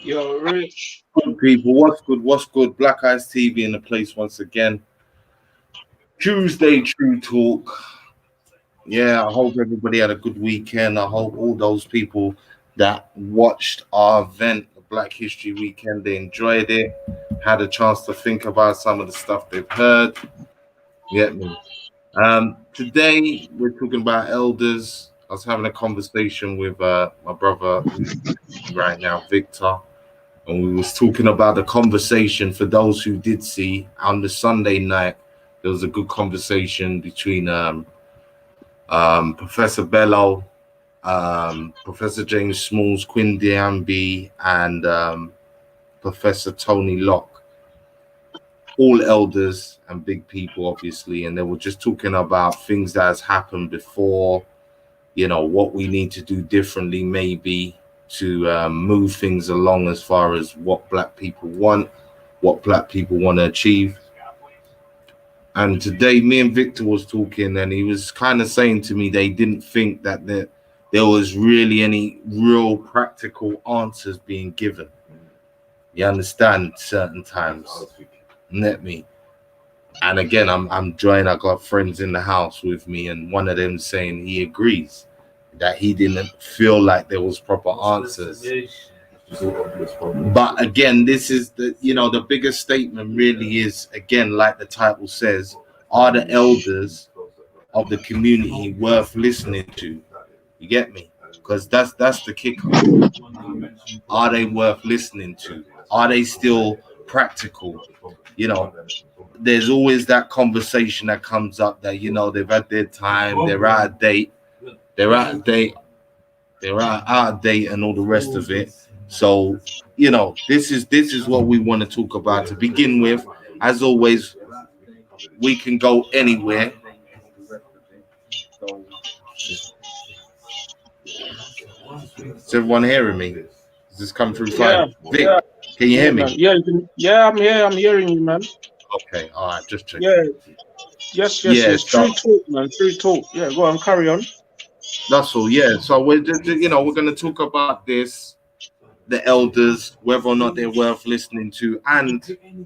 Yo, Rich. Good people, what's good? What's good? Black Eyes TV in the place once again. Tuesday True Talk. Yeah, I hope everybody had a good weekend. I hope all those people that watched our event, the Black History Weekend, they enjoyed it, had a chance to think about some of the stuff they've heard. Get me? Today we're talking about elders. I was having a conversation with my brother right now, Victor. And we was talking about the conversation for those who did see on the Sunday night. There was a good conversation between Professor Bello, Professor James Smalls, Quinn Diambi, and Professor Tony Locke. All elders and big people, obviously, and they were just talking about things that has happened before, what we need to do differently, maybe, to move things along as far as what black people want, what black people want to achieve. And today me and Victor was talking, and he was kind of saying to me they didn't think that there was really any real practical answers being given. You understand, certain times. Let me. And again, I'm joined. I got friends in the house with me, and one of them saying he agrees that he didn't feel like there was proper answers. But again, this is the biggest statement really is, again, like the title says, are the elders of the community worth listening to? You get me? Because that's the kicker. Are they worth listening to? Are they still practical? There's always that conversation that comes up that they've had their time, they're out of date. They're out of date, and all the rest of it. So, this is what we want to talk about to begin with. As always, we can go anywhere. Is everyone hearing me? Does this come through fine? Vic, can you hear me? I'm here. I'm hearing you, man. Okay, all right, just check. Yes. True talk, man. True talk. Yeah, go on, carry on. That's all. Yeah. So we're we're going to talk about this, the elders, whether or not they're worth listening to, and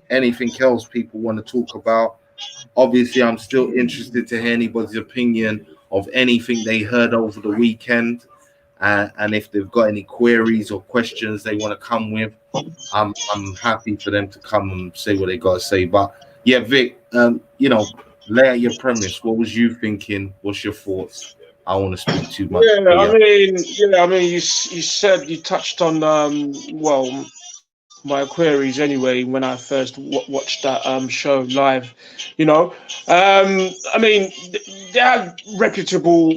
anything else people want to talk about. Obviously, I'm still interested to hear anybody's opinion of anything they heard over the weekend, and if they've got any queries or questions they want to come with, I'm happy for them to come and say what they got to say. But yeah, Vic, lay out your premise. What was you thinking? What's your thoughts? I want to speak too much. I mean, you said you touched on my queries anyway when I first watched that show live. I mean, they have reputable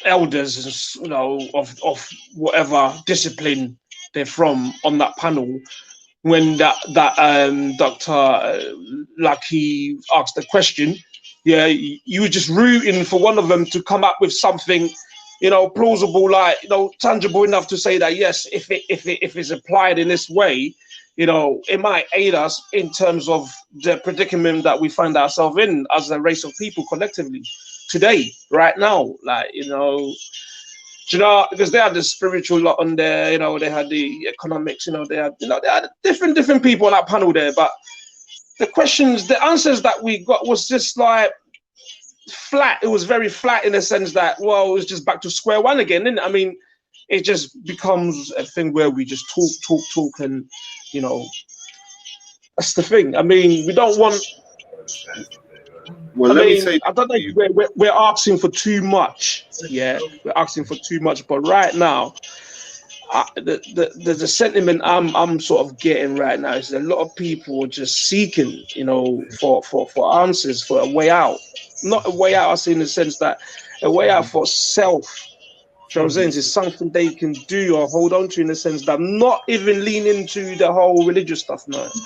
elders, of whatever discipline they're from on that panel. When that Dr. Lucky asked the question, yeah, you were just rooting for one of them to come up with something, plausible, tangible enough to say that yes, if it's applied in this way, it might aid us in terms of the predicament that we find ourselves in as a race of people collectively today, right now, because they had the spiritual lot on there, they had the economics, they had different people on that panel there, but the answers that we got was just flat. It was very flat in the sense that, it was just back to square one again, didn't it? I mean, it just becomes a thing where we just talk, and that's the thing. I mean, we don't want. Well, I don't know. We're asking for too much. Yeah, we're asking for too much. But right now, the sentiment I'm sort of getting right now is a lot of people are just seeking, for answers, for a way out. Not a way out, I say in the sense that a way out for self. You know what I'm saying? Is something they can do or hold on to in the sense that not even lean into the whole religious stuff, no. So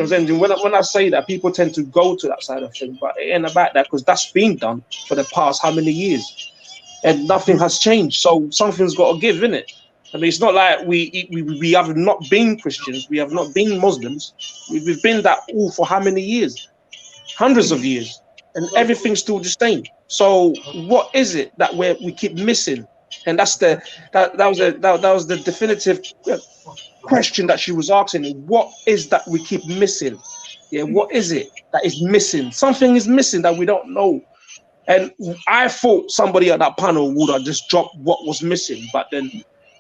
I'm saying when I say that, people tend to go to that side of things, but it ain't about that because that's been done for the past how many years, and nothing has changed. So something's got to give, innit? I mean, it's not like we have not been Christians, we have not been Muslims. We've been that all for how many years? Hundreds of years, and everything's still the same. So what is it that we keep missing? And that's the that was the definitive question that she was asking. What is that we keep missing? Yeah, what is it that is missing? Something is missing that we don't know. And I thought somebody at that panel would have just dropped what was missing, but then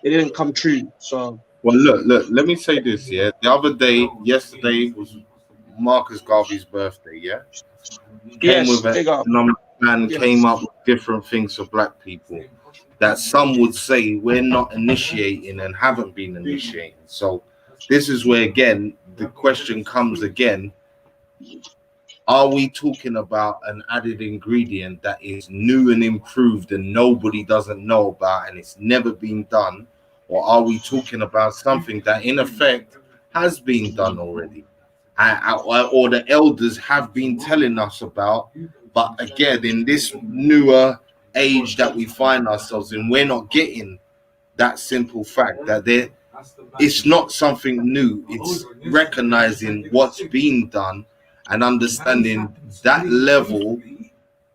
it didn't come true. So Well, look. Let me say this. Yeah, the other day, yesterday was Marcus Garvey's birthday. Yeah, came yes, with a big up. economic plan, came Yes. up with different things for black people that some would say we're not initiating and haven't been initiating. So this is where again the question comes again: are we talking about an added ingredient that is new and improved and nobody doesn't know about and it's never been done? Or are we talking about something that in effect has been done already? Or the elders have been telling us about, but again, in this newer age that we find ourselves in, we're not getting that simple fact that it's not something new. It's recognizing what's being done and understanding that level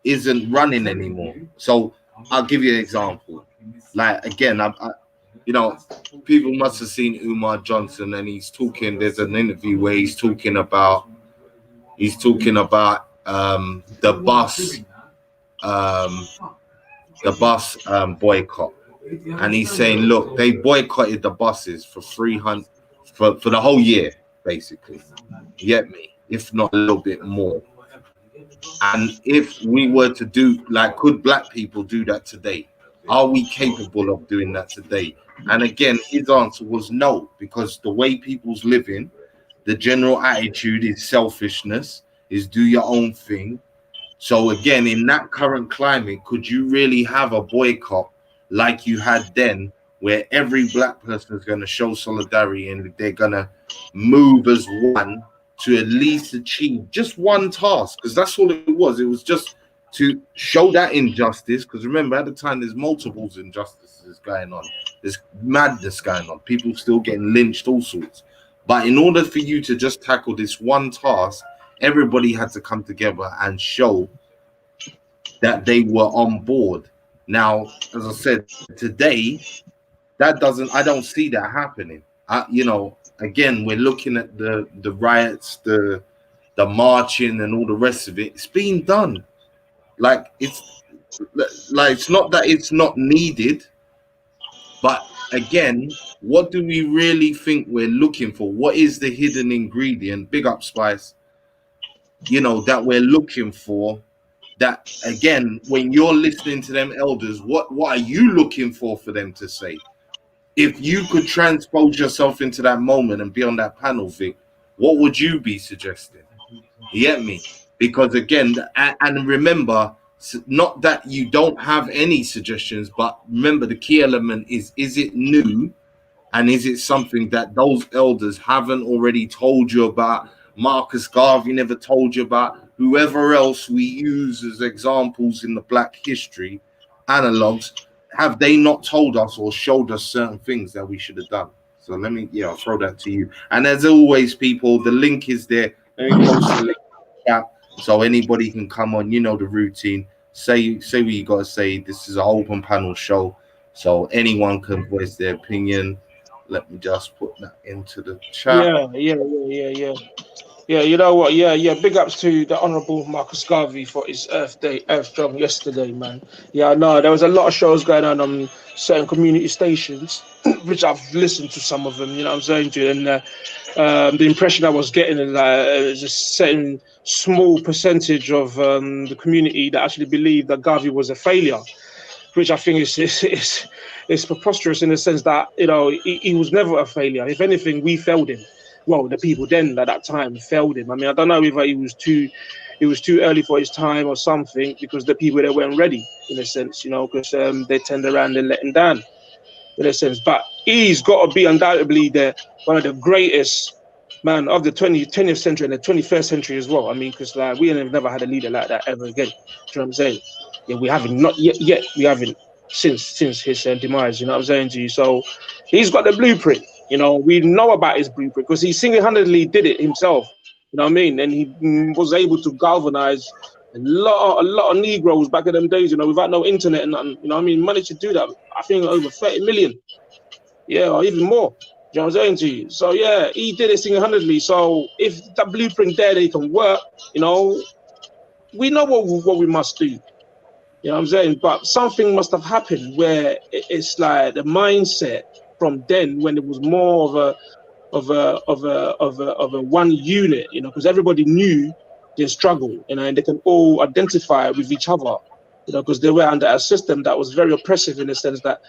isn't running anymore. So I'll give you an example. Like again, you know, people must have seen Umar Johnson, and he's talking. There's an interview where he's talking about um, the bus boycott, and he's saying, look, they boycotted the buses for 300 for the whole year, basically. You get me? If not a little bit more. And if we were to do like, could black people do that today? Are we capable of doing that today? And again, his answer was no, because the way people's living, the general attitude is selfishness, is do your own thing. So again, in that current climate, could you really have a boycott like you had then, where every black person is going to show solidarity and they're going to move as one to at least achieve just one task? Because that's all it was. It was just to show that injustice. Because remember, at the time, there's multiples injustices going on. There's madness going on. People still getting lynched, all sorts. But in order for you to just tackle this one task, everybody had to come together and show that they were on board. Now, as I said, today, I don't see that happening. Again, we're looking at the riots, the marching and all the rest of it. It's being done. It's not that it's not needed, but again, what do we really think we're looking for? What is the hidden ingredient? Big up, Spice. That we're looking for. That again, when you're listening to them elders, what are you looking for them to say? If you could transpose yourself into that moment and be on that panel, Vic, what would you be suggesting? You get me? Because again, and remember, not that you don't have any suggestions, but remember the key element is it new? And is it something that those elders haven't already told you about? Marcus Garvey never told you about. Whoever else we use as examples in the black history analogs, have they not told us or showed us certain things that we should have done? So I'll throw that to you. And as always, people, the link is there. Let me post the link in the chat so anybody can come on. You know the routine. Say what you got to say. This is an open panel show, so anyone can voice their opinion. Let me just put that into the chat. Yeah, you know what? Yeah. Big ups to the Honourable Marcus Garvey for his Earth Drum yesterday, man. Yeah, I know there was a lot of shows going on certain community stations, which I've listened to some of them. You know what I'm saying to you? And the impression I was getting is that just a certain small percentage of the community that actually believed that Garvey was a failure, which I think is preposterous in the sense that he was never a failure. If anything, we failed him. Well, the people then at that time failed him. I mean, I don't know if it was too early for his time or something, because the people that weren't ready, in a sense, because they turned around and let him down, in a sense. But he's got to be undoubtedly one of the greatest man of the 20th century and the 21st century as well. I mean, because we have never had a leader like that ever again. Do you know what I'm saying? Yeah, we haven't, not yet. We haven't since his demise. You know what I'm saying to you? So he's got the blueprint. We know about his blueprint because he single-handedly did it himself. You know what I mean? And he was able to galvanize A lot of Negroes back in them days, without no internet and nothing. What I mean, managed to do that. I think over 30 million, yeah, or even more. You know what I'm saying to you? So yeah, he did it single-handedly. So if that blueprint there, they can work. We know what we must do. You know what I'm saying? But something must have happened where it's like the mindset from then, when it was more of a one unit, because everybody knew their struggle, and they can all identify with each other, because they were under a system that was very oppressive in the sense that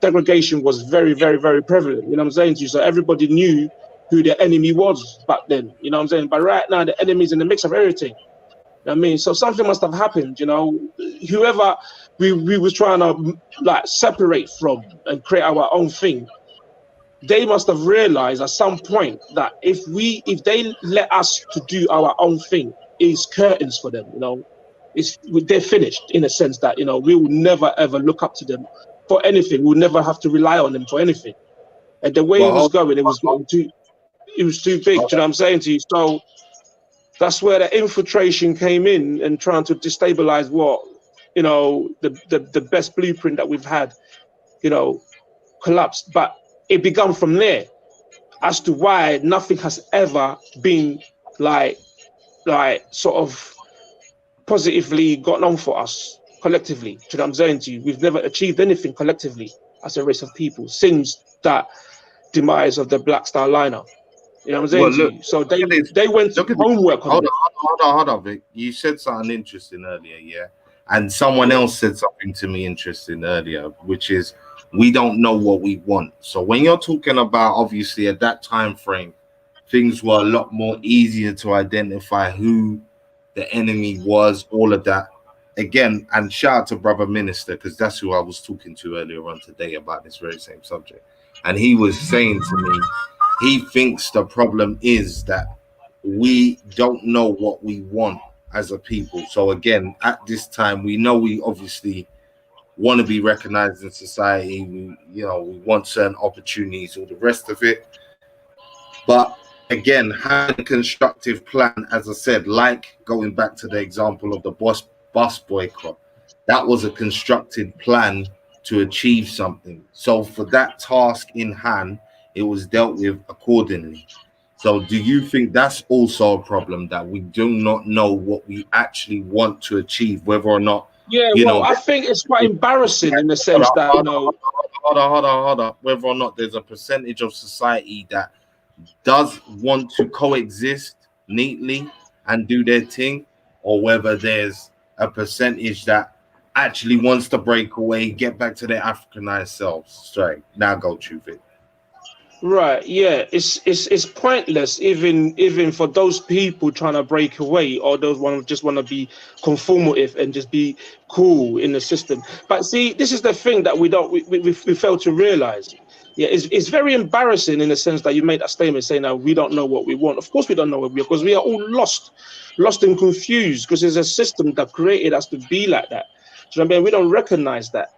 segregation was very, very, very prevalent. You know what I'm saying to you? So everybody knew who the enemy was back then. You know what I'm saying? But right now, the enemy's in the mix of everything. You know what I mean? So something must have happened. Whoever we was trying to like separate from and create our own thing, they must have realized at some point that if they let us to do our own thing, it's curtains for them. They're finished in a sense that we will never ever look up to them for anything. We'll never have to rely on them for anything. And the way it was Well, going, it was too big. Do hold, you know what I'm saying to you? So that's where the infiltration came in and trying to destabilize what the best blueprint that we've had, you know, collapsed. But it began from there as to why nothing has ever been like sort of positively gotten on for us collectively. Do you know what I'm saying to you? We've never achieved anything collectively as a race of people since that demise of the Black Star Liner. You know what I'm well, saying to look, you? So look they at this. they went to Look at this. homework on Hold it. on, hold on, Vic. You said something interesting earlier, yeah? And someone Yeah. else said something to me interesting earlier, which is we don't know what we want. So when you're talking about obviously at that time frame, things were a lot more easier to identify who the enemy was, all of that. Again, and shout out to Brother Minister, because that's who I was talking to earlier on today about this very same subject. And he was saying to me, he thinks the problem is that we don't know what we want as a people. So again, at this time, we know we obviously want to be recognized in society. We want certain opportunities, all the rest of it. But again, having a constructive plan, as I said, like going back to the example of the bus boycott, that was a constructed plan to achieve something. So for that task in hand, it was dealt with accordingly. So do you think that's also a problem, that we do not know what we actually want to achieve, whether or not, Yeah, you well, know, I think it's quite embarrassing in the hold sense on, that, hold on, hold on, whether or not there's a percentage of society that does want to coexist neatly and do their thing, or whether there's a percentage that actually wants to break away, get back to their Africanized selves. Sorry, now go truth it. right, yeah, it's pointless even for those people trying to break away, or those just want to be conformative and just be cool in the system. But see, this is the thing that we fail to realize. Yeah, it's very embarrassing in the sense that you made that statement saying that we don't know what we want. Of course, we don't know what we want, because we are all lost and confused, because there's a system that created us to be like that. Do you know what I mean? We don't recognize that.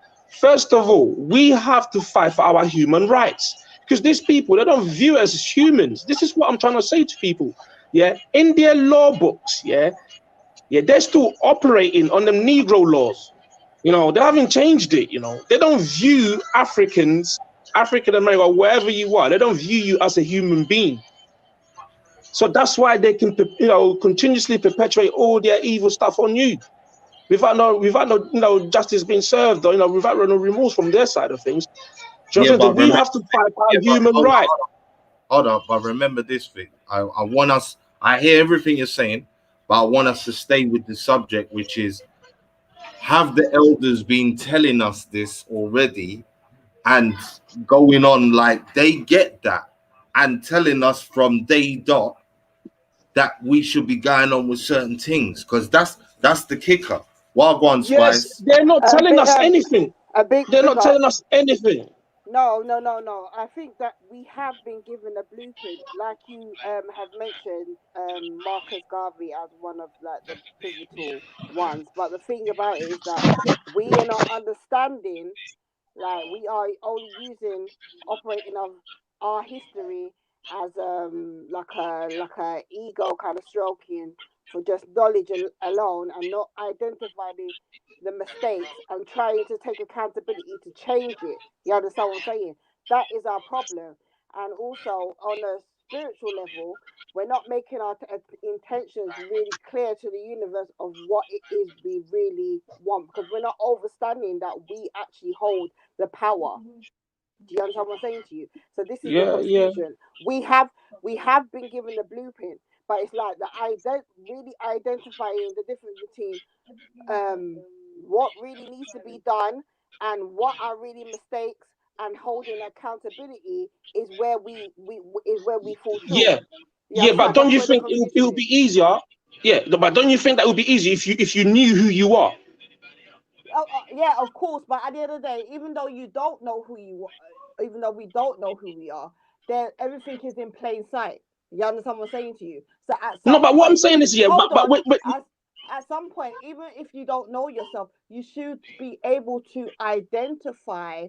First of all, we have to fight for our human rights, because these people, they don't view us as humans. This is what I'm trying to say to people. Yeah, in their law books, yeah, they're still operating on them Negro laws. They haven't changed it. They don't view Africans, African American, wherever you are, they don't view you as a human being. So that's why they can, continuously perpetuate all their evil stuff on you without no, justice being served, or without no remorse from their side of things. Do you know what I'm Yeah, saying? That but we remember, have to fight for our yeah, but human right. hold on, but remember this thing. I want us. I hear everything you're saying, but I want us to stay with the subject, which is: have the elders been telling us this already and going on like they get that and telling us from day dot that we should be going on with certain things? Because that's the kicker. Wagwan Yes, Spice. they're not A telling bit, us anything. a They're big not up. telling us anything. No, no, no, no. I think that we have been given a blueprint, like you have mentioned, Marcus Garvey as one of like the pivotal ones. But the thing about it is that we are not understanding. Like we are only using operating of our history as like a ego kind of stroking for just knowledge alone, and not identify the mistakes and trying to take accountability to change it. You understand what I'm saying? That is our problem. And also on a spiritual level, we're not making our intentions really clear to the universe of what it is we really want, because we're not understanding that we actually hold the power. Do you understand what I'm saying to you? So this is the Yeah, yeah, confusion. We have been given the blueprint, but it's like the really identifying the difference between um what really needs to be done and what are really mistakes, and holding accountability is where we fall short. yeah, You yeah. But understand? don't That's you where the think it confusion would is. be easier? Yeah, but don't you think that would be easy if you knew who you are? Yeah, of course. But at the end of the day, even though you don't know who you are, even though we don't know who we are, then everything is in plain sight. You understand what I'm saying to you? So at No, some but what I'm point, saying is, yeah, hold but on. wait, At some point, even if you don't know yourself, you should be able to identify,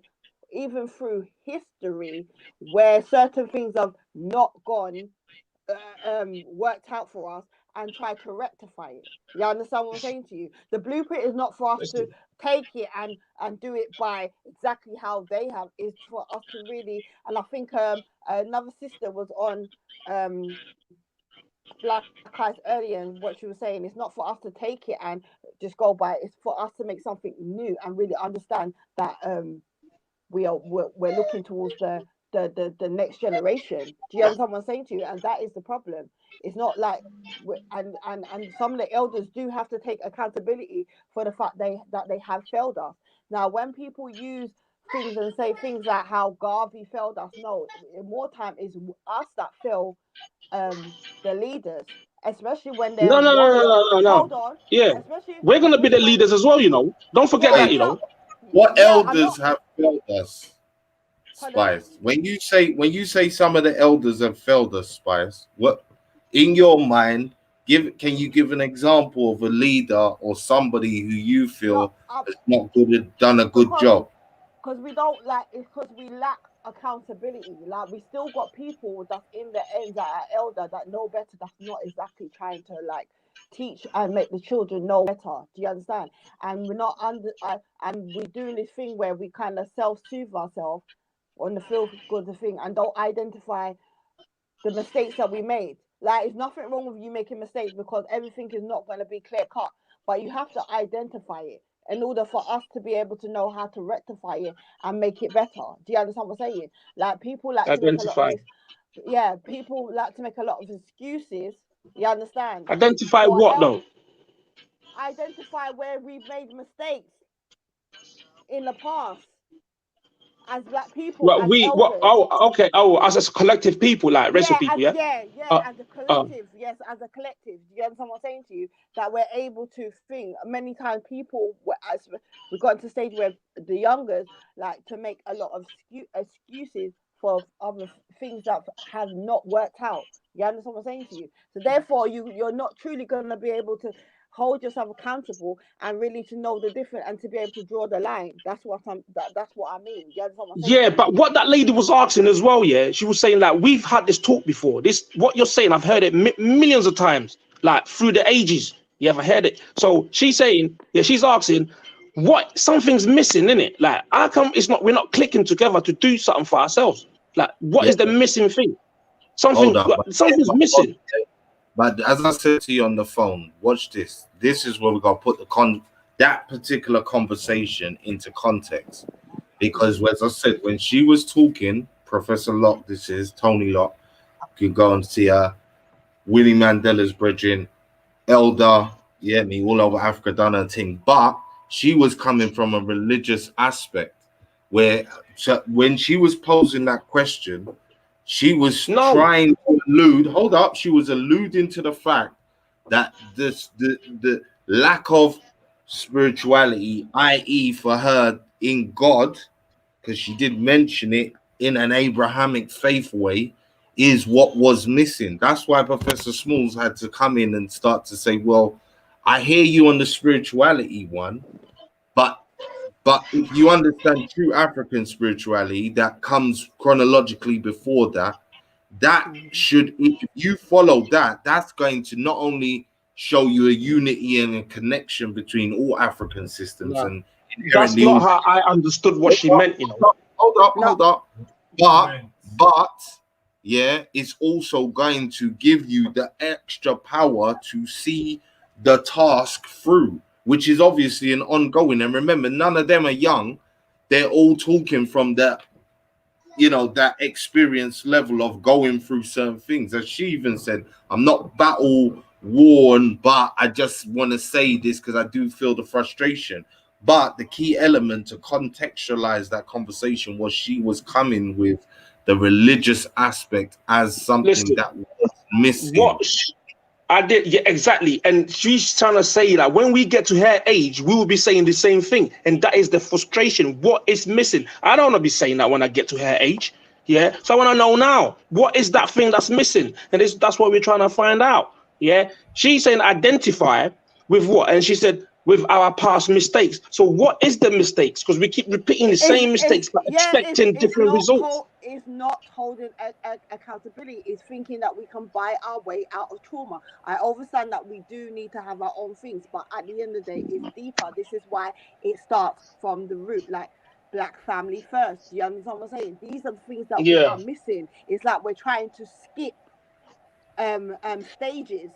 even through history, where certain things have not gone worked out for us, and try to rectify it. You understand what I'm saying to you? The blueprint is not for us to take it and do it by exactly how they have. It's for us to really. And I think another sister was on Black Eyes earlier, and what she was saying, it's not for us to take it and just go by it. It's for us to make something new and really understand that we're looking towards the next generation. Do you understand what I'm saying to you? And that is the problem. It's not like and some of the elders do have to take accountability for the fact that they have failed us. Now, when people use things and say things like how Garvey failed us, no, in more time is us that fail um the leaders, especially when they're no, no, no, no, warring. no, no, Hold no. on, Yeah, especially we're gonna be the especially when leaders as well. Don't forget yeah, that. Wait, I know. what Yeah, I elders know. have failed us, Pardon? Spice? When you say some of the elders have failed us, Spice, what in your mind, can you give an example of a leader or somebody who you No, feel has not done a good because job? we don't like it's because we lack accountability. Like we still got people that's in the ends that are elder that know better. That's not exactly trying to like teach and make the children know better. Do you understand? And we're not and we're doing this thing where we kind of self-soothe ourselves on the feel good thing and don't identify the mistakes that we made. Like, it's nothing wrong with you making mistakes, because everything is not going to be clear cut, but you have to identify it in order for us to be able to know how to rectify it and make it better. Do you understand what I'm saying? Like, people like to make a lot of identify. yeah, people like to make a lot of excuses. You understand? Identify For what though? identify where we've made mistakes in the past as black people, What as we what? elders. Oh, okay. Oh, as a collective people, like racial Yeah, people. Yeah. Uh, as a uh, collective, yes, as a collective. Do you understand what I'm saying to you? That we're able to think. Many times, people, as we got to a stage where the youngers like to make a lot of excuses for other things that have not worked out. You understand what I'm saying to you? So therefore, you're not truly going to be able to hold yourself accountable and really to know the difference and to be able to draw the line. That's what I mean. You understand what I'm saying yeah, to you? but what that lady was asking as well, yeah, she was saying like we've had this talk before. This what you're saying, I've heard it millions of times, like through the ages. You ever heard it? So she's saying, yeah, she's asking, what something's missing in it. Like, how come it's not we're not clicking together to do something for ourselves? Like, what Yeah, is the missing thing? hold up. Something's missing. But as I said to you on the phone, watch this. This is where we got to put that particular conversation into context. Because as I said, when she was talking, Professor Locke, this is Tony Locke, you can go and see her, Winnie Mandela's brethren, elder, yeah, me all over Africa done her thing. But she was coming from a religious aspect where when she was posing that question, she was No, trying to allude, hold up, she was alluding to the fact that the lack of spirituality, i.e., for her in God, because she did mention it in an Abrahamic faith way, is what was missing. That's why Professor Smalls had to come in and start to say, well, I hear you on the spirituality one, but if you understand true African spirituality that comes chronologically before that, That should, if you follow that, that's going to not only show you a unity and a connection between all African systems, No, and that's inherently not all. how I understood what she meant, you know. Hold up. But yeah, it's also going to give you the extra power to see the task through, which is obviously an ongoing. And remember, none of them are young. They're all talking from that, that experience level of going through certain things. As she even said, I'm not battle worn, but I just want to say this because I do feel the frustration. But the key element to contextualize that conversation was she was coming with the religious aspect as something Listen, that was missing. what I did, yeah, exactly. And she's trying to say that when we get to her age, we will be saying the same thing. And that is the frustration. What is missing? I don't want to be saying that when I get to her age. Yeah. So I want to know now, what is that thing that's missing? And that's what we're trying to find out. Yeah. She's saying identify with what? And she said, with our past mistakes. So what is the mistakes? Because we keep repeating the same mistakes, but expecting different results. It's not holding accountability. It's thinking that we can buy our way out of trauma. I understand that we do need to have our own things, but at the end of the day, it's deeper. This is why it starts from the root, like Black family first. Do you understand what I'm saying? These are the things that we are missing. It's like we're trying to skip stages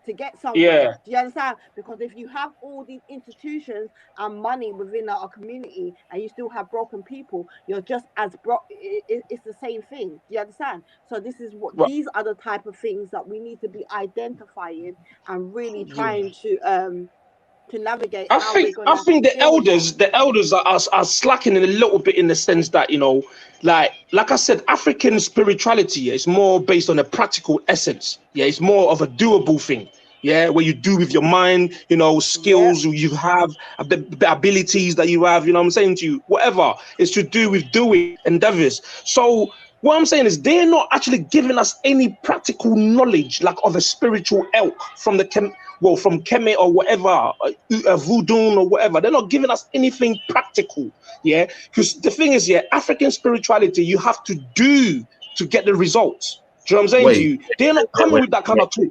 to get somewhere. Yeah. Do you understand? Because if you have all these institutions and money within our community and you still have broken people, you're just as broke. It's the same thing. Do you understand? So this is what Well, these are the type of things that we need to be identifying and really trying to navigate I how we're think I gonna think deal with that. the elders are slacking in a little bit in the sense that, like I said, African spirituality is more based on a practical essence. Yeah, it's more of a doable thing. Yeah, where you do with your mind, Yeah. skills you have, the abilities that you have. You know what I'm saying to you? Whatever, it's to do with doing endeavors. So what I'm saying is they're not actually giving us any practical knowledge like of a spiritual elk from from Kemet or whatever, voodoo or whatever. They're not giving us anything practical. Yeah, because the thing is, yeah, African spirituality, you have to do to get the results. Do you know what I'm saying to Wait, you? They're not coming with that kind of talk.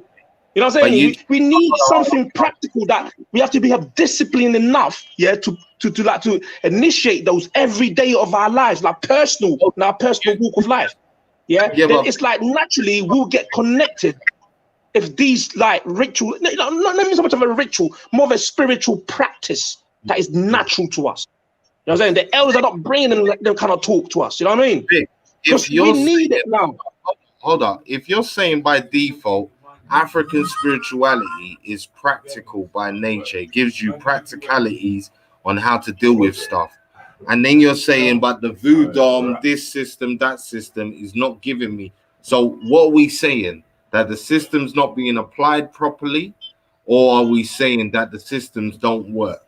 You know what I'm but saying? you, We need something practical that we have to have disciplined enough, yeah, to initiate those every day of our lives, like personal, in our personal walk of life. Yeah. give Then up. it's like naturally we'll get connected if these like ritual, not so much of a ritual, more of a spiritual practice that is natural to us. You know what I'm saying? The elders are not bringing them kind of talk to us. You know what I mean? If Because we you're need saying, it now. hold on, if you're saying by default African spirituality is practical by nature, it gives you practicalities on how to deal with stuff, and then you're saying but the voodoo, this system, that system is not giving me. So what are we saying, that the system's not being applied properly, or are we saying that the systems don't work?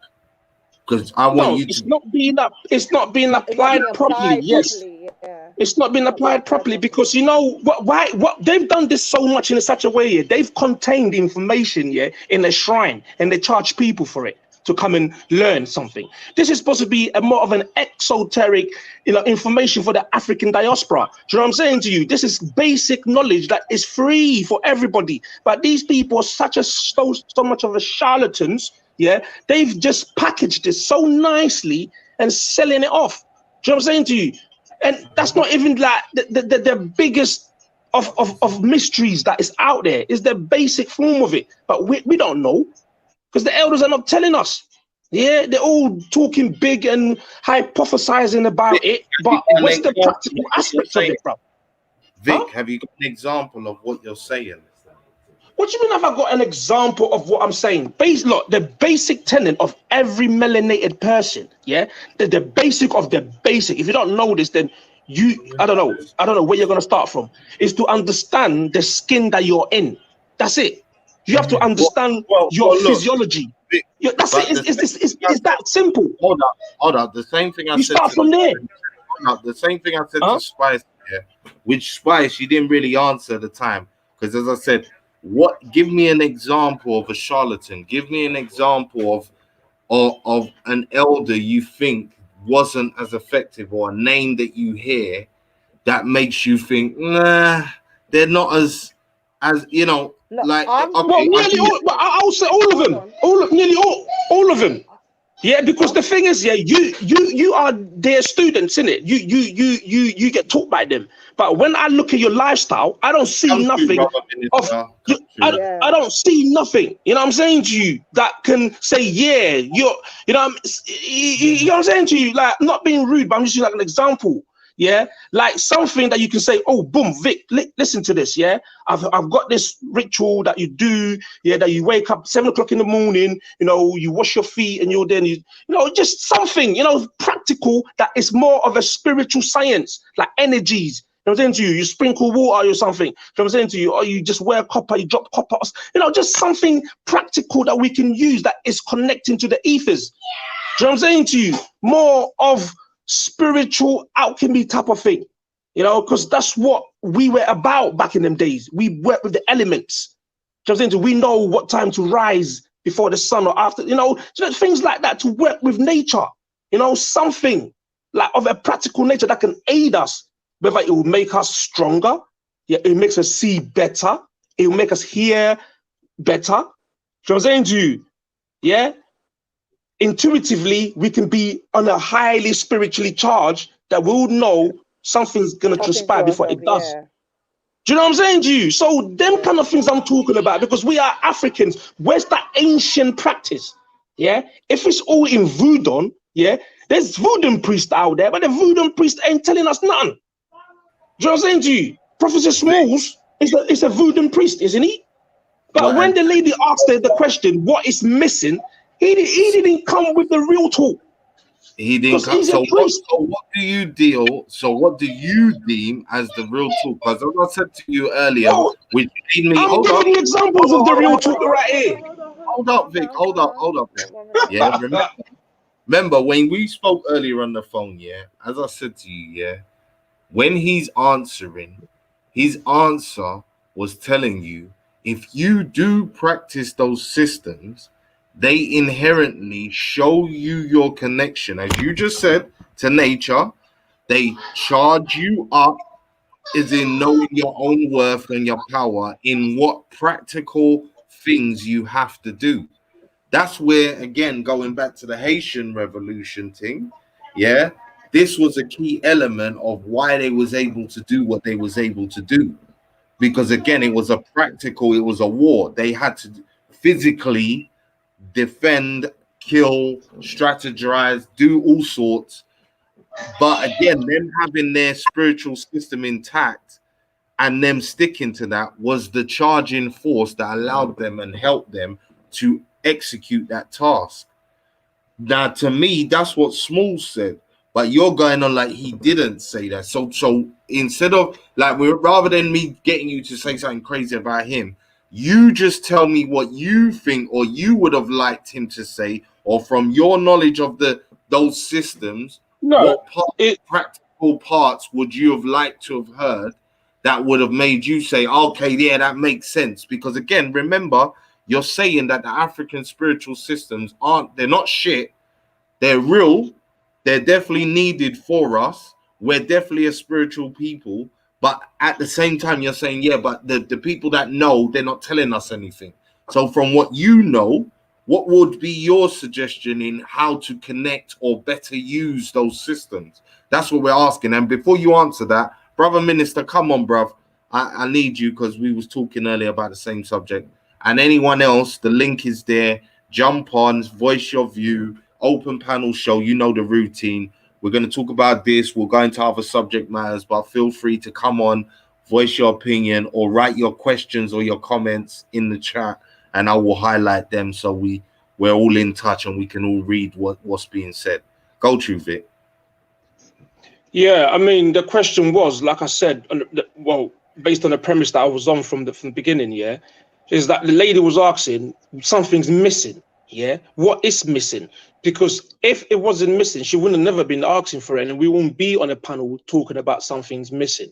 Because I want No, you to. it's not being It's not being applied properly. applied Yes. properly. Yeah. It's not been It's not being applied applied properly properly. because what they've done this so much in such a way. Yeah, they've contained the information, yeah, in a shrine, and they charge people for it to come and learn something. This is supposed to be a more of an exoteric, information for the African diaspora. Do you know what I'm saying to you? This is basic knowledge that is free for everybody. But these people are so much of a charlatans. Yeah, they've just packaged this so nicely and selling it off. Do you know what I'm saying to you? And that's not even like the biggest of mysteries that is out there. Is the basic form of it, but we don't know because the elders are not telling us. Yeah, they're all talking big and hypothesizing about it, but what's the practical aspects of it, bro? Huh? Vic, have you got an example of what you're saying? What do you mean have I got an example of what I'm saying? Look, the basic tenet of every melanated person, yeah? The basic of the basic. If you don't know this, then I don't know where you're going to start from, is to understand the skin that you're in. That's it. You have to understand your Look, physiology. Vic, That's but it. It's that simple. hold up. The same thing I You said start to from there. the same thing I said Huh? to Spice, yeah, which Spice she didn't really answer at the time, because as I said, give me an example of a charlatan. Give me an example of an elder you think wasn't as effective, or a name that you hear that makes you think, nah, they're not as you know, No, like I'm okay, Well, saying, nearly all. But I'll say all of them. Nearly all of them. Yeah, because the thing is, yeah, you are their students, innit? You get taught by them. But when I look at your lifestyle, I don't see come through, nothing brother of minister, you. come through. yeah. I don't see nothing. You know what I'm saying to you that can say, yeah, you know, you know what I'm saying to you, like not being rude, but I'm just using like an example. Yeah, like something that you can say, oh, boom, Vic, listen to this. Yeah, I've got this ritual that you do. Yeah, that you wake up 7 o'clock in the morning. You know, you wash your feet, and you're then you know just something practical that is more of a spiritual science, like energies. You know what I'm saying to you? You sprinkle water or something. You know what I'm saying to you? Or you just wear copper, you drop copper. You know, just something practical that we can use that is connecting to the ethers. Do you know what I'm saying to you? More of spiritual alchemy type of thing, because that's what we were about back in them days. We work with the elements. Do you know what I'm saying to you? We know what time to rise before the sun or after, so things like that to work with nature, something like of a practical nature that can aid us, whether it will make us stronger, yeah, it makes us see better, it will make us hear better. Do you know what I'm saying to you? Yeah. Intuitively, we can be on a highly spiritually charged that we'll know something's gonna Tap into transpire before ourselves, it does. yeah. Do you know what I'm saying to you? So them Yeah. kind of things I'm talking about, because we are Africans. Where's that ancient practice? Yeah. If it's all in voodoo, yeah, there's voodoo priests out there, but the voodoo priest ain't telling us nothing. Do you know what I'm saying to you? Professor Smalls is a voodoo priest, isn't he? But Well, when and the lady asked her the question, what is missing, he didn't come with the real talk he didn't because come. he's a priest. So what do you deem as the real talk? Because as I said to you earlier, Well, which made me I'm hold giving up, you examples of the real talk right here. hold up, Vic, hold up there. One minute. Yeah, remember when we spoke earlier on the phone, yeah, as I said to you, yeah, when he's answering, his answer was telling you if you do practice those systems, they inherently show you your connection, as you just said, to nature. They charge you up, is in knowing your own worth and your power in what practical things you have to do. That's where, again, going back to the Haitian Revolution thing, yeah, this was a key element of why they was able to do what they was able to do. Because again, it was it was a war. They had to physically defend, kill, strategize, do all sorts. But again, them having their spiritual system intact and them sticking to that was the charging force that allowed them and helped them to execute that task. Now, to me, that's what Small said, but you're going on like he didn't say that. So instead of like, rather than me getting you to say something crazy about him, you just tell me what you think or you would have liked him to say, or from your knowledge of those systems, No, what it practical parts would you have liked to have heard that would have made you say, okay, yeah, that makes sense? Because again, remember, you're saying that the African spiritual systems they're not shit, they're real, they're definitely needed for us. We're definitely a spiritual people, but at the same time, you're saying, yeah, but the people that know, they're not telling us anything. So, from what you know, what would be your suggestion in how to connect or better use those systems? That's what we're asking. And before you answer that, brother minister, come on, bruv. I need you because we was talking earlier about the same subject. And anyone else, the link is there. Jump on, voice your view, open panel show. You know the routine. We're going to talk about this. We'll go into other subject matters, but feel free to come on, voice your opinion, or write your questions or your comments in the chat, and I will highlight them so we're all in touch and we can all read what's being said. Go through it. Yeah, I mean, the question was, like I said, well, based on the premise that I was on from the beginning, yeah, is that the lady was asking, something's missing, yeah? What is missing? Because if it wasn't missing, she wouldn't have never been asking for it, and we won't be on a panel talking about something's missing.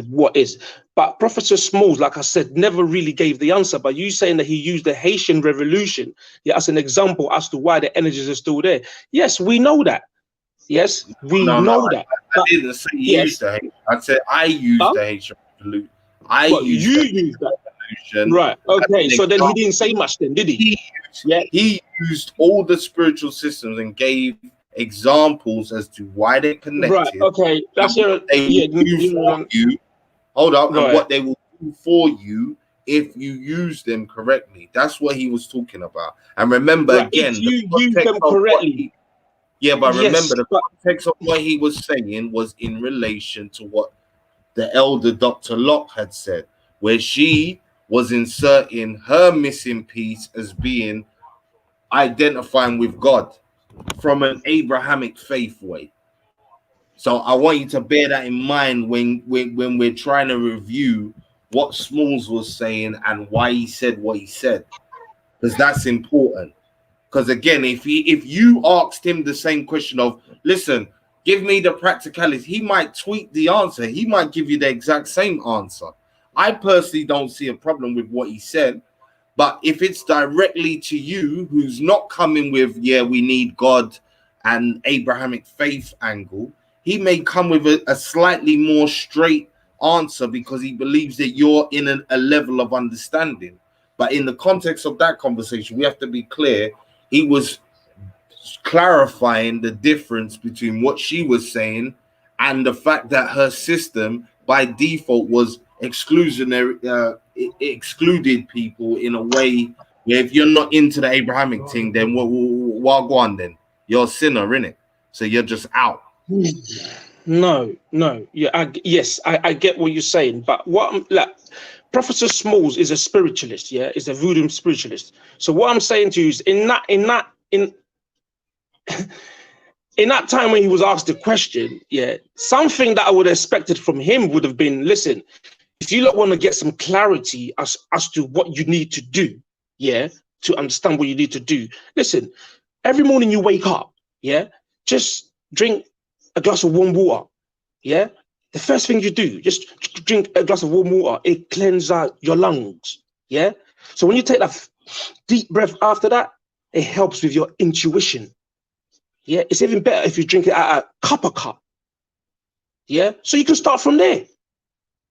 What is? But Professor Smalls, like I said, never really gave the answer. But you saying that he used the Haitian Revolution, yeah, as an example as to why the energies are still there. Yes, we know that. Yes, we No, know that. I didn't say you Yes. used to hate. I said I used Huh? the Haitian Revolution. I But used you that used that. solution Right. as Okay. an So then he example. didn't say much then, did he? Yeah. He used all the spiritual systems and gave examples as to why they're Right. connected Okay. and That's what your they will yeah. do for you. Hold up, and Right. what they will do for you if you use them correctly. That's what he was talking about. And remember, Right. If again, the you use context them of what correctly. he, yeah, but Yes. remember the But context of what he was saying was in relation to what the elder Dr. Locke had said, where she was inserting her missing piece as being identifying with God from an Abrahamic faith way. So I want you to bear that in mind when we're trying to review what Smalls was saying and why he said what he said, because that's important. Because again, if you asked him the same question of, listen, give me the practicalities, he might tweak the answer. He might give you the exact same answer. I personally don't see a problem with what he said. But if it's directly to you, who's not coming with, yeah, we need God and Abrahamic faith angle, he may come with a slightly more straight answer because he believes that you're in a level of understanding. But in the context of that conversation, we have to be clear. He was clarifying the difference between what she was saying and the fact that her system by default was exclusionary, it excluded people in a way where if you're not into the Abrahamic thing, then what go on then? You're a sinner, innit? So you're just out. no, no. Yeah. Yes, I get what you're saying. But what I'm like, Professor Smalls is a spiritualist. Yeah, is a voodoo spiritualist. So what I'm saying to you is in that time when he was asked the question, yeah, something that I would have expected from him would have been, listen, if you want to get some clarity as to what you need to do, yeah, to understand what you need to do, listen, every morning you wake up, yeah, just drink a glass of warm water, yeah. The first thing you do, just drink a glass of warm water. It cleanses out your lungs, yeah. So when you take that deep breath after that, it helps with your intuition. Yeah, it's even better if you drink it out a cup. Yeah, so you can start from there.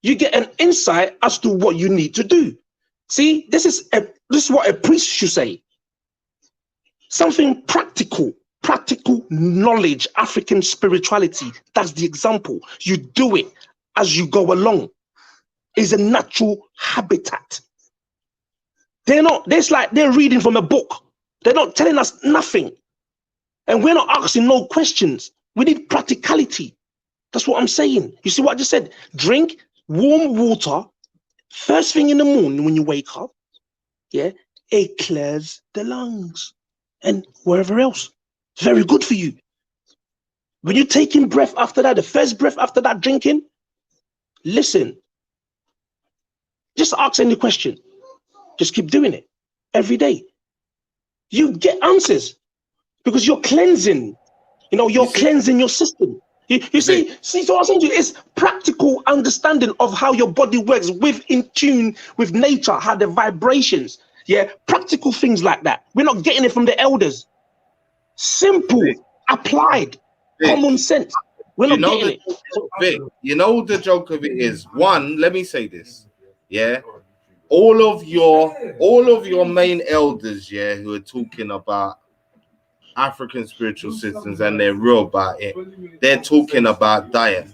You get an insight as to what you need to do. See, this is what a priest should say. Something practical, practical knowledge, African spirituality. That's the example. You do it as you go along. It's a natural habitat. They're reading from a book. They're not telling us nothing. And we're not asking no questions. We need practicality. That's what I'm saying. You see what I just said? Drink warm water first thing in the morning when you wake up. Yeah, it clears the lungs and wherever else. It's very good for you. When you're taking breath after that, the first breath after that drinking, listen. Just ask any question. Just keep doing it every day. You get answers because you're cleansing. You You're see, cleansing your system. You see, so what I'm saying to you is practical understanding of how your body works with in tune with nature, how the vibrations, yeah, practical things like that. We're not getting it from the elders. Simple, Vic, applied, Vic, common sense. We're you not know getting the it. Vic, you know the joke of it is, one, let me say this, yeah. All of your main elders, yeah, who are talking about African spiritual systems and they're real about it, they're talking about diet.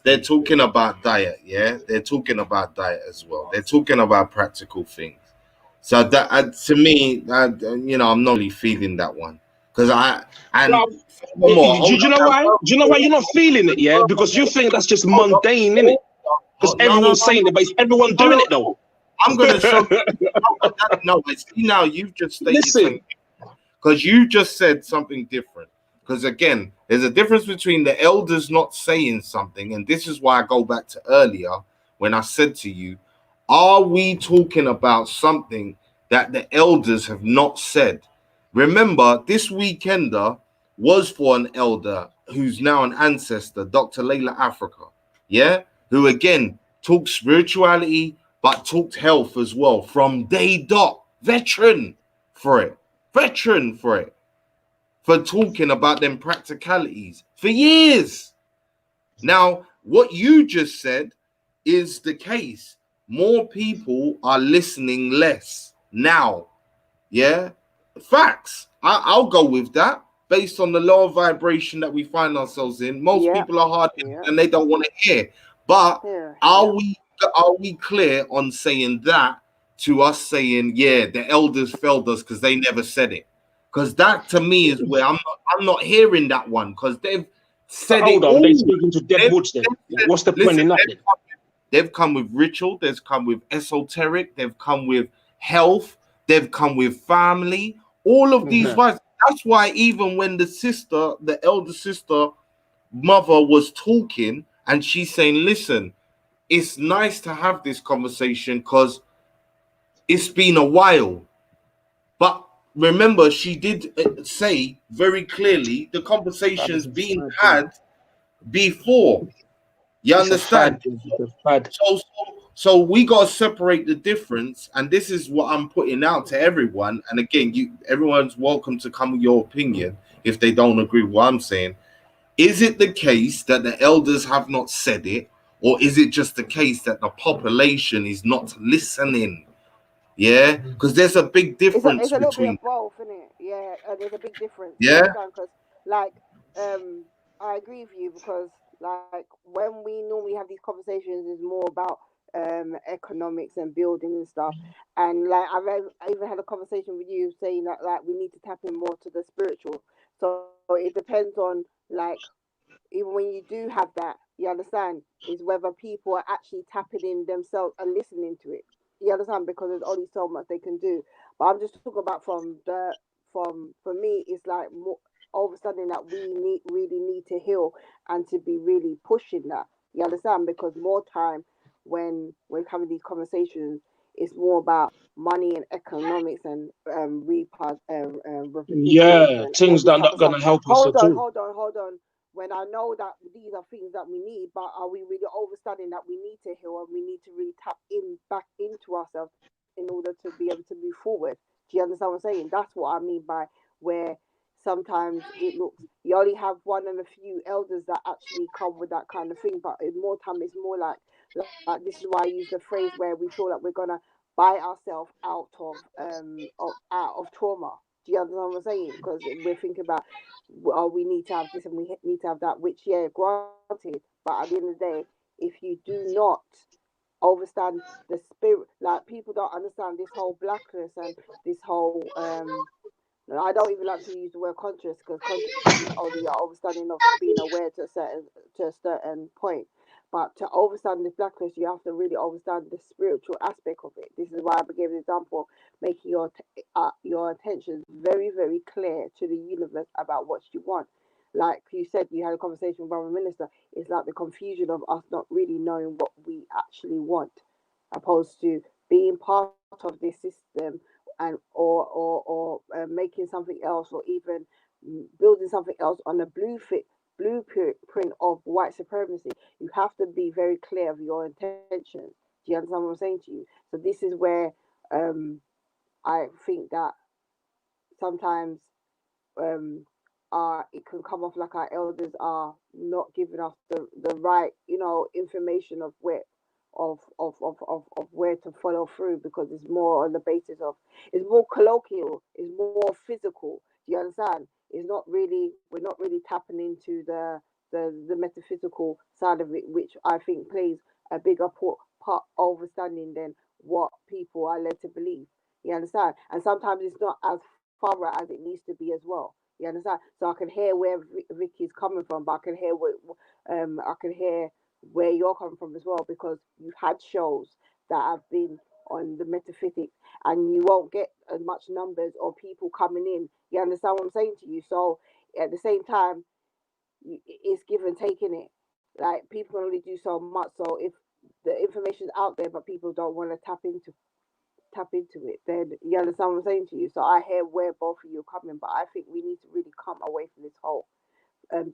They're talking about diet, yeah. They're talking about diet as well. They're talking about practical things. So that to me, I'm not really feeling that one because and Well, do furthermore, hold you on, know now, why? Do you know why you're not feeling it? Yeah, because you think that's just hold on, mundane, innit? Because no, no, everyone's no, saying it, but is everyone no, doing no, it though? no. I'm gonna show you. No, but see now you've just stated Listen, something because you just said something different. Because again, there's a difference between the elders not saying something, and this is why I go back to earlier when I said to you, are we talking about something that the elders have not said? Remember, this weekender was for an elder who's now an ancestor, Dr. Llaila Afrika, yeah, who again talked spirituality but talked health as well from day dot, veteran for it, for talking about them practicalities for years. Now, what you just said is the case. more people are listening less now. Yeah, facts. I'll go with that. Based on the lower vibration that we find ourselves in, most Yeah, people are hard yeah, and they don't want to hear. But yeah, are yeah. we clear on saying that to us saying, yeah, the elders failed us because they never said it? Because that to me is where I'm not hearing that one, because they've said it Hold on, they all. speaking to dead They've, woods then. they've Like, said, what's the point listen, in that then? they've come with ritual, they've come with esoteric, they've come with health, they've come with family, all of these Mhm. vibes. That's why even when the elder sister mother was talking and she's saying, listen, it's nice to have this conversation because it's been a while. But remember, she did say very clearly the That is conversation's a been fad thing. had before. You It's a understand? fad thing. It's a fad. So we gotta separate the difference, and this is what I'm putting out to everyone. And again, everyone's welcome to come with your opinion if they don't agree with what I'm saying. Is it the case that the elders have not said it, or is it just the case that the population is not listening? Yeah, because there's a big It's difference a little bit between, of both, isn't it? Yeah, and there's a big difference. You yeah, understand? Because like, I agree with you because like when we normally have these conversations, it's more about economics and building and stuff. And like I even had a conversation with you saying that like we need to tap in more to the spiritual. So it depends on like even when you do have that, you understand, is whether people are actually tapping in themselves and listening to it. You understand? Because there's only so much they can do. But I'm just talking about from for me, it's like more understanding that we really need to heal and to be really pushing that. You understand? Because more time when we're having these conversations, it's more about money and economics and reparations Yeah, and all things this that are type not of stuff. gonna help us Hold at on, all. hold on, hold on. When I know that these are things that we need, but are we really understanding that we need to heal and we need to really tap in back into ourselves in order to be able to move forward? Do you understand what I'm saying? That's what I mean by where sometimes it looks you only have one and a few elders that actually come with that kind of thing, but in more time it's more like this is why I use the phrase where we feel like we're gonna buy ourselves out of trauma. Do you understand what I'm saying? Because we're thinking about, oh, we need to have this and we need to have that, which, yeah, granted. But at the end of the day, if you do not understand the spirit, like people don't understand this whole blackness and this whole and I don't even like to use the word conscious because conscious is only your understanding of being aware to a certain point. But to understand this blackness, you have to really understand the spiritual aspect of it. This is why I gave the example, making your intentions very very clear to the universe about what you want. Like you said, you had a conversation with our minister. It's like the confusion of us not really knowing what we actually want, opposed to being part of this system and making something else, or even building something else on a blueprint of white supremacy. You have to be very clear of your intentions. Do you understand what I'm saying to you? So this is where um, I think that sometimes um, it can come off like our elders are not giving us the right, information of where to follow through, because it's more on the basis of, it's more colloquial, it's more physical. Do you understand? It's not really, we're not really tapping into the metaphysical side of it, which I think plays a bigger part understanding than what people are led to believe. You understand? And sometimes it's not as thorough as it needs to be as well. You understand? So I can hear where Vicky's coming from, but I can hear where you're coming from as well, because you've had shows that have been on the metaphysics, and you won't get as much numbers or people coming in. You understand what I'm saying to you? So at the same time, it's give and take in it. Like people can only do so much. So if the information's out there, but people don't want to tap into it, then you understand what I'm saying to you. So I hear where both of you are coming, but I think we need to really come away from this whole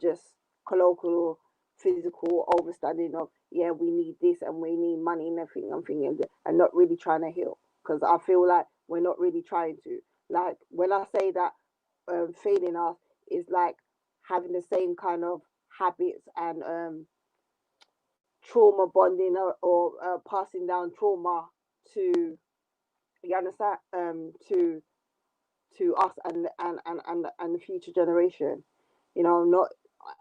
just colloquial, physical understanding of, yeah, we need this and we need money and everything. I'm thinking, and not really trying to heal, because I feel like we're not really trying to. Like when I say that failing us is like having the same kind of habits and trauma bonding or passing down trauma to, you understand, to us and the future generation. You know, not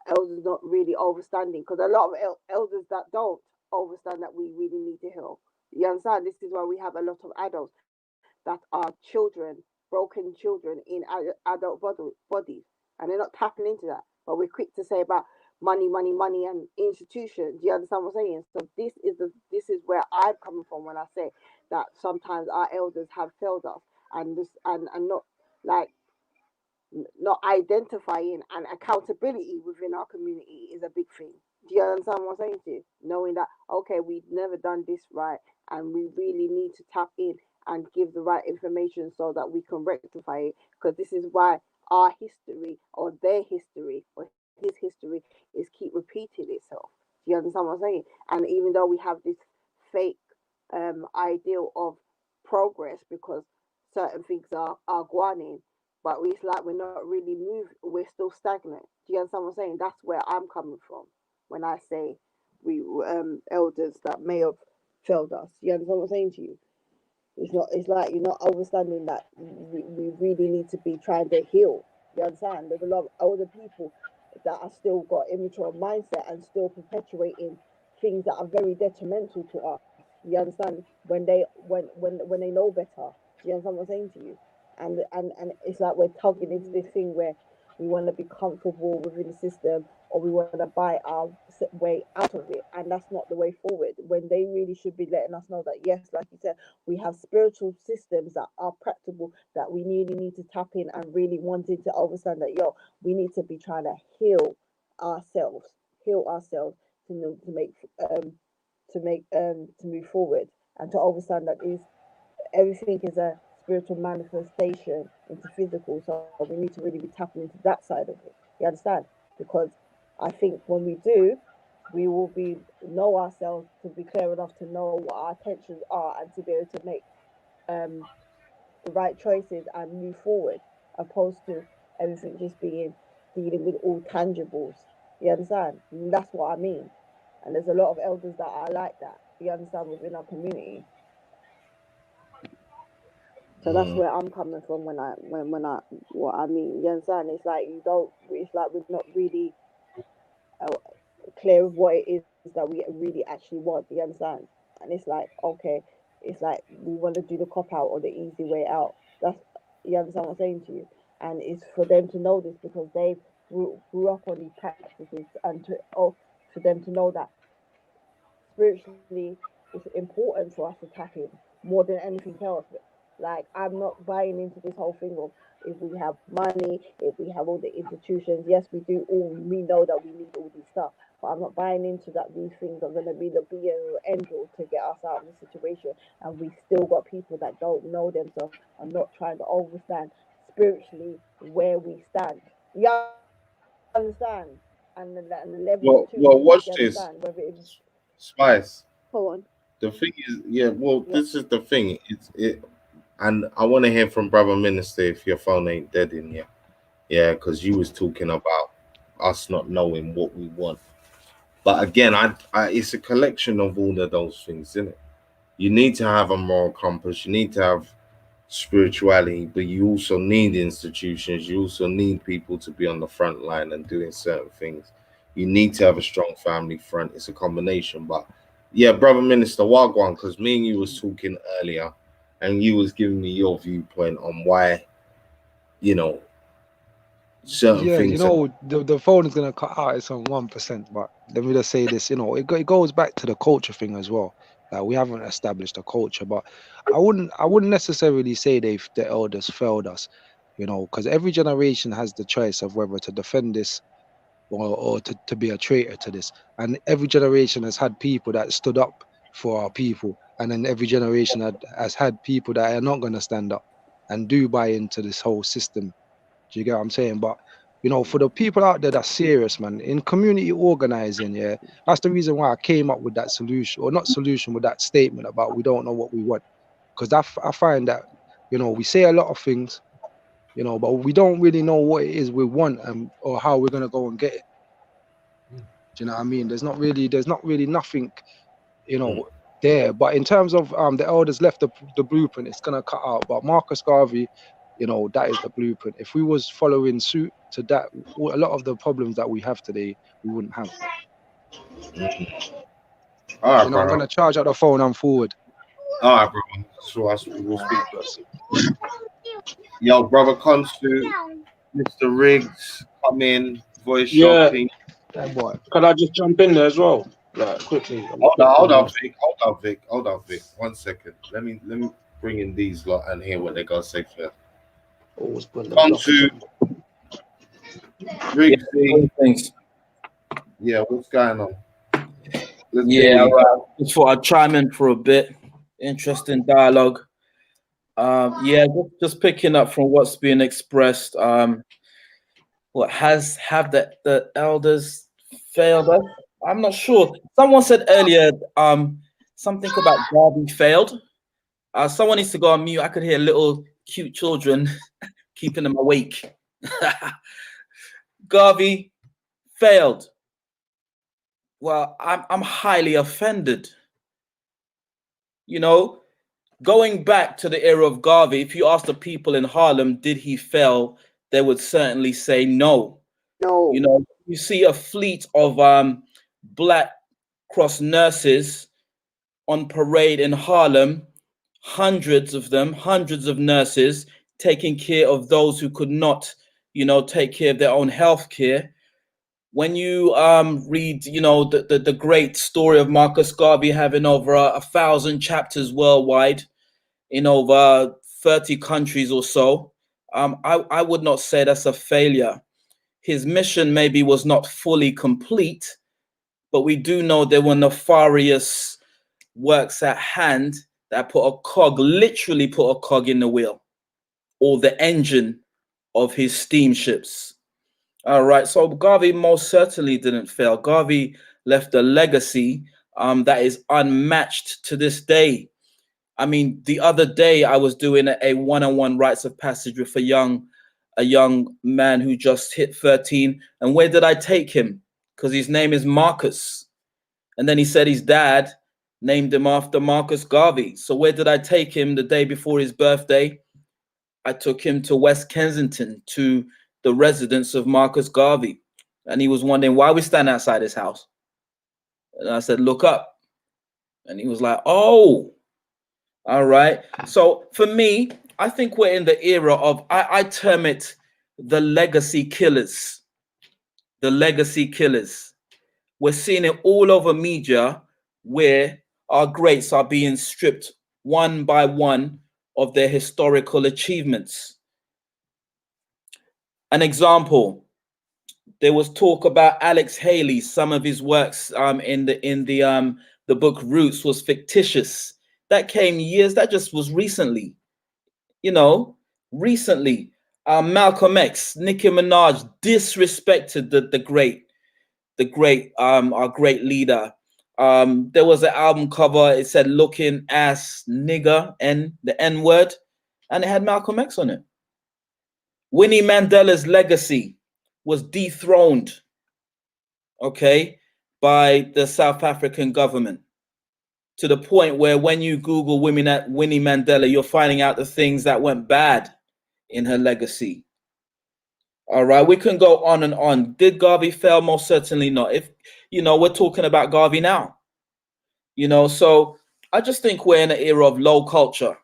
elders not really overstanding, because a lot of elders that don't overstand that we really need to heal. You understand? This is why we have a lot of adults that are children, broken children in adult bodies, and they're not tapping into that. But we're quick to say about money, money, money, and institutions. Do you understand what I'm saying? So this is where I'm coming from when I say that sometimes our elders have failed us, and this and not like not identifying and accountability within our community is a big thing. Do you understand what I'm saying to you? Knowing that, okay, we've never done this right, and we really need to tap in and give the right information so that we can rectify it. Because this is why our history or their history or his history is keep repeating itself. Do you understand what I'm saying? And even though we have this fake ideal of progress because certain things are going, but it's like we're not really moving. We're still stagnant. Do you understand what I'm saying? That's where I'm coming from when I say we elders that may have failed us. You understand what I'm saying to you? It's not. It's like you're not understanding that we really need to be trying to heal. You understand? There's a lot of older people that are still got immature mindset and still perpetuating things that are very detrimental to us. You understand? When they know better. Do you understand what I'm saying to you? And it's like we're tugging into this thing where we want to be comfortable within the system, or we want to buy our way out of it, and that's not the way forward. When they really should be letting us know that yes, like you said, we have spiritual systems that are practical, that we really need to tap in and really wanting to understand that we need to be trying to ourselves, heal ourselves to make to move forward, and to understand that is everything is a spiritual manifestation into physical. So we need to really be tapping into that side of it. You understand? Because I think when we do, we will be know ourselves to be clear enough to know what our intentions are and to be able to make um, the right choices and move forward, opposed to everything just being dealing with all tangibles. You understand? And that's what I mean. And there's a lot of elders that are like that. You understand, within our community. So that's Mm. where I'm coming from when I what I mean. You understand? It's like you don't. It's like we're not really uh, clear of what it is that we really actually want. You understand? And it's like, okay, it's like we want to do the cop out or the easy way out. That's, you understand what I'm saying to you? And it's for them to know this because they grew up on these practices, and for them to know that spiritually it's important for us to tap in more than anything else. Like, I'm not buying into this whole thing of if we have money, if we have all the institutions. Yes, we do all. We know that we need all this stuff, but I'm not buying into that. These things are going to be the be and end all to get us out of the situation. And we still got people that don't know themselves and not trying to understand spiritually where we stand. You understand? And the level of maturity. You Well, understand? watch Whether this, it's Spice. hold on. The thing is, yeah. Well, Yeah. this is the thing. And I want to hear from Brother Minister if your phone ain't dead in here. Yeah, because you was talking about us not knowing what we want. But again, it's a collection of all of those things, isn't it? You need to have a moral compass. You need to have spirituality, but you also need institutions. You also need people to be on the front line and doing certain things. You need to have a strong family front. It's a combination. But yeah, brother minister, Wagwan, because me and you was talking earlier, and you was giving me your viewpoint on why you know certain Yeah, things are. the phone is gonna cut out. It's on 1%, but let me just say this. It goes back to the culture thing as well. That we haven't established a culture, but I wouldn't necessarily say the elders failed us. Because every generation has the choice of whether to defend this or to be a traitor to this. And every generation has had people that stood up for our people, and then every generation has had people that are not gonna stand up and do buy into this whole system. Do you get what I'm saying? But for the people out there that's serious, man, in community organizing, yeah, that's the reason why I came up with that solution, or not solution, with that statement about we don't know what we want. Because I find that, we say a lot of things, but we don't really know what it is we want, or how we're gonna go and get it. Do you know what I mean? There's not really nothing, you know, there. But in terms of the elders left the blueprint, it's gonna cut out. But Marcus Garvey, you know, that is the blueprint. If we was following suit to that, a lot of the problems that we have today, we wouldn't have. All right, You know, I'm brother. gonna charge out the phone. I'm forward. All right, brother. So we'll speak. Yo, brother Consu, Mr. Riggs, come in, voice your Yeah. opinion. That boy. Can I just jump in there as well? Like quickly. Hold on, Vic. 1 second. Let me bring in these lot and hear what they got to say first. Always put the Consu, Riggs, Thanks. yeah, what's going on? Let's Yeah, right. Just thought I'd chime in for a bit. Interesting dialogue. Yeah, just picking up from what's being expressed. What have the elders failed us? I'm not sure. Someone said earlier, something about Garvey failed. Someone needs to go on mute. I could hear little cute children keeping them awake. Garvey failed. Well, I'm highly offended. You know, going back to the era of Garvey, if you ask the people in Harlem, did he fail? They would certainly say no. No. You know, you see a fleet of Black Cross nurses on parade in Harlem, hundreds of them, hundreds of nurses taking care of those who could not, you know, take care of their own health care. When you read, you know, the great story of Marcus Garvey having over 1,000 chapters worldwide in over 30 countries or so, I would not say that's a failure. His mission maybe was not fully complete, but we do know there were nefarious works at hand that literally put a cog in the wheel or the engine of his steamships. All right, so Garvey most certainly didn't fail. Garvey left a legacy that is unmatched to this day. I mean, the other day I was doing a one-on-one rites of passage with a young man who just hit 13. And where did I take him? Because his name is Marcus. And then he said his dad named him after Marcus Garvey. So where did I take him the day before his birthday? I took him to West Kensington, to the residence of Marcus Garvey. And he was wondering why we stand outside his house. And I said, look up. And he was like, oh, all right. So for me, I think we're in the era of, I term it the legacy killers. The legacy killers. We're seeing it all over media where our greats are being stripped one by one of their historical achievements. An example, there was talk about Alex Haley. Some of his works in the book Roots was fictitious. That came years. That just was recently. You know, recently. Malcolm X, Nicki Minaj disrespected our great leader. There was an album cover. It said "looking ass nigger" and the N word, and it had Malcolm X on it. Winnie Mandela's legacy was dethroned, okay, by the South African government, to the point where when you Google Winnie Mandela, you're finding out the things that went bad in her legacy. All right, we can go on and on. Did Garvey fail? Most certainly not. If, you know, we're talking about Garvey now, you know, so I just think we're in an era of low culture.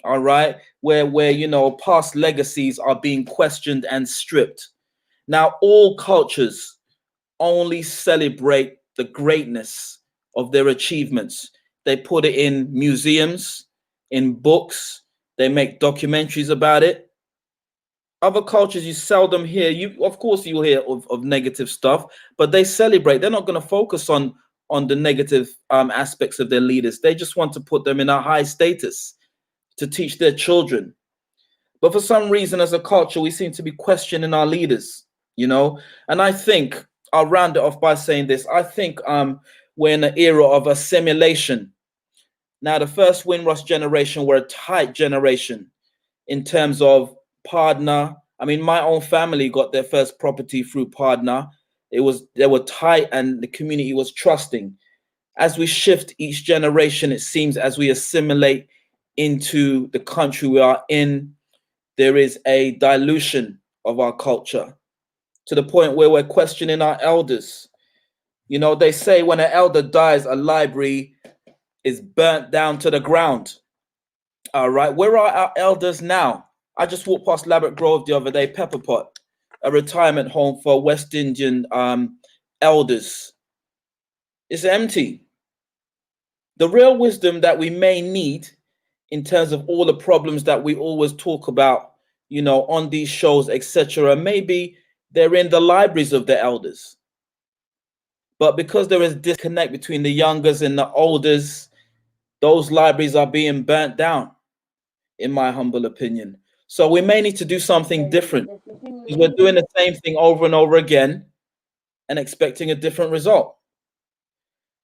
All right, where you know, past legacies are being questioned and stripped. Now, all cultures only celebrate the greatness of their achievements. They put it in museums, in books, they make documentaries about it. Other cultures, you seldom hear, of course you'll hear of negative stuff, but they celebrate. They're not going to focus on the negative aspects of their leaders. They just want to put them in a high status to teach their children. But for some reason, as a culture, we seem to be questioning our leaders, you know? And I think, I'll round it off by saying this, I think we're in an era of assimilation. Now, the first Windrush generation were a tight generation in terms of partner. I mean, my own family got their first property through partner. They were tight, and the community was trusting. As we shift each generation, it seems as we assimilate into the country we are in, there is a dilution of our culture to the point where we're questioning our elders. You know, they say when an elder dies, a library is burnt down to the ground. All right, where are our elders now? I just walked past Labatt Grove the other day, Pepper Pot, a retirement home for West Indian elders. It's empty. The real wisdom that we may need in terms of all the problems that we always talk about, you know, on these shows, etc., maybe they're in the libraries of the elders. But because there is disconnect between the youngers and the olders, those libraries are being burnt down, in my humble opinion. So we may need to do something different, because we're doing the same thing over and over again and expecting a different result.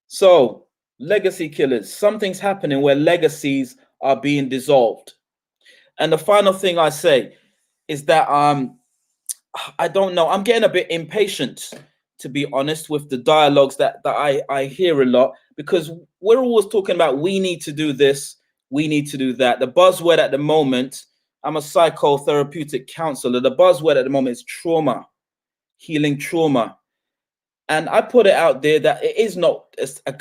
So, legacy killers, something's happening where legacies are being dissolved. And the final thing I say is that I don't know, I'm getting a bit impatient, to be honest, with the dialogues that I hear a lot, because we're always talking about we need to do this, we need to do that. The buzzword at the moment, I'm a psychotherapeutic counselor, the buzzword at the moment is trauma, healing trauma. And I put it out there that it is not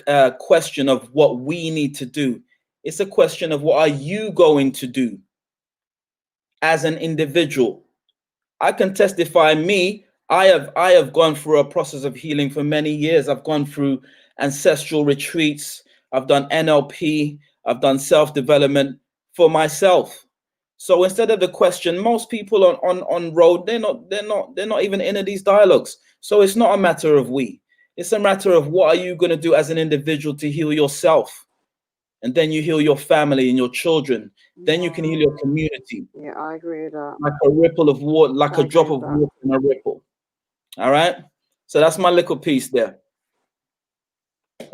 a question of what we need to do. It's a question of what are you going to do as an individual. I can testify, I have gone through a process of healing for many years. I've gone through ancestral retreats. I've done NLP. I've done self-development for myself. So instead of the question, most people on road, they're not even into these dialogues. So it's not a matter of we. It's a matter of what are you going to do as an individual to heal yourself, and then you heal your family and your children. Then you can heal your community. Yeah, I agree with that. Like a ripple of water, like a drop of water in a ripple. All right. So that's my little piece there.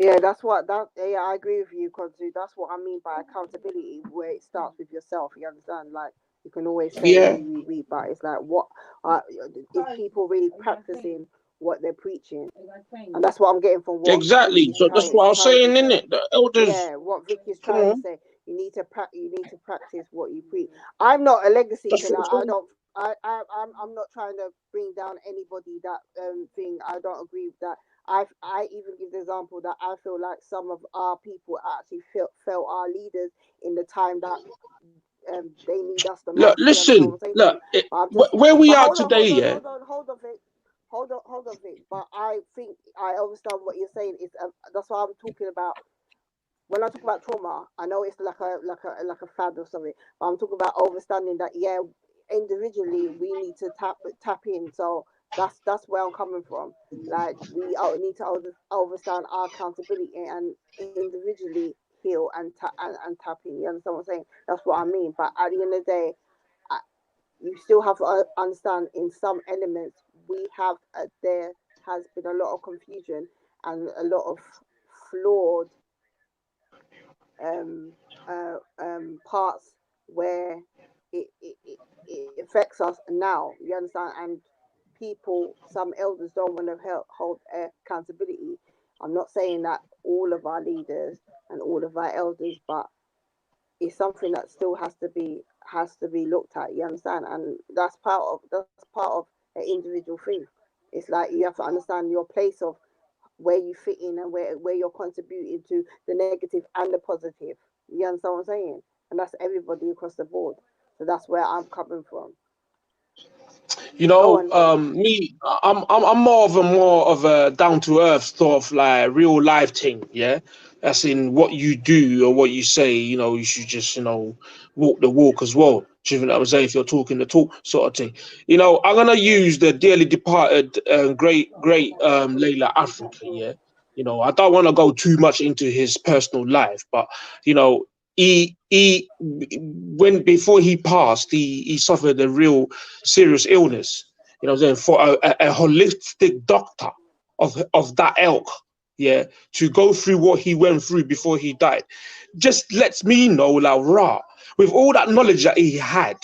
Yeah, yeah, I agree with you, because that's what I mean by accountability, where it starts with yourself. You understand? Like, you can always say who you read, but it's like, what is people really practicing what they're preaching? And that's what I'm getting from what Exactly. So that's what I was saying, isn't it? The elders. Yeah, what Vic is trying to say. You need to practice what you preach. I'm not a legacy killer. I'm not trying to bring down anybody that thing. I don't agree with that. I even give the example that I feel like some of our people actually felt our leaders in the time that they need us the most. Look, listen, where we are today, Hold on, Vic. But I think I understand what you're saying. Is that's what I'm talking about. When I talk about trauma, I know it's like a fad or something, but I'm talking about understanding that individually we need to tap in. So that's where I'm coming from. Like, we need to understand our accountability and individually heal and tap in. You understand what I'm saying? That's what I mean. But at the end of the day, you still have to understand in some elements there has been a lot of confusion and a lot of flawed parts where it affects us now. You understand? And some elders don't want to hold accountability. I'm not saying that all of our leaders and all of our elders, but it's something that still has to be looked at. You understand? And that's part of an individual thing. It's like you have to understand your place of where you fit in and where you're contributing to the negative and the positive. You understand what I'm saying? And that's everybody across the board. So that's where I'm coming from. you know, I'm more of a down to earth sort of like real life thing, yeah. That's in what you do or what you say. You know, you should just walk the walk as well. Do you know what I'm saying? If you're talking the talk, sort of thing. You know, I'm gonna use the dearly departed great Llaila Afrika, yeah. You know, I don't want to go too much into his personal life, but you know, when before he passed, he suffered a real serious illness. You know what I'm saying? For a holistic doctor of that ilk, yeah, to go through what he went through before he died, just lets me know, like, rah, with all that knowledge that he had,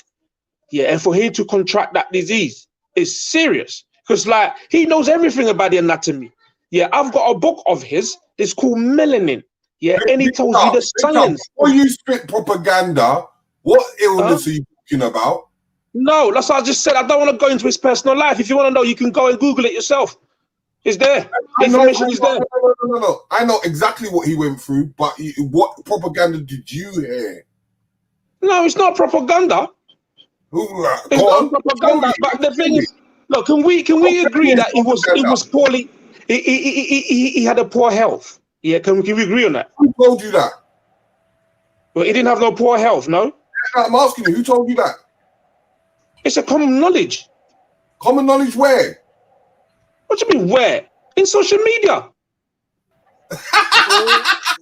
yeah, and for him to contract that disease is serious. because like he knows everything about the anatomy. Yeah, I've got a book of his. It's called Melanin. Yeah, and he tells you the science. Before you spit propaganda, what illness are you talking about? No, that's what I just said. I don't want to go into his personal life. If you want to know, you can go and Google it yourself. It's there. The information is there. No. I know exactly what he went through, but what propaganda did you hear? No, it's not propaganda. It's not propaganda. But the thing is, look, can we agree that it was poorly? He had a poor health. Yeah, can we agree on that? Who told you that? Well, he didn't have no poor health, no? I'm asking you, who told you that? It's a common knowledge. Common knowledge where? What do you mean where? In social media.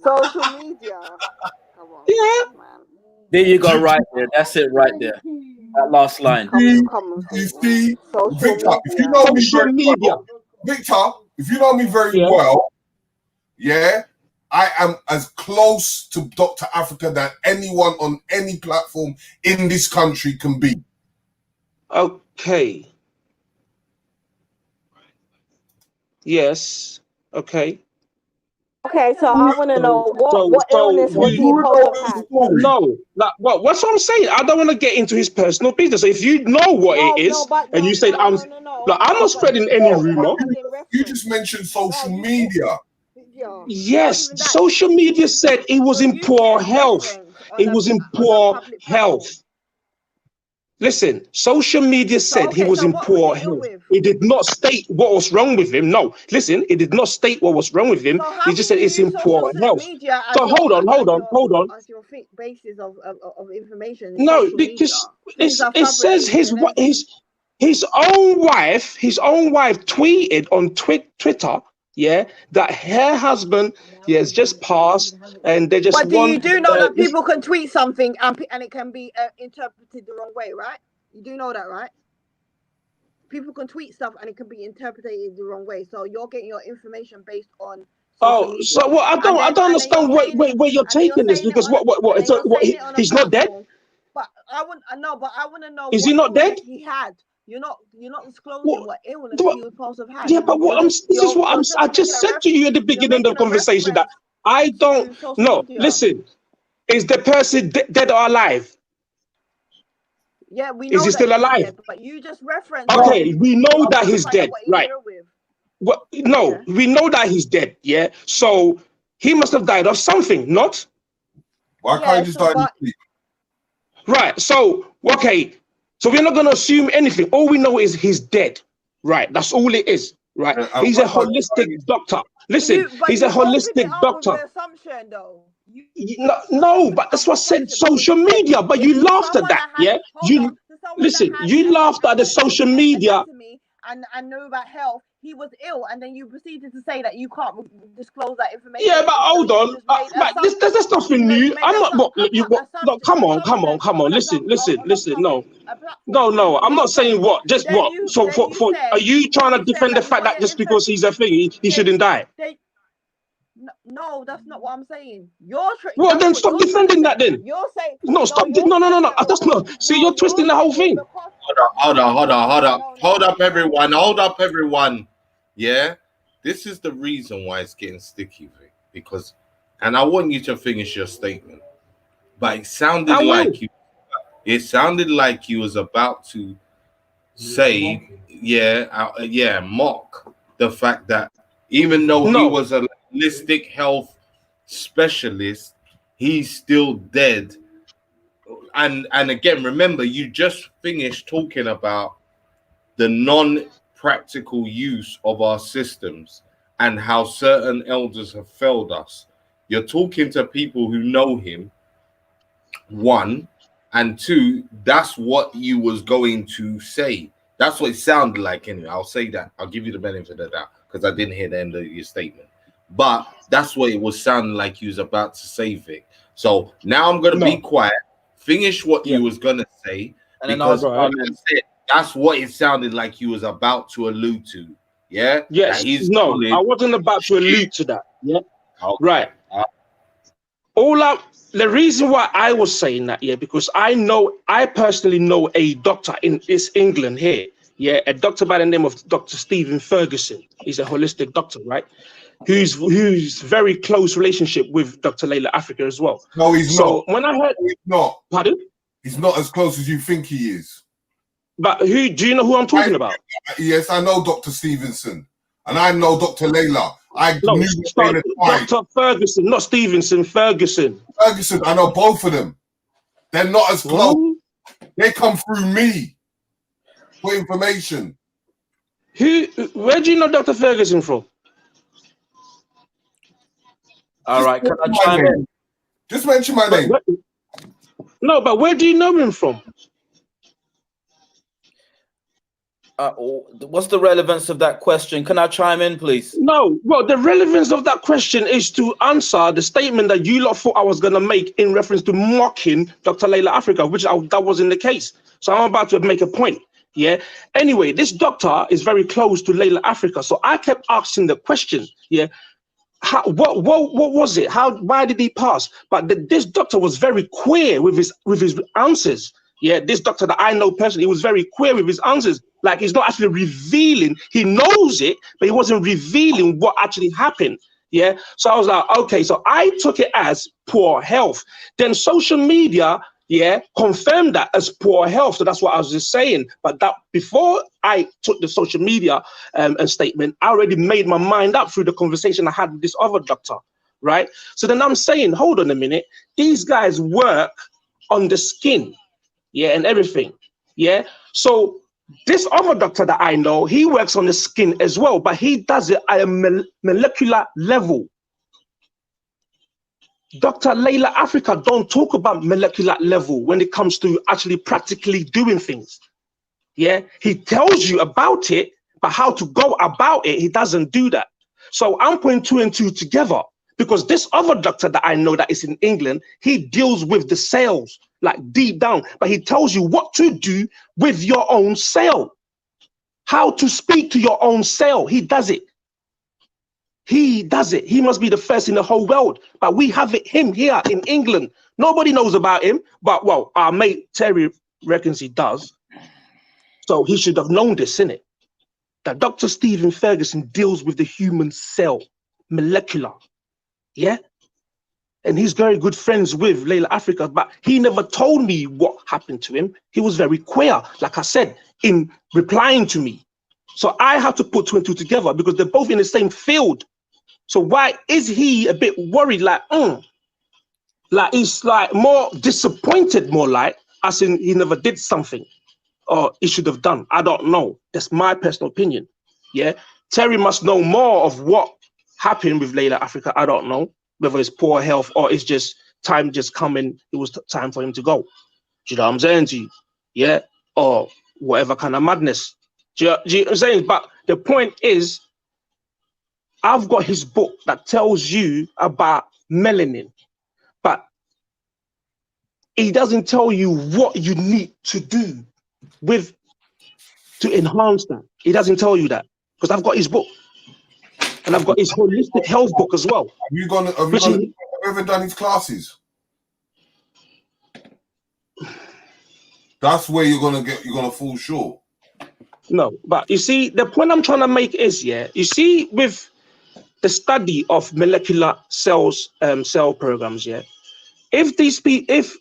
Social media. Come on. Yeah. Man. There you go, right there. That's it, right there. That last line. You see, Victor, if you know me very well, Victor, if you know me very well, yeah, I am as close to Dr. Afrika than anyone on any platform in this country can be. Okay. Yes. Okay. Okay, so I want to know what illness was he supposed to have? No, like what's what I'm saying. I don't want to get into his personal business. So if you know what it is, and you said I'm not spreading any rumor. You just mentioned social media. Yes, social media said he was in poor health. He was in poor health. Listen, social media said he was in poor health. It did not state what was wrong with him. No, listen, it did not state what was wrong with him. He just said it's in poor health. So hold on. As your basis of information. No, because it says his own wife tweeted on Twitter, yeah, that her husband has just passed, and they just. But you do know that people can tweet something and it can be interpreted the wrong way, right? You do know that, right? People can tweet stuff and it can be interpreted the wrong way. So you're getting your information based on. Oh, so what? I don't understand where you're taking this, because what? So what? He's not dead. But I want to know. Is he not dead? He had. You're not disclosing what illness he was supposed to have had. Yeah, but I just said to you at the beginning of the conversation that I don't know. Listen, is the person dead or alive? Yeah, we know. Is he still alive? Dead, but you just referenced. Okay, we know that he's dead, right? Well, no, we know that he's dead. Yeah, so he must have died of something, not? Why can't you just die in your sleep? Right. So okay. So we're not going to assume anything. All we know is he's dead. Right. That's all it is. Right. He's a holistic doctor. Listen, he's a holistic doctor. Assumption, though. No, but that's what I said. Social media. But you laughed at that. Yeah. You laughed at the social media. And know about health. He was ill, and then you proceeded to say that you can't disclose that information. Yeah, but hold on. There's nothing new. I'm not. No, come on. Listen. No. I'm not saying what. Just what. So for are you trying to defend the fact that just because he's a thing, he shouldn't die? No, that's not what I'm saying. Well, then stop defending that. Then you're saying no. Stop. No. That's not. See, you're twisting the whole thing. Hold up, everyone. Yeah, this is the reason why it's getting sticky, Vic, because, and I want you to finish your statement, but it sounded like you was about to say, mock the fact that even though he was a holistic health specialist, he's still dead. And again, remember, you just finished talking about the non-practical use of our systems and how certain elders have failed us. You're talking to people who know him, one, and two, that's what you was going to say. That's what it sounded like anyway. I'll say that. I'll give you the benefit of that because I didn't hear the end of your statement. But that's what it was sounding like you was about to say, Vic. So now I'm going to be quiet. Finish what you was going to say, and because that's what it sounded like you was about to allude to. Yeah? Yes. No, I wasn't about to allude to that. Yeah? Okay. Right. The reason why I was saying that, because I personally know a doctor in England here, yeah, a doctor by the name of Dr. Stephen Ferguson. He's a holistic doctor, right? Who's very close relationship with Dr. Llaila Afrika as well. No, he's not. So when I heard, He's not. pardon? He's not as close as you think he is. But who do you know who I'm talking about? Yes, I know Dr. Stevenson, and I know Dr. Llaila. I No, knew Dr. Ferguson, not Stevenson, Ferguson. Ferguson, I know both of them. They're not as close. Ooh. They come through me for information. Where do you know Dr. Ferguson from? All right, can I chime in? Just mention my name. No, but where do you know him from? What's the relevance of that question? Can I chime in, please? No, well, the relevance of that question is to answer the statement that you lot thought I was going to make in reference to mocking Dr. Llaila Afrika, which that wasn't the case. So I'm about to make a point. Yeah. Anyway, this doctor is very close to Llaila Afrika, so I kept asking the question. Yeah. What was it? Why did he pass? But this doctor was very queer with his answers. Yeah, this doctor that I know personally, he was very queer with his answers. Like, he's not actually revealing. He knows it, but he wasn't revealing what actually happened. Yeah. So I was like, okay. So I took it as poor health. Then social media, yeah, confirmed that as poor health. So that's what I was just saying. But that before I took the social media statement, I already made my mind up through the conversation I had with this other doctor, right? So then I'm saying, hold on a minute. These guys work on the skin, yeah, and everything, yeah. So this other doctor that I know, he works on the skin as well, but he does it at a molecular level. Dr. Llaila Afrika don't talk about molecular level when it comes to actually practically doing things. Yeah, he tells you about it, but how to go about it, he doesn't do that. So I'm putting 2 and 2 together because this other doctor that I know that is in England, he deals with the cells, like deep down, but he tells you what to do with your own cell, how to speak to your own cell. He does it. He does it. He must be the first in the whole world. But we have him here in England. Nobody knows about him. But, well, our mate Terry reckons he does. So he should have known this, innit? That Dr. Stephen Ferguson deals with the human cell, molecular. Yeah? And he's very good friends with Llaila Afrika. But he never told me what happened to him. He was very queer, like I said, in replying to me. So I have to put 2 and 2 together because they're both in the same field. So why is he a bit worried, like he's like more disappointed, more like, as in he never did something or he should have done? I don't know. That's my personal opinion. Yeah. Terry must know more of what happened with Llaila Afrika. I don't know whether it's poor health or it's just time just coming. It was time for him to go. Do you know what I'm saying to you? Yeah. Or whatever kind of madness. Do you know what I'm saying? But the point is, I've got his book that tells you about melanin, but he doesn't tell you what you need to do to enhance that. He doesn't tell you that because I've got his book and I've got his holistic health book as well. Have you ever done his classes? That's where you're gonna fall short. No, but you see, the point I'm trying to make is, yeah, you see, with the study of molecular cells, cell programs, yeah, if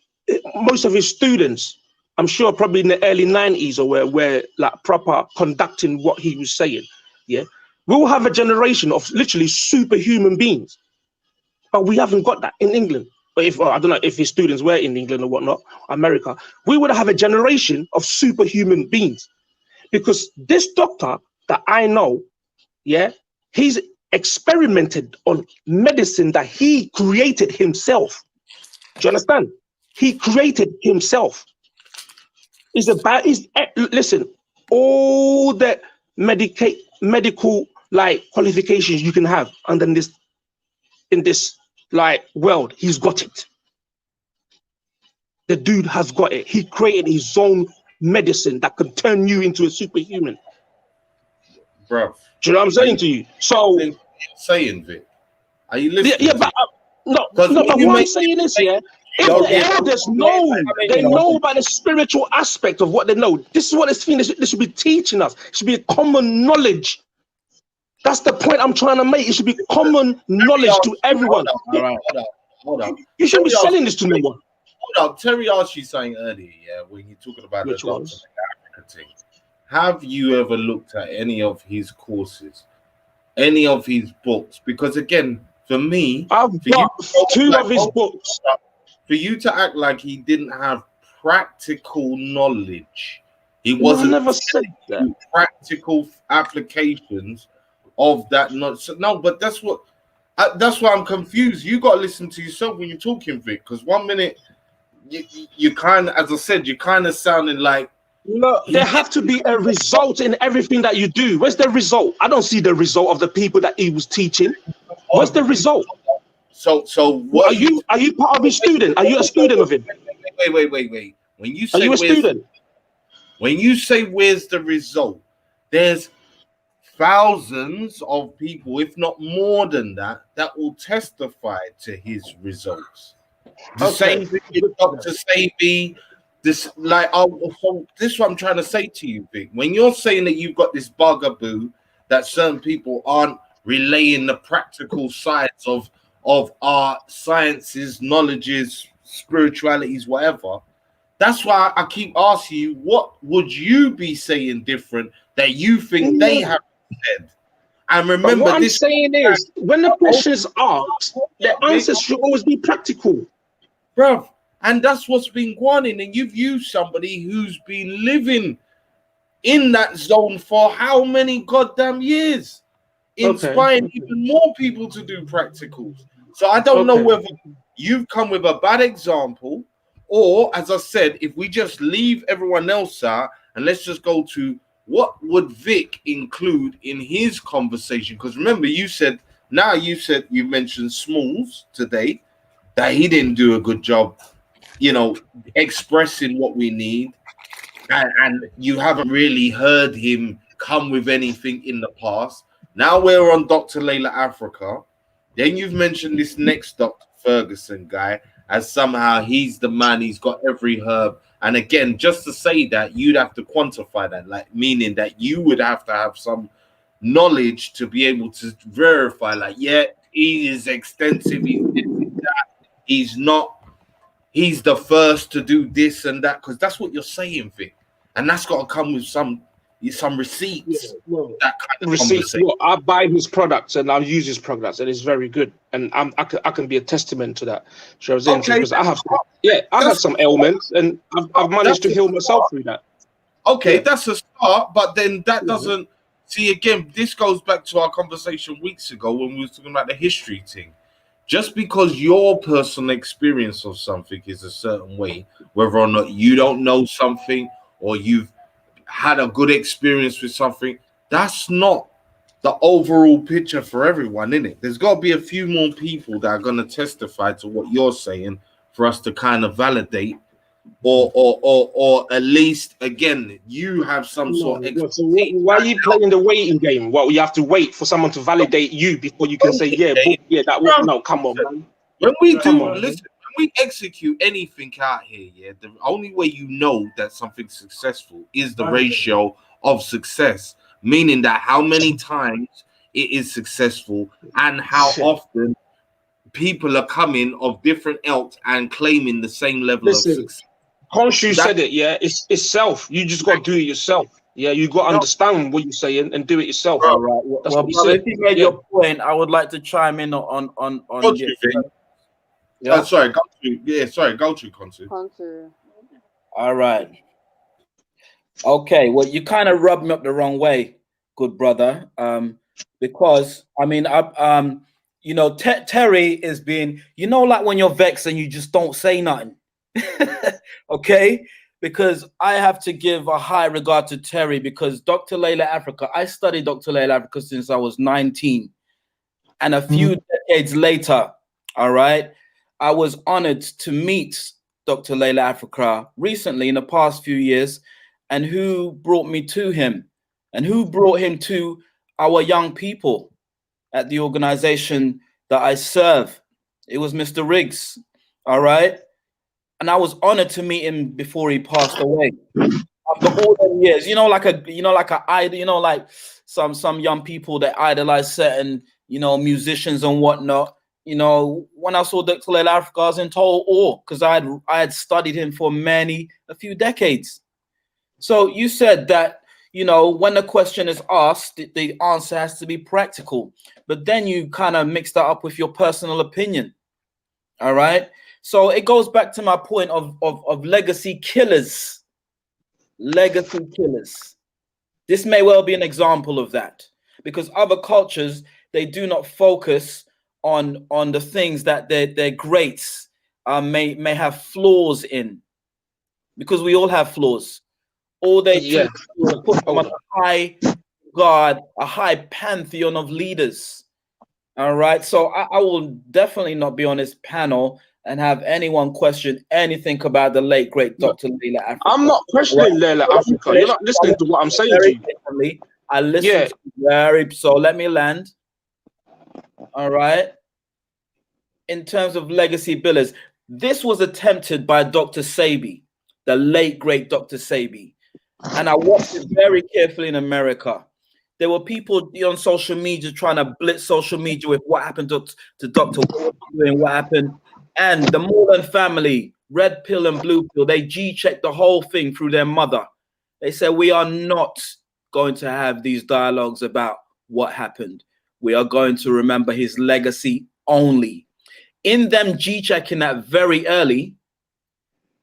most of his students, I'm sure probably in the early 90s or were like proper conducting what he was saying, yeah, we'll have a generation of literally superhuman beings, but we haven't got that in England. But if I don't know if his students were in England or whatnot, America, we would have a generation of superhuman beings. Because this doctor that I know, yeah, he's experimented on medicine that he created himself. Do you understand? He created himself. Listen, all the medical like qualifications you can have under in this like world, he's got it. The dude has got it. He created his own medicine that could turn you into a superhuman. Bro, do you know what I'm saying to you? So saying, Vic, are you listening? Yeah, but but what I'm saying is, yeah, If the elders know, they know about the spiritual aspect of what they know. This is what this thing, this should be teaching us. It should be a common knowledge. That's the point I'm trying to make. It should be common knowledge to everyone. Hold on. You shouldn't be selling this to no one. Hold on. Terry asked you something earlier, yeah, when you're talking about the Dr. Llaila Afrika thing. Have you ever looked at any of his courses, any of his books? Because again, for me, I've got 2 of his books. For you to act like he didn't have practical knowledge, he wasn't never said that. Practical applications of that. No, but that's what. That's why I'm confused. You got to listen to yourself when you're talking, Vic. Because 1 minute, you kind of, as I said, you kind of sounding like. No, there have to be a result in everything that you do. Where's the result? I don't see the result of the people that he was teaching. What's the result? So what are you part of his student? Are you a student of him? Wait. When you say are you a student? When you say where's the result, there's thousands of people, if not more than that, that will testify to his results. The same thing with Dr. Sabi. This is what I'm trying to say to you, Vic. When you're saying that you've got this bugaboo that certain people aren't relaying the practical sides of art, sciences, knowledges, spiritualities, whatever. That's why I keep asking you, what would you be saying different that you think they have said? And remember, what I'm saying is, when the question is asked, the answers should always be practical, bruv. And that's what's been going on. And you've used somebody who's been living in that zone for how many goddamn years, inspiring even more people to do practicals. So I don't know whether you've come with a bad example, or, as I said, if we just leave everyone else out and let's just go to what would Vic include in his conversation? Because remember, you mentioned Smalls today, that he didn't do a good job, expressing what we need. And you haven't really heard him come with anything in the past. Now we're on Dr. Llaila Afrika. Then you've mentioned this next Dr. Ferguson guy as somehow he's the man, he's got every herb. And again, just to say that, you'd have to quantify that, like meaning that you would have to have some knowledge to be able to verify, like, yeah, he is extensive, he's not, he's the first to do this and that, because that's what you're saying, Vic. And that's got to come with some receipts. That kind of receipts. Well, I buy his products and I use his products, and it's very good. And I can be a testament to that. Because I have, I have some ailments, and I've managed to heal myself through that. Okay, that's a start, but then that doesn't see again. This goes back to our conversation weeks ago when we were talking about the history thing. Just because your personal experience of something is a certain way, whether or not you don't know something or you've had a good experience with something, that's not the overall picture for everyone, innit? There's got to be a few more people that are going to testify to what you're saying for us to kind of validate, or at least, again, you have some sort of expertise. So why are you playing the waiting game? Well, you have to wait for someone to validate you before you can say, come on, man. When we listen, when we execute anything out here, the only way you know that something's successful is the ratio of success, meaning that how many times it is successful and how often people are coming of different ilks and claiming the same level of success. Khonshu said it, it's self. You just got to do it yourself. Yeah, you got to understand what you're saying and do it yourself. All right. Well, if you made your point, I would like to chime in on sorry, go to Khonshu. All right. Okay, well, you kind of rubbed me up the wrong way, good brother. Because I mean, Terry is being, like when you're vexed and you just don't say nothing. Okay, because I have to give a high regard to Terry, because Dr. Llaila Afrika, I studied Dr. Llaila Afrika since I was 19, and a few decades later, all right, I was honored to meet Dr. Llaila Afrika recently in the past few years. And who brought me to him, and who brought him to our young people at the organization that I serve? It was Mr. Riggs, all right? and I was honored to meet him before he passed away. After all them years, like some young people that idolize certain, musicians and whatnot. When I saw Dr. Llaila Afrika, I was in total awe because I had studied him for a few decades. So you said that, when the question is asked, the answer has to be practical, but then you kind of mix that up with your personal opinion. All right. So it goes back to my point of legacy killers. Legacy killers. This may well be an example of that, because other cultures, they do not focus on the things that their greats may have flaws in, because we all have flaws. All they choose to put them on a high guard, a high pantheon of leaders. All right. So I will definitely not be on this panel and have anyone question anything about the late great Dr. Llaila Afrika. I'm not questioning Llaila Afrika. You're not listening to what I'm saying to you. I listen to you so let me land. All right. In terms of legacy billers, this was attempted by Dr. Sebi, the late great Dr. Sebi. And I watched it very carefully in America. There were people on social media trying to blitz social media with what happened to Dr. Doing what happened. And the Morland family, red pill and blue pill, they G-checked the whole thing through their mother. They said, we are not going to have these dialogues about what happened. We are going to remember his legacy only. In them G-checking that very early,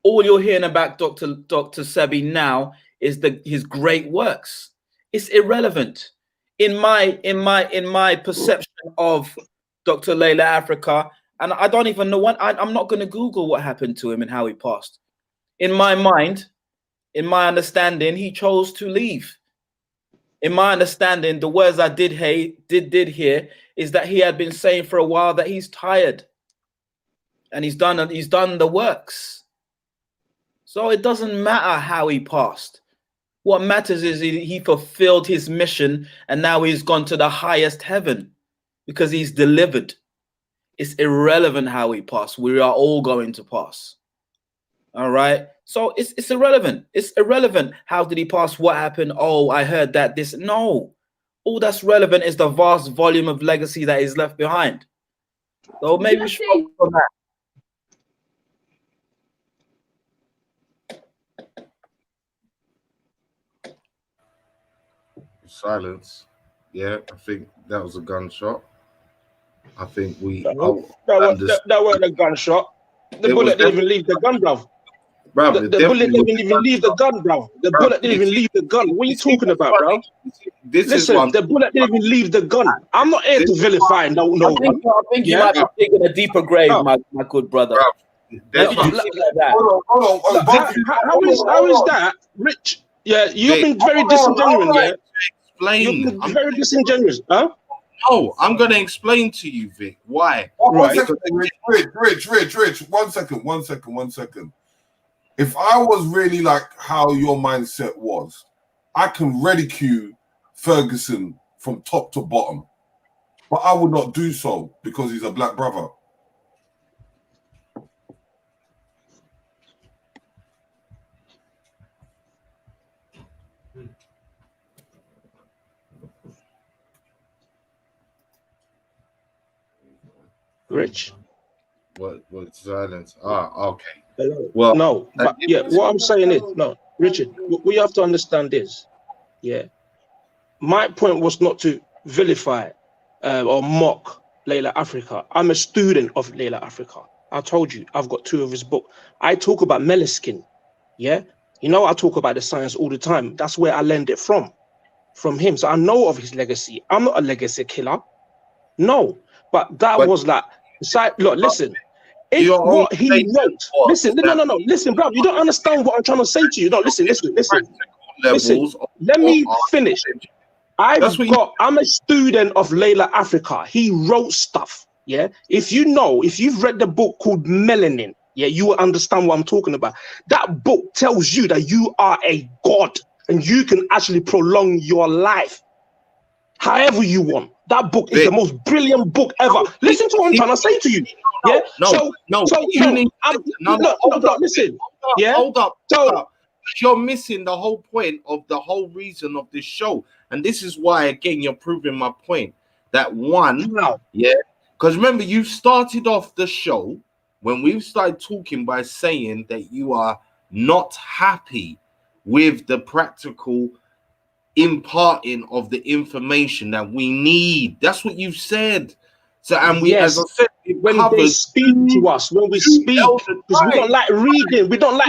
all you're hearing about Dr. Sebi now is his great works. It's irrelevant. In my perception of Dr. Llaila Afrika, and I don't even know I'm not going to Google what happened to him and how he passed. In my mind, in my understanding, he chose to leave. In my understanding, the words I did hear is that he had been saying for a while that he's tired, and he's done the works. So it doesn't matter how he passed. What matters is he fulfilled his mission, and now he's gone to the highest heaven because he's delivered. It's irrelevant how he passed. We are all going to pass. All right. So it's irrelevant. It's irrelevant. How did he pass? What happened? Oh, I heard that this. No. All that's relevant is the vast volume of legacy that is left behind. So maybe we should focus on that. Silence. Yeah, I think that was a gunshot. I think we. That wasn't a gunshot. The bullet didn't even leave the gun, bruv. The bullet didn't even leave the gun, bruv. The bullet didn't even leave the gun. What are you talking about, bro? Listen, the bullet didn't even leave the gun. I'm not here to vilify. No. I think you might be digging a deeper grave, my good brother. Hold on. How is that, Rich? Yeah, you've been very disingenuous. Yeah. Explain. I'm very disingenuous, huh? No, I'm going to explain to you, Vic, why. One second, Rich. One second. If I was really like how your mindset was, I can ridicule Ferguson from top to bottom, but I would not do so because he's a black brother. Rich. What silence? Okay. Well, no, but yeah, what I'm saying is, no, Richard, what you have to understand is, yeah, my point was not to vilify or mock Llaila Afrika. I'm a student of Llaila Afrika. I told you, I've got 2 of his books. I talk about melanin, yeah? I talk about the science all the time. That's where I learned it from him. So I know of his legacy. I'm not a legacy killer. No, but was like, look, listen. What he wrote. Listen, no. Listen, bro. You don't understand what I'm trying to say to you. No, listen. Let me finish. I'm a student of Llaila Afrika. He wrote stuff. Yeah. If you've read the book called Melanin, yeah, you will understand what I'm talking about. That book tells you that you are a god and you can actually prolong your life however you want. That book is the most brilliant book ever. Listen to what I'm trying to say to you. Yeah. Listen. Hold up. You're missing the whole point of the whole reason of this show, and this is why again you're proving my point. That one, because remember you started off the show when we started talking by saying that you are not happy with the practical imparting of the information that we need. That's what you've said. So, and we, as I said, when they speak to us, when we speak, because we don't like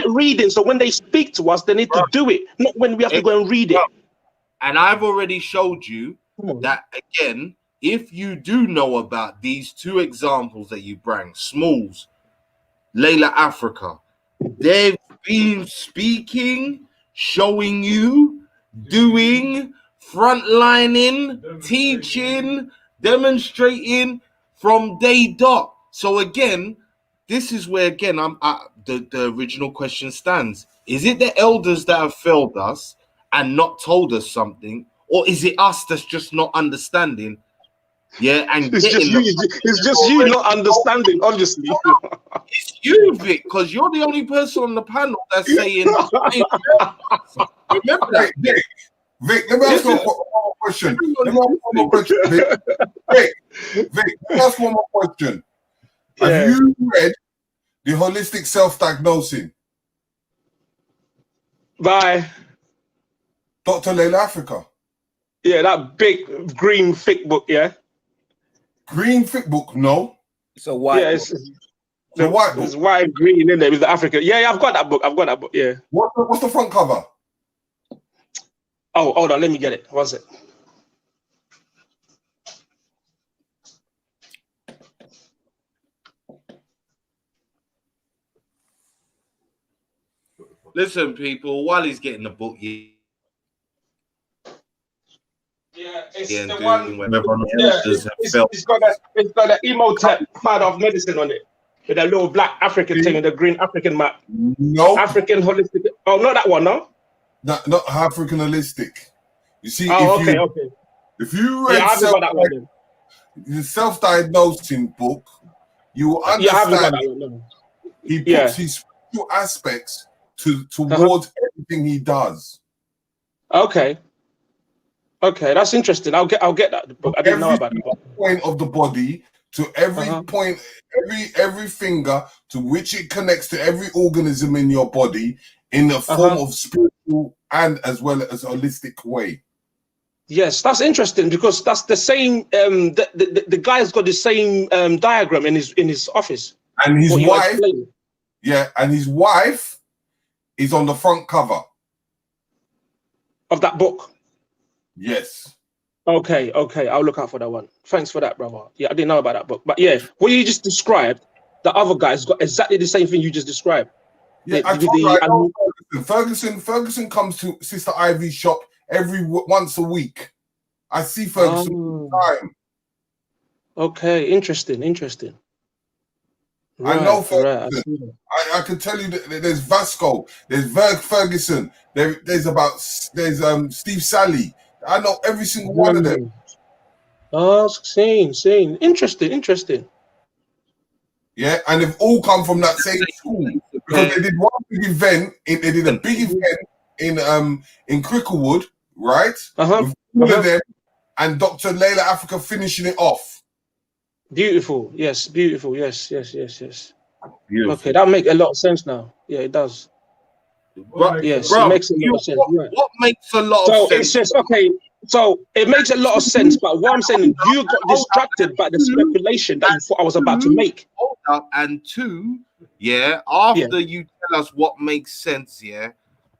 reading. So when they speak to us, they need to do it, not when we have to go and read it. And I've already showed you that again, if you do know about these two examples that you bring, Smalls, Llaila Afrika, they've been speaking, showing you, doing, frontlining, teaching, demonstrating from day dot. So again, this is where again the original question stands. Is it the elders that have failed us and not told us something, or is it us that's just not understanding? Yeah, and it's just you not understanding, honestly. It's you, Vic, because you're the only person on the panel that's saying. Remember that, Vic, let me ask you one more question. Vic, let me ask one more question. Have you read The Holistic Self-Diagnosing by Dr. Llaila Afrika? Yeah, that big green thick book, Green thick book, no. It's a white book. It's a white book. It's white, green in there with the African. Yeah, I've got that book. Yeah. What's the front cover? Oh, hold on, let me get it. What's it? Listen, people, while he's getting the book, it's the one. It's got an emotet part of medicine on it, with a little black African thing and the green African map. No. African holistic. Oh, not that one, no. Not African holistic. You see, if you read the self-diagnosing book, you will understand he puts his spiritual aspects towards everything he does. Okay, that's interesting. I'll get that book. I didn't know about that. Point of the body to every point, every finger to which it connects to every organism in your body in the form of spiritual and as well as holistic way. Yes, that's interesting because that's the same. The guy's got the same diagram in his office. And his wife, and his wife is on the front cover of that book. Yes. Okay. I'll look out for that one. Thanks for that, brother. Yeah, I didn't know about that book. But yeah, what you just described, the other guy's got exactly the same thing you just described. Yeah, I told you, I know Ferguson comes to Sister Ivy's shop once a week. I see Ferguson all the time. Okay, interesting. Right, I know Ferguson. I can tell you that there's Vasco, there's Ferguson, there's Steve Sally. I know every single one of them. Oh, same. Interesting. Yeah, and they've all come from that same school because they did one big event. They did a big event in Cricklewood, right? With all of them, and Dr. Llaila Afrika finishing it off. Beautiful. Yes. Beautiful. Yes. Beautiful. Okay, that makes a lot of sense now. Yeah, it does. It makes a lot of sense. What makes a lot of sense? So it's just okay. So it makes a lot of sense, but what I'm saying, you got distracted by the speculation that you thought I was about to make. Hold up, and two, after you tell us what makes sense,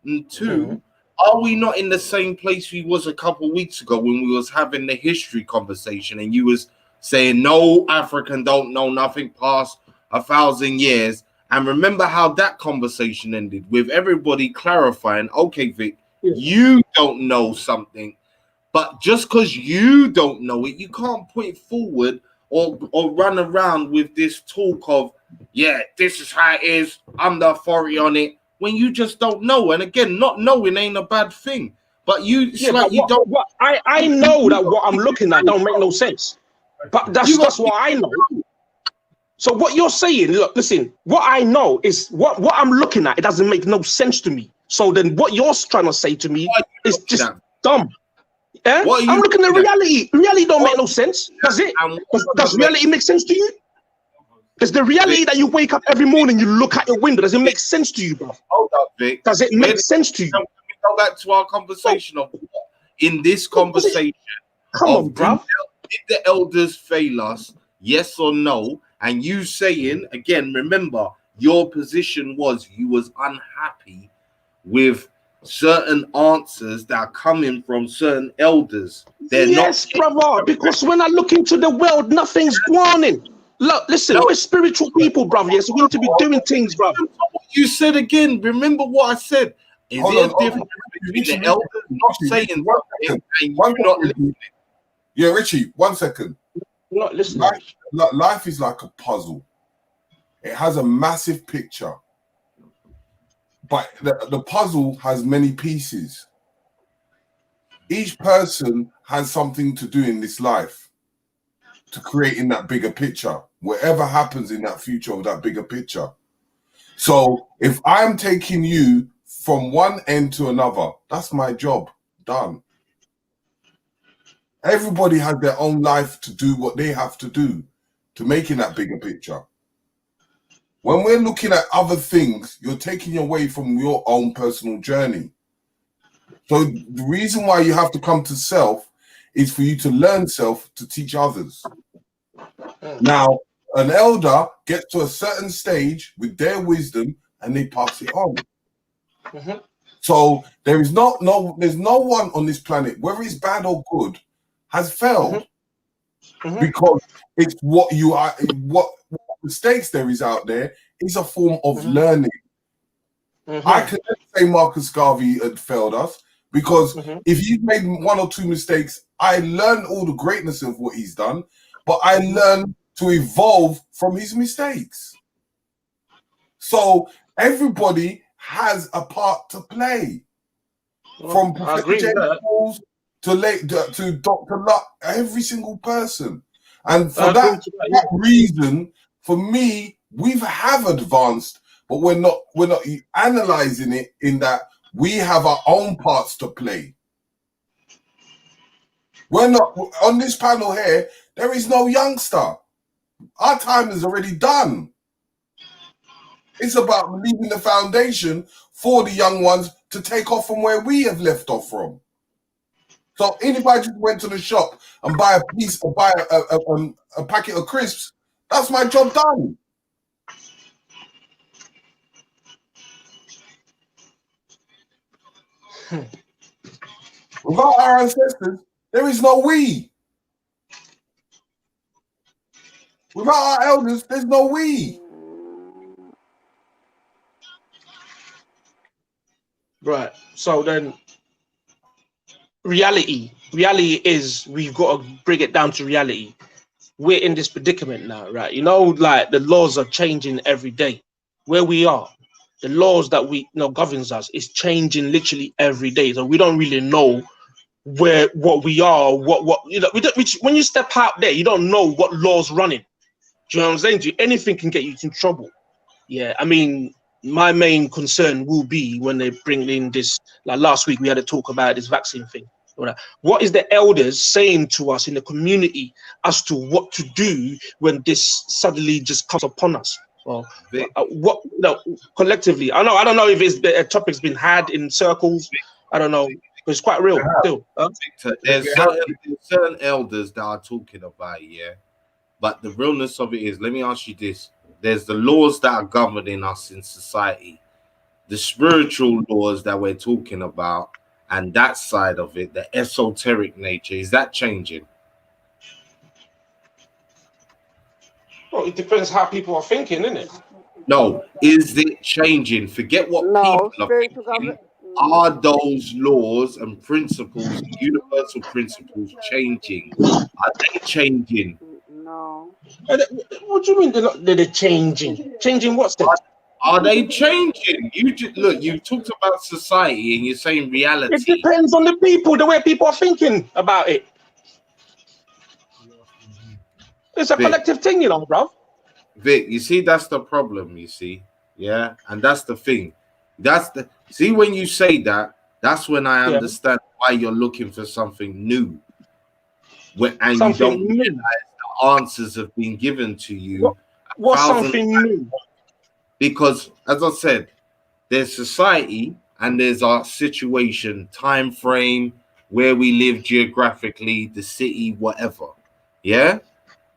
and two, are we not in the same place we was a couple of weeks ago when we was having the history conversation and you was saying no African don't know nothing past 1,000 years? And remember how that conversation ended with everybody clarifying, okay, Vic, you don't know something, but just because you don't know it, you can't put it forward or run around with this talk of, this is how it is, I'm the authority on it, when you just don't know. And again, not knowing ain't a bad thing, But you, Yeah, like, but you don't. I know that what I'm looking at don't make no sense. But that's what I know. So what you're saying, look, listen, what I know is what I'm looking at, it doesn't make no sense to me. So then what you're trying to say to me is just dumb. Yeah? I'm looking at reality. Reality don't make no sense. Does it? Does reality make sense to you? Does the reality that you wake up every morning, you look out your window, does it make sense to you, bro? Hold up, Vic. Does it make sense to you? Can we go back to our conversation of in this conversation? Come on, bro. Did the elders fail us? Yes or no? And you saying again, remember your position was you was unhappy with certain answers that are coming from certain elders. Yes, brother, because when I look into the world, nothing's going. Look, listen, we're spiritual people, brother. Yes, we need to be doing things, brother. You said again, remember what I said. Is there a difference between the elders not saying something and you not listening? Yeah, Richie, 1 second. Not listening. Life is like a puzzle. It has a massive picture. But the puzzle has many pieces. Each person has something to do in this life to creating that bigger picture, whatever happens in that future of that bigger picture. So if I'm taking you from one end to another, that's my job, done. Everybody has their own life to do what they have to do to making that bigger picture. When we're looking at other things, you're taking away from your own personal journey. So the reason why you have to come to self is for you to learn self to teach others. Now, an elder gets to a certain stage with their wisdom and they pass it on. So there's no one on this planet, whether it's bad or good, has failed because it's what you are, what mistakes there is out there is a form of learning. I can say Marcus Garvey had failed us because if you've made 1 or 2 mistakes, I learned all the greatness of what he's done, but I learned to evolve from his mistakes. So everybody has a part to play. From Professor James to Dr. Luck, every single person. And for that reason, for me, we have advanced, but we're not analyzing it in that we have our own parts to play. We're not on this panel here. There is no youngster. Our time is already done. It's about leaving the foundation for the young ones to take off from where we have left off from. So anybody just went to the shop and buy a piece or buy a packet of crisps, that's my job done. Without our ancestors, there is no we. Without our elders, there's no we. Right. So then reality is we've got to bring it down to reality. We're in this predicament now, right? You know, like the laws are changing every day. Where we are, the laws that we governs us is changing literally every day. So we don't really know what we are, what you know. When you step out there, you don't know what law's running. Do you know what I'm saying? Anything can get you in trouble. Yeah, I mean, my main concern will be when they bring in this. Like last week, we had a talk about this vaccine thing. What is the elders saying to us in the community as to what to do when this suddenly just comes upon us? Well, what collectively? I don't know if it's a topic's been had in circles. I don't know. But it's quite real still. Victor, there's certain elders that are talking about, yeah. But the realness of it is, let me ask you this: there's the laws that are governing us in society, the spiritual laws that we're talking about, and that side of it, the esoteric nature, is that changing? Well, it depends how people are thinking, isn't it? No, is it changing? Forget what people are thinking. Are those laws and principles, universal principles, changing? Are they changing? No. What do you mean they're changing? Changing what's that? Are they changing? You just, look, you talked about society and you're saying It reality. depends on the people, the way people are thinking about it. It's a Vic, collective thing, you know, bro. Vic, you see, that's the problem, you see. Yeah. And that's the thing. That's the see when you say that, that's when I Yeah. understand why you're looking for something new. And Something you don't new. realize the answers have been given to you. What's something new? Because as I said, there's society and there's our situation, time frame, where we live geographically, the city, whatever. Yeah.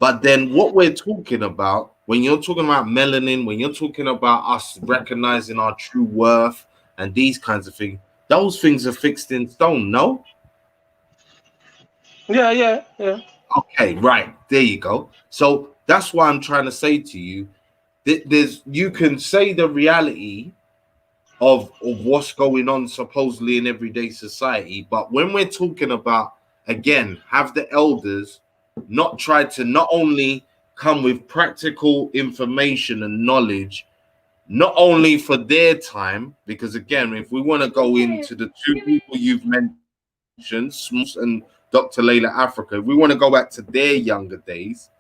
But then what we're talking about, when you're talking about melanin, when you're talking about us recognizing our true worth and these kinds of things, those things are fixed in stone, no? Yeah. Okay, right. There you go. So that's why I'm trying to say to you, there's you can say the reality of what's going on supposedly in everyday society, but when we're talking about, again, have the elders not tried to not only come with practical information and knowledge, not only for their time, because again, if we want to go into the two people you've mentioned, Smalls and Dr. Llaila Afrika, if we want to go back to their younger days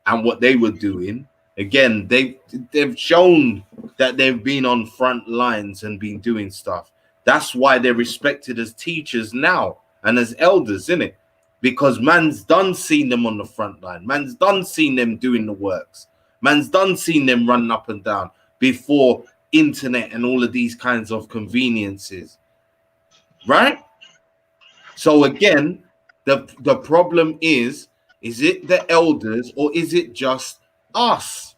and what they were doing, again, they've shown that they've been on front lines and been doing stuff. That's why they're respected as teachers now and as elders, innit? Because man's done seen them on the front line. Man's done seen them doing the works. Man's done seen them running up and down before internet and all of these kinds of conveniences. Right? So again, the problem is it the elders or is it just us?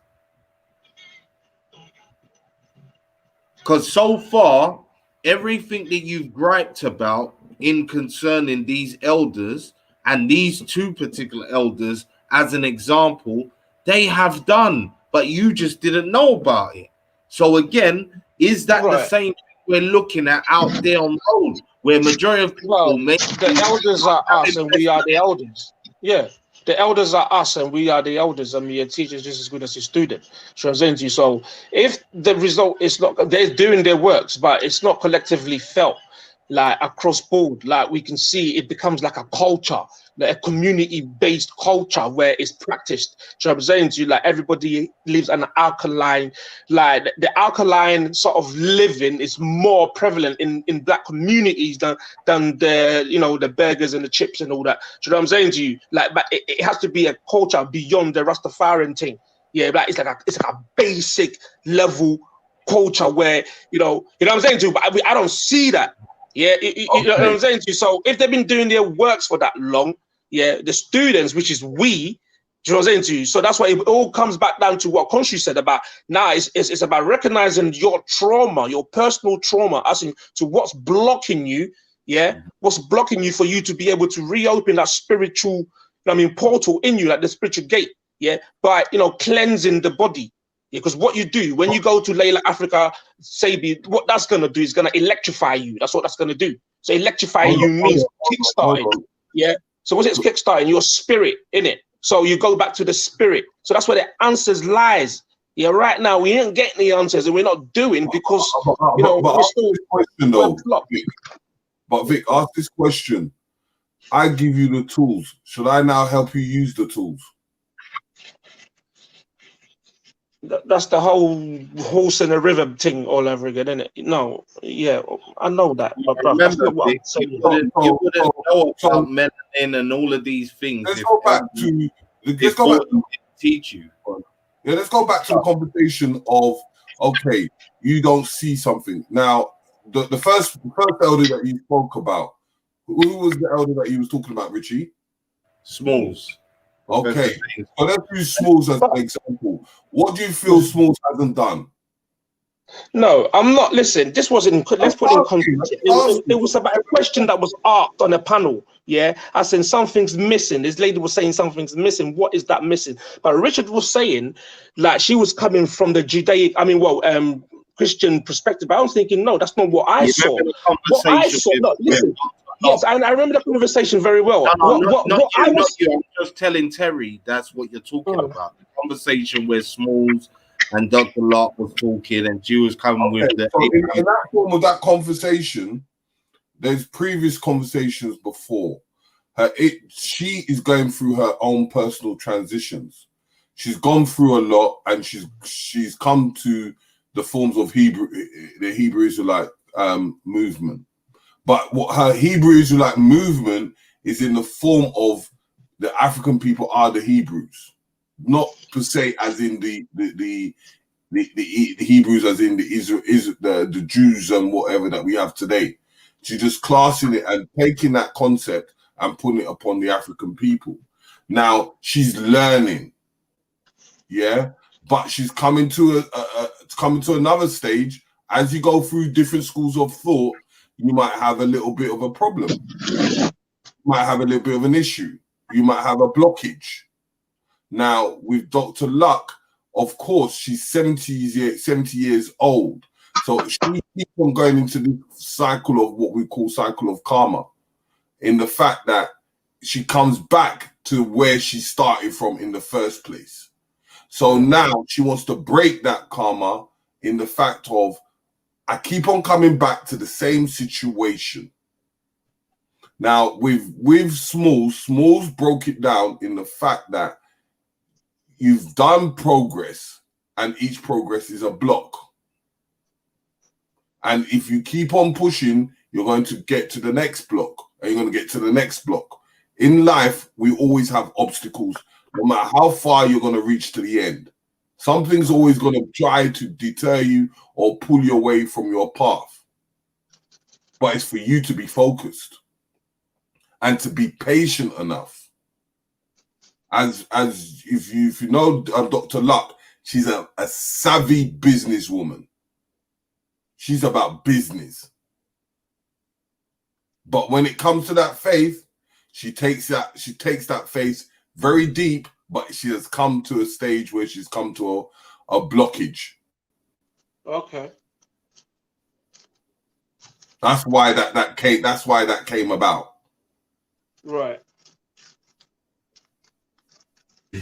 Because so far, everything that you've griped about in concerning these elders and these two particular elders, as an example, they have done, but you just didn't know about it. So again, is that the same thing we're looking at out there on the road, where majority of people the elders are us and we are the elders. Yeah. The elders are us and we are the elders, and your teacher is just as good as your student. So if the result is not, they're doing their works, but it's not collectively felt like across board, like we can see it becomes like a culture, like a community-based culture where it's practiced. So I'm saying to you, like everybody lives an alkaline, like the alkaline sort of living is more prevalent in black communities than the, you know, the burgers and the chips and all that. So I'm saying to you, like, but it has to be a culture beyond the Rastafarian thing. Yeah, like it's like a basic level culture where you know what I'm saying to you, but I don't see that. Yeah, you know what I'm saying to you. So if they've been doing their works for that long, yeah, the students, which is we, you know what I'm saying to you. So that's why it all comes back down to what Khonshu said about now. It's about recognizing your trauma, your personal trauma, as in to what's blocking you. Yeah, what's blocking you for you to be able to reopen that spiritual, portal in you, like the spiritual gate. Yeah, by cleansing the body. Yeah, because what you do when you go to Llaila Afrika, Sabi, what that's gonna do is gonna electrify you. That's what that's gonna do. So electrifying you means kickstarting. Yeah. So what's it kickstarting? Your spirit in it. So you go back to the spirit. So that's where the answers lies. Yeah. Right now we ain't getting the answers, and we're not doing because we're still question though. But Vic, ask this question. I give you the tools. Should I now help you use the tools? That's the whole horse in the river thing all over again, isn't it? No, yeah, I know that. But bro, remember, you wouldn't know about melanin and all of these things. Let's go back to teach you. Yeah, let's go back to the conversation of okay, you don't see something. Now, the first elder that you spoke about, who was the elder that you was talking about, Richie? Smalls. Okay, so let's use Smalls as an example. What do you feel Smalls hasn't done? No, I'm not. Listen, this wasn't. Let's put in context. It was about a question that was asked on a panel. Yeah, I said something's missing. This lady was saying something's missing. What is that missing? But Richard was saying, like, she was coming from the Judaic, Christian perspective. I was thinking, no, that's not what I saw. What I saw. No, listen. Yes, and I remember the conversation very well. I'm just telling Terry that's what you're talking about. The conversation where Smalls and Dr. Locke was talking, and she was coming with the. So in that form of that conversation, there's previous conversations before. She is going through her own personal transitions. She's gone through a lot, and she's come to the forms of the Hebrew Israelite movement. But what her Hebrew Israelite movement is in the form of the African people are the Hebrews, not per se as in the Hebrews as in the Jews and whatever that we have today. She's just classing it and taking that concept and putting it upon the African people. Now she's learning, yeah, but she's coming to another stage. As you go through different schools of thought, you might have a little bit of a problem. You might have a little bit of an issue. You might have a blockage. Now, with Dr. Luck, of course, she's 70 years old. So she keeps on going into the cycle of what we call cycle of karma, in the fact that she comes back to where she started from in the first place. So now she wants to break that karma in the fact of, I keep on coming back to the same situation. Now, with Smalls broke it down in the fact that you've done progress, and each progress is a block. And if you keep on pushing, you're going to get to the next block, and you're going to get to the next block. In life, we always have obstacles, no matter how far you're going to reach to the end. Something's always going to try to deter you or pull you away from your path. But it's for you to be focused and to be patient enough. As if you know Dr. Luck, she's a savvy businesswoman. She's about business. But when it comes to that faith, she takes that faith very deep, but she has come to a stage where she's come to a blockage. Okay. That's why that came about. Right.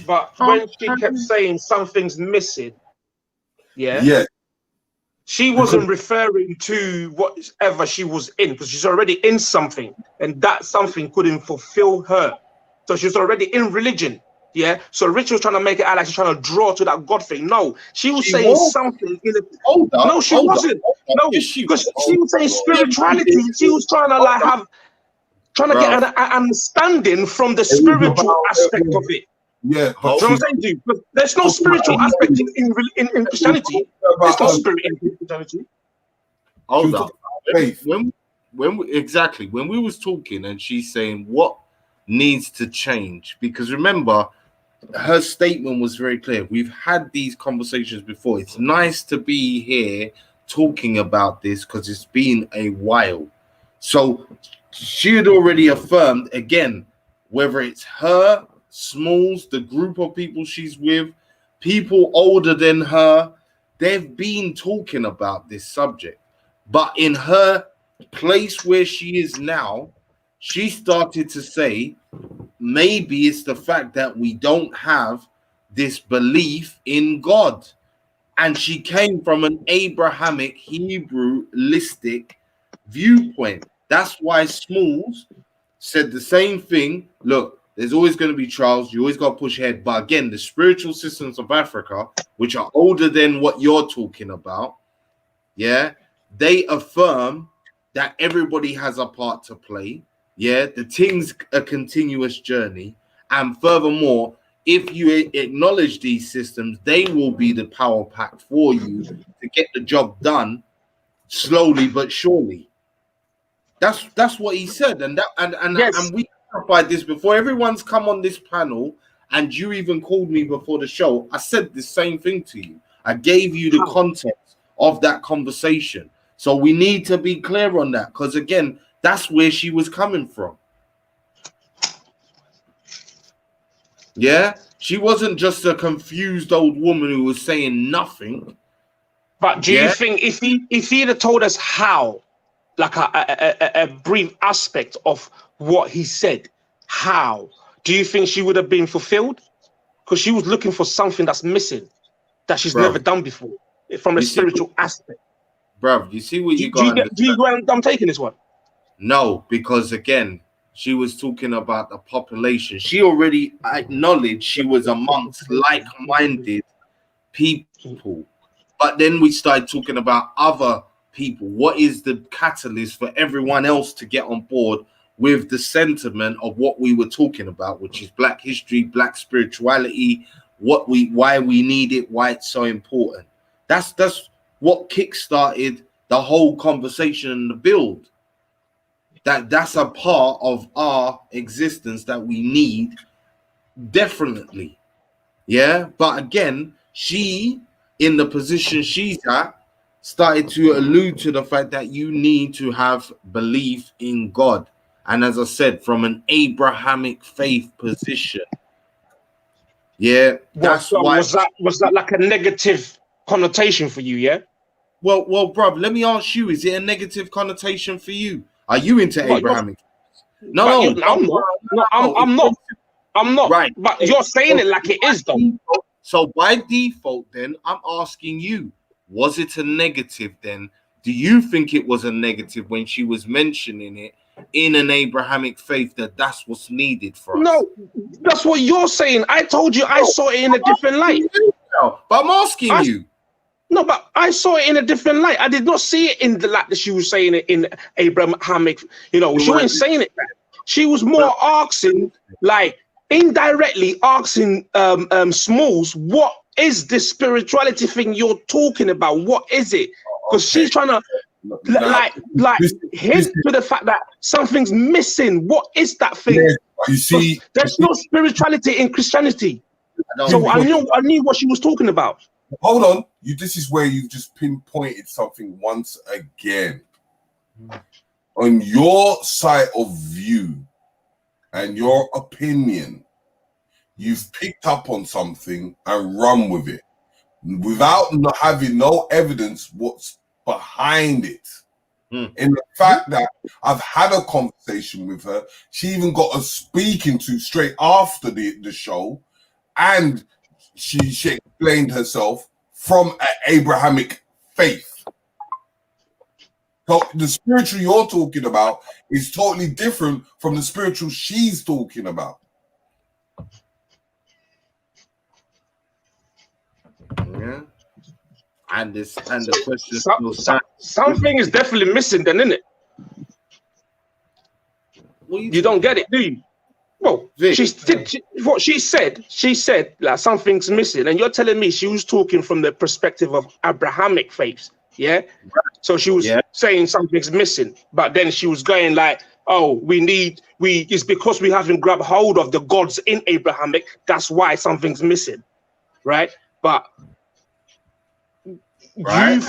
But when she kept saying something's missing, yeah, she wasn't referring to whatever she was in, because she's already in something, and that something couldn't fulfill her. So she's already in religion. Yeah, so Rich was trying to make it out like she's trying to draw to that God thing. No, she was saying something in it. No, she wasn't. No, because she was saying spirituality. She was trying to get an understanding from the spiritual aspect of it. Yeah, but I'm saying to you, there's no spiritual aspect in Christianity. There's no spirit in Christianity. Hold up. When we was talking, and she's saying what needs to change, because remember, her statement was very clear. We've had these conversations before. It's nice to be here talking about this because it's been a while. So she had already affirmed, again, whether it's her, Smalls, the group of people she's with, people older than her, they've been talking about this subject. But in her place where she is now, she started to say, maybe it's the fact that we don't have this belief in God. And she came from an Abrahamic, Hebrewistic viewpoint. That's why Smalls said the same thing. Look, there's always going to be trials. You always got to push ahead. But again, the spiritual systems of Africa, which are older than what you're talking about, yeah, they affirm that everybody has a part to play. Yeah, the thing's a continuous journey. And furthermore, if you acknowledge these systems, they will be the power pack for you to get the job done slowly but surely. That's what he said. And we clarified this before. Everyone's come on this panel, and you even called me before the show. I said the same thing to you. I gave you the context of that conversation. So we need to be clear on that, because again, that's where she was coming from. Yeah, she wasn't just a confused old woman who was saying nothing. But do you think if he'd have told us how, like a brief aspect of what he said, how, do you think she would have been fulfilled? Because she was looking for something that's missing. that she's Bruv. never done before from a You see- spiritual aspect. Bruv, you see what you Do got. you get where I'm taking this one? No, because again, she was talking about the population. She already acknowledged she was amongst like-minded people. But then we started talking about other people. What is the catalyst for everyone else to get on board with the sentiment of what we were talking about, which is Black history, Black spirituality, why we need it, why it's so important. That's what kickstarted the whole conversation and the build. That's a part of our existence that we need, definitely. Yeah, but again, she, in the position she's at, started to allude to the fact that you need to have belief in God. And as I said, from an Abrahamic faith position. Yeah, that's why. Was that like a negative connotation for you? Yeah. Well, bruv, let me ask you: is it a negative connotation for you? Are you into Abrahamic? No, I'm not. Right. But you're saying it like it is, though. So by default, then I'm asking you: was it a negative? Then do you think it was a negative when she was mentioning it in an Abrahamic faith that that's what's needed for us? No, that's what you're saying. I told you I saw it in a different light. But I'm asking you. No, but I saw it in a different light. I did not see it in the light that she was saying it in Abrahamic. You know, she wasn't saying it. She was more asking, like indirectly asking Smalls, what is this spirituality thing you're talking about? What is it? Because she's trying to hint to the fact that something's missing. What is that thing? Yeah, you see, there's no spirituality in Christianity. So I knew what she was talking about. Hold on, this is where you've just pinpointed something once again. On your side of view and your opinion, you've picked up on something and run with it without having no evidence what's behind it. In the fact that I've had a conversation with her, she even got us speaking to straight after the show, and she explained herself from an Abrahamic faith. So the spiritual you're talking about is totally different from the spiritual she's talking about. Yeah. And the question something is definitely missing then, isn't it? You don't get it, do you? Well, what she said like something's missing, and you're telling me she was talking from the perspective of Abrahamic faith, yeah? So she was saying something's missing, but then she was going like, oh, it's because we haven't grabbed hold of the gods in Abrahamic, that's why something's missing, right? But you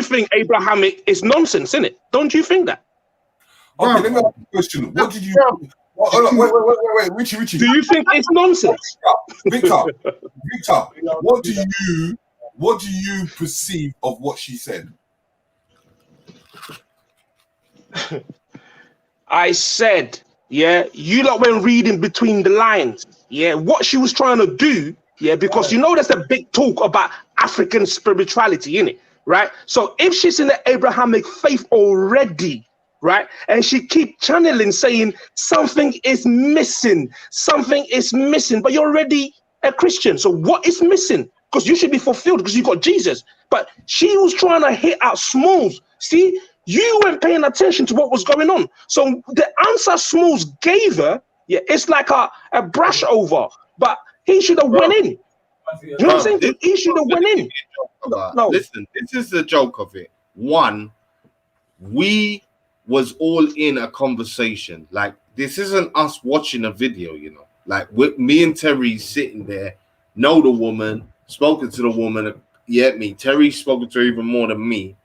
think Abrahamic is nonsense, isn't it? Don't you think that? Okay, let me ask you a question. What did you? Wait, Richie. Do you think it's nonsense? Victor, what do you perceive of what she said? I said, yeah, you lot went reading between the lines. Yeah, what she was trying to do, yeah, because you know there's a big talk about African spirituality, innit? Right? So if she's in the Abrahamic faith already, right, and she keep channeling saying something is missing, but you're already a Christian, so what is missing? Because you should be fulfilled because you got Jesus. But she was trying to hit out Smalls. See, you weren't paying attention to what was going on. So the answer Smalls gave her, yeah, it's like a brush over, but he should have went in. You know what I'm saying? He should have went in. No, listen, this is the joke of it. One, we was all in a conversation. Like, this isn't us watching a video, you know. Like, with me and Terry sitting there, know the woman, spoken to the woman. Yeah, Terry's spoken to her even more than me,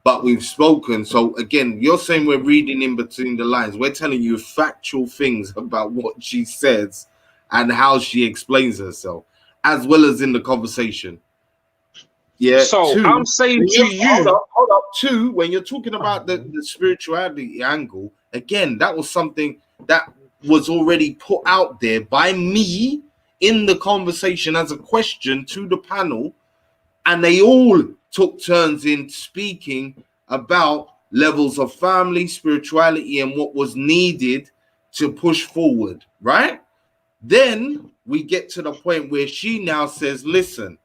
but we've spoken. So again, you're saying we're reading in between the lines. We're telling you factual things about what she says and how she explains herself, as well as in the conversation. Yeah. So two, I'm saying to you, hold up. Two, when you're talking about the spirituality angle, again, that was something that was already put out there by me in the conversation as a question to the panel, and they all took turns in speaking about levels of family, spirituality, and what was needed to push forward, right? Then we get to the point where she now says, listen,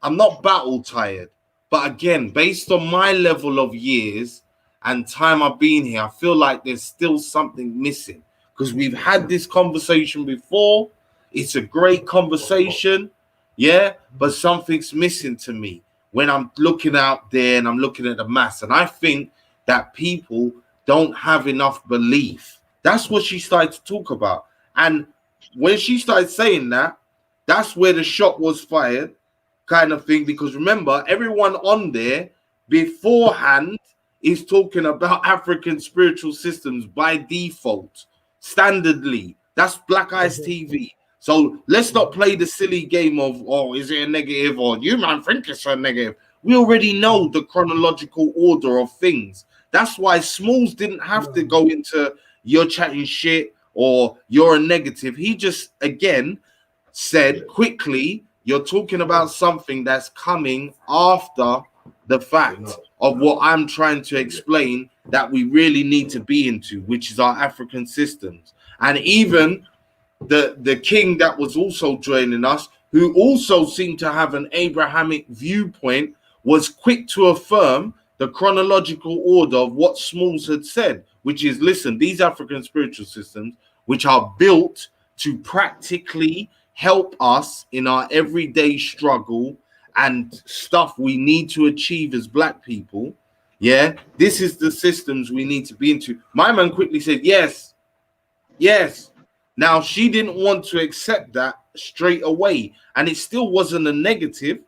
I'm not battle tired, but again, based on my level of years and time I've been here, I feel like there's still something missing, because we've had this conversation before. It's a great conversation, yeah, but something's missing to me when I'm looking out there and I'm looking at the mass. And I think that people don't have enough belief. That's what she started to talk about. And when she started saying that, that's where the shot was fired, kind of thing. Because remember, everyone on there beforehand is talking about African spiritual systems by default, standardly. That's Black Eyes TV. So let's not play the silly game of, oh, is it a negative, or you man think it's a negative. We already know the chronological order of things. That's why Smalls didn't have to go into you're chatting shit or you're a negative. He just, again, said quickly, you're talking about something that's coming after the fact of what I'm trying to explain that we really need to be into, which is our African systems. And even the king that was also joining us, who also seemed to have an Abrahamic viewpoint, was quick to affirm the chronological order of what Smalls had said, which is, listen, these African spiritual systems, which are built to practically help us in our everyday struggle and stuff we need to achieve as Black people, yeah, this is the systems we need to be into. My man quickly said, yes. Now, she didn't want to accept that straight away, and it still wasn't a negative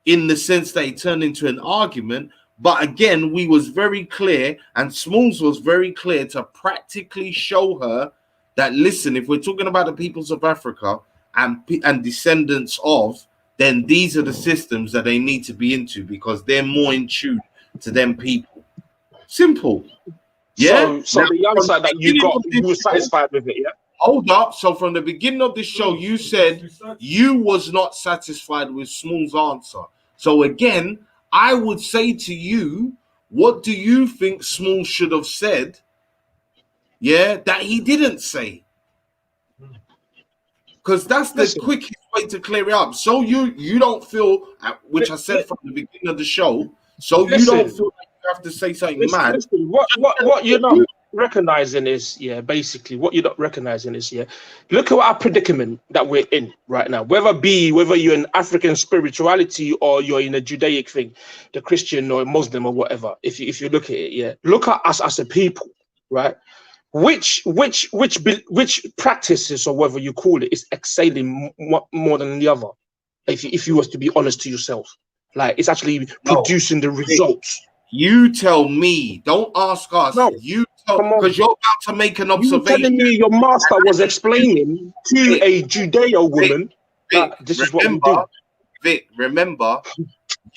in the sense that it turned into an argument. But again, we was very clear, and Smalls was very clear to practically show her that, listen, if we're talking about the peoples of Africa and descendants of, then these are the systems that they need to be into, because they're more in tune to them people. Simple. Yeah. So the answer that you got, you were satisfied with it, yeah? Hold up. So from the beginning of the show, you said you was not satisfied with Small's answer. So again, I would say to you, what do you think Small should have said? Yeah, that he didn't say. Because that's the quickest way to clear it up. So you don't feel, which I said from the beginning of the show, so you don't feel like you have to say something mad. Listen, what you're not recognizing is, yeah, basically what you're not recognizing is, yeah, look at our predicament that we're in right now, whether you're in African spirituality or you're in a Judaic thing, the Christian or Muslim or whatever. If you look at it, yeah, look at us as a people, right? Which practices, or whatever you call it, is excelling more than the other? If you was to be honest to yourself, like, it's actually producing the results. You tell me. Don't ask us. No, you tell, because you're about to make an observation. You're telling me your master was explaining to a Judeo woman that this is what we do. Vic, remember,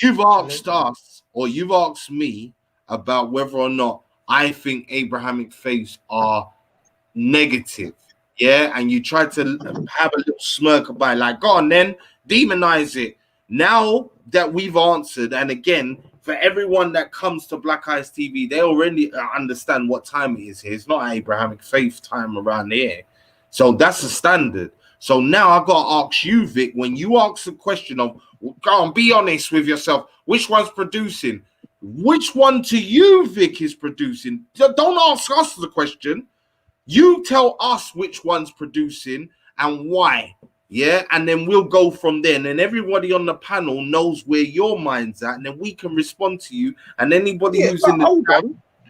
you've asked us, or you've asked me about whether or not I think Abrahamic faiths are negative. Yeah, and you try to have a little smirk about, like, go on then, demonize it. Now that we've answered, and again, for everyone that comes to Black Eyes TV, they already understand what time it is here. It's not Abrahamic faith time around here. So that's the standard. So now I've got to ask you, Vic, when you ask the question of, go on, be honest with yourself, which one's producing? Which one to you, Vic, is producing? Don't ask us the question. You tell us which one's producing and why. Yeah, and then we'll go from there. And then everybody on the panel knows where your mind's at, and then we can respond to you. And anybody who's in the chat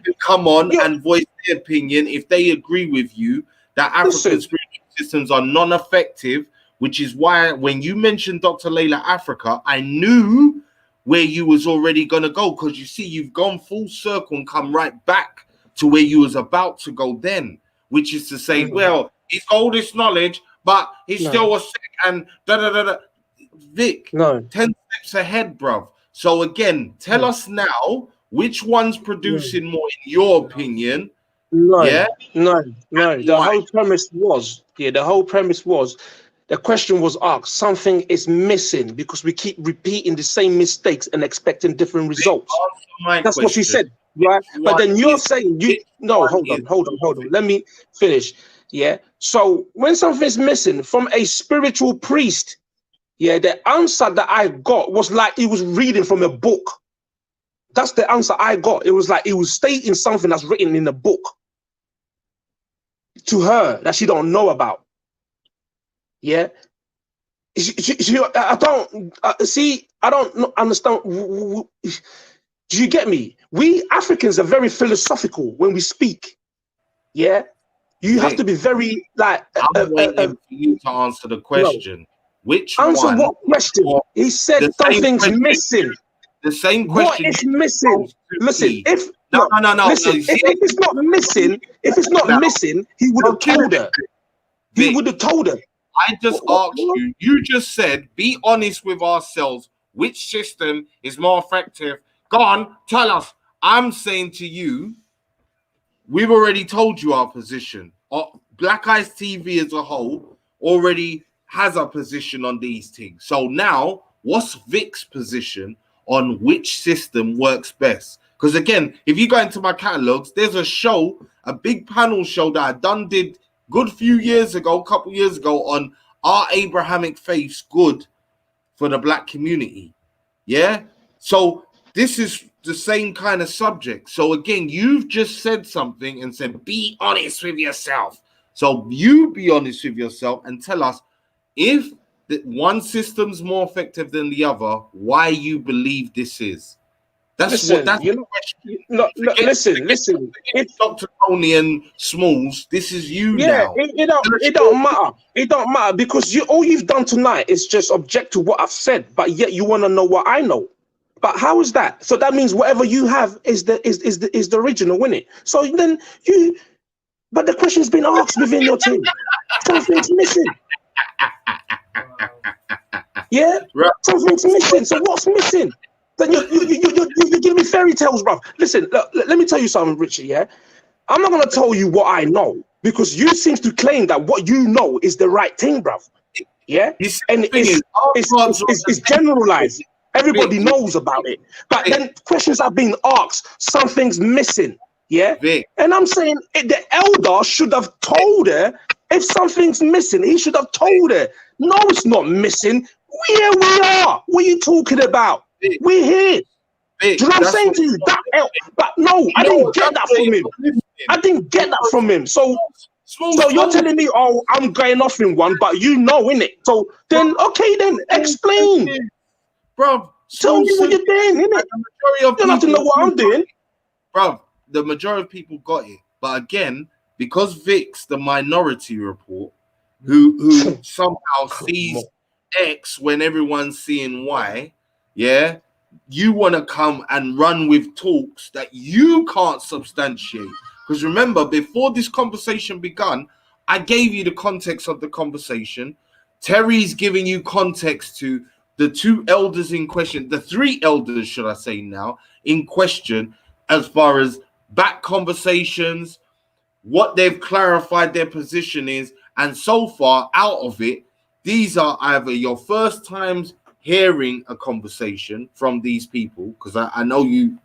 can come on and voice their opinion if they agree with you that African spiritual systems are non-effective, which is why when you mentioned Dr. Llaila Afrika, I knew where you was already going to go, because you see, you've gone full circle and come right back to where you was about to go then, which is to say, well, it's all this knowledge, but he's still a sick and da-da-da-da. Vic, 10 steps ahead, bruv. So again, tell us now which one's producing more in your opinion. The whole premise was The question was asked, something is missing because we keep repeating the same mistakes and expecting different results. That's what she said, right? But then you're saying, hold on. Let me finish. Yeah. So when something's missing from a spiritual priest, yeah, the answer that I got was like he was reading from a book. That's the answer I got. It was like he was stating something that's written in the book to her that she don't know about. Yeah. I don't see. I don't understand. Do you get me? We Africans are very philosophical when we speak. Yeah. You have to be very like. I'm waiting for you to answer the question. No. Which answer one? What question? He said something's missing. The same question. What is missing? Listen, if no. Listen, if it's not missing, missing, he would have told her. He would have told her. I just asked you. You just said, be honest with ourselves. Which system is more effective? Go on, tell us. I'm saying to you, we've already told you our position. Black Eyes TV as a whole already has a position on these things. So now, what's Vic's position on which system works best? Because again, if you go into my catalogs, there's a show, a big panel show that I did good few years ago, a couple years ago, on are Abrahamic faiths good for the black community? Yeah. So this is the same kind of subject. So again, you've just said something and said, be honest with yourself. So you be honest with yourself and tell us if one system's more effective than the other, why you believe this is. That's the question. Listen. It's Dr. Tony and Smalls. This is you now. It don't matter. It don't matter because all you've done tonight is just object to what I've said, but yet you want to know what I know. But how is that? So that means whatever you have is the original, isn't it? So then but the question's been asked within your team. Something's missing. Yeah, right. Something's missing. So what's missing? Then you're giving me fairy tales, bro. Listen, let me tell you something, Richie. Yeah, I'm not gonna tell you what I know because you seem to claim that what you know is the right thing, bro. Yeah, and it's generalized. Everybody knows about it, but then questions are being asked. Something's missing. Yeah, and I'm saying the elder should have told her if something's missing. He should have told her. No, it's not missing. Here we are. What are you talking about? We're here. Do you know what I'm saying to you? But no, I didn't get that from him. I didn't get that from him. So you're telling me, oh, I'm going off in one, but you know, innit? So then, okay, then explain. Bro, tell me what you're doing, innit? You don't have to know what I'm doing. Bro, the majority of people got it. But again, because Vic's the minority report, who somehow sees X when everyone's seeing Y, yeah, you want to come and run with talks that you can't substantiate. Because remember, before this conversation began, I gave you the context of the conversation. Terry's giving you context to the two elders in question, the three elders, should I say now, in question, as far as back conversations, what they've clarified their position is, and so far out of it, these are either your first times hearing a conversation from these people, because I know you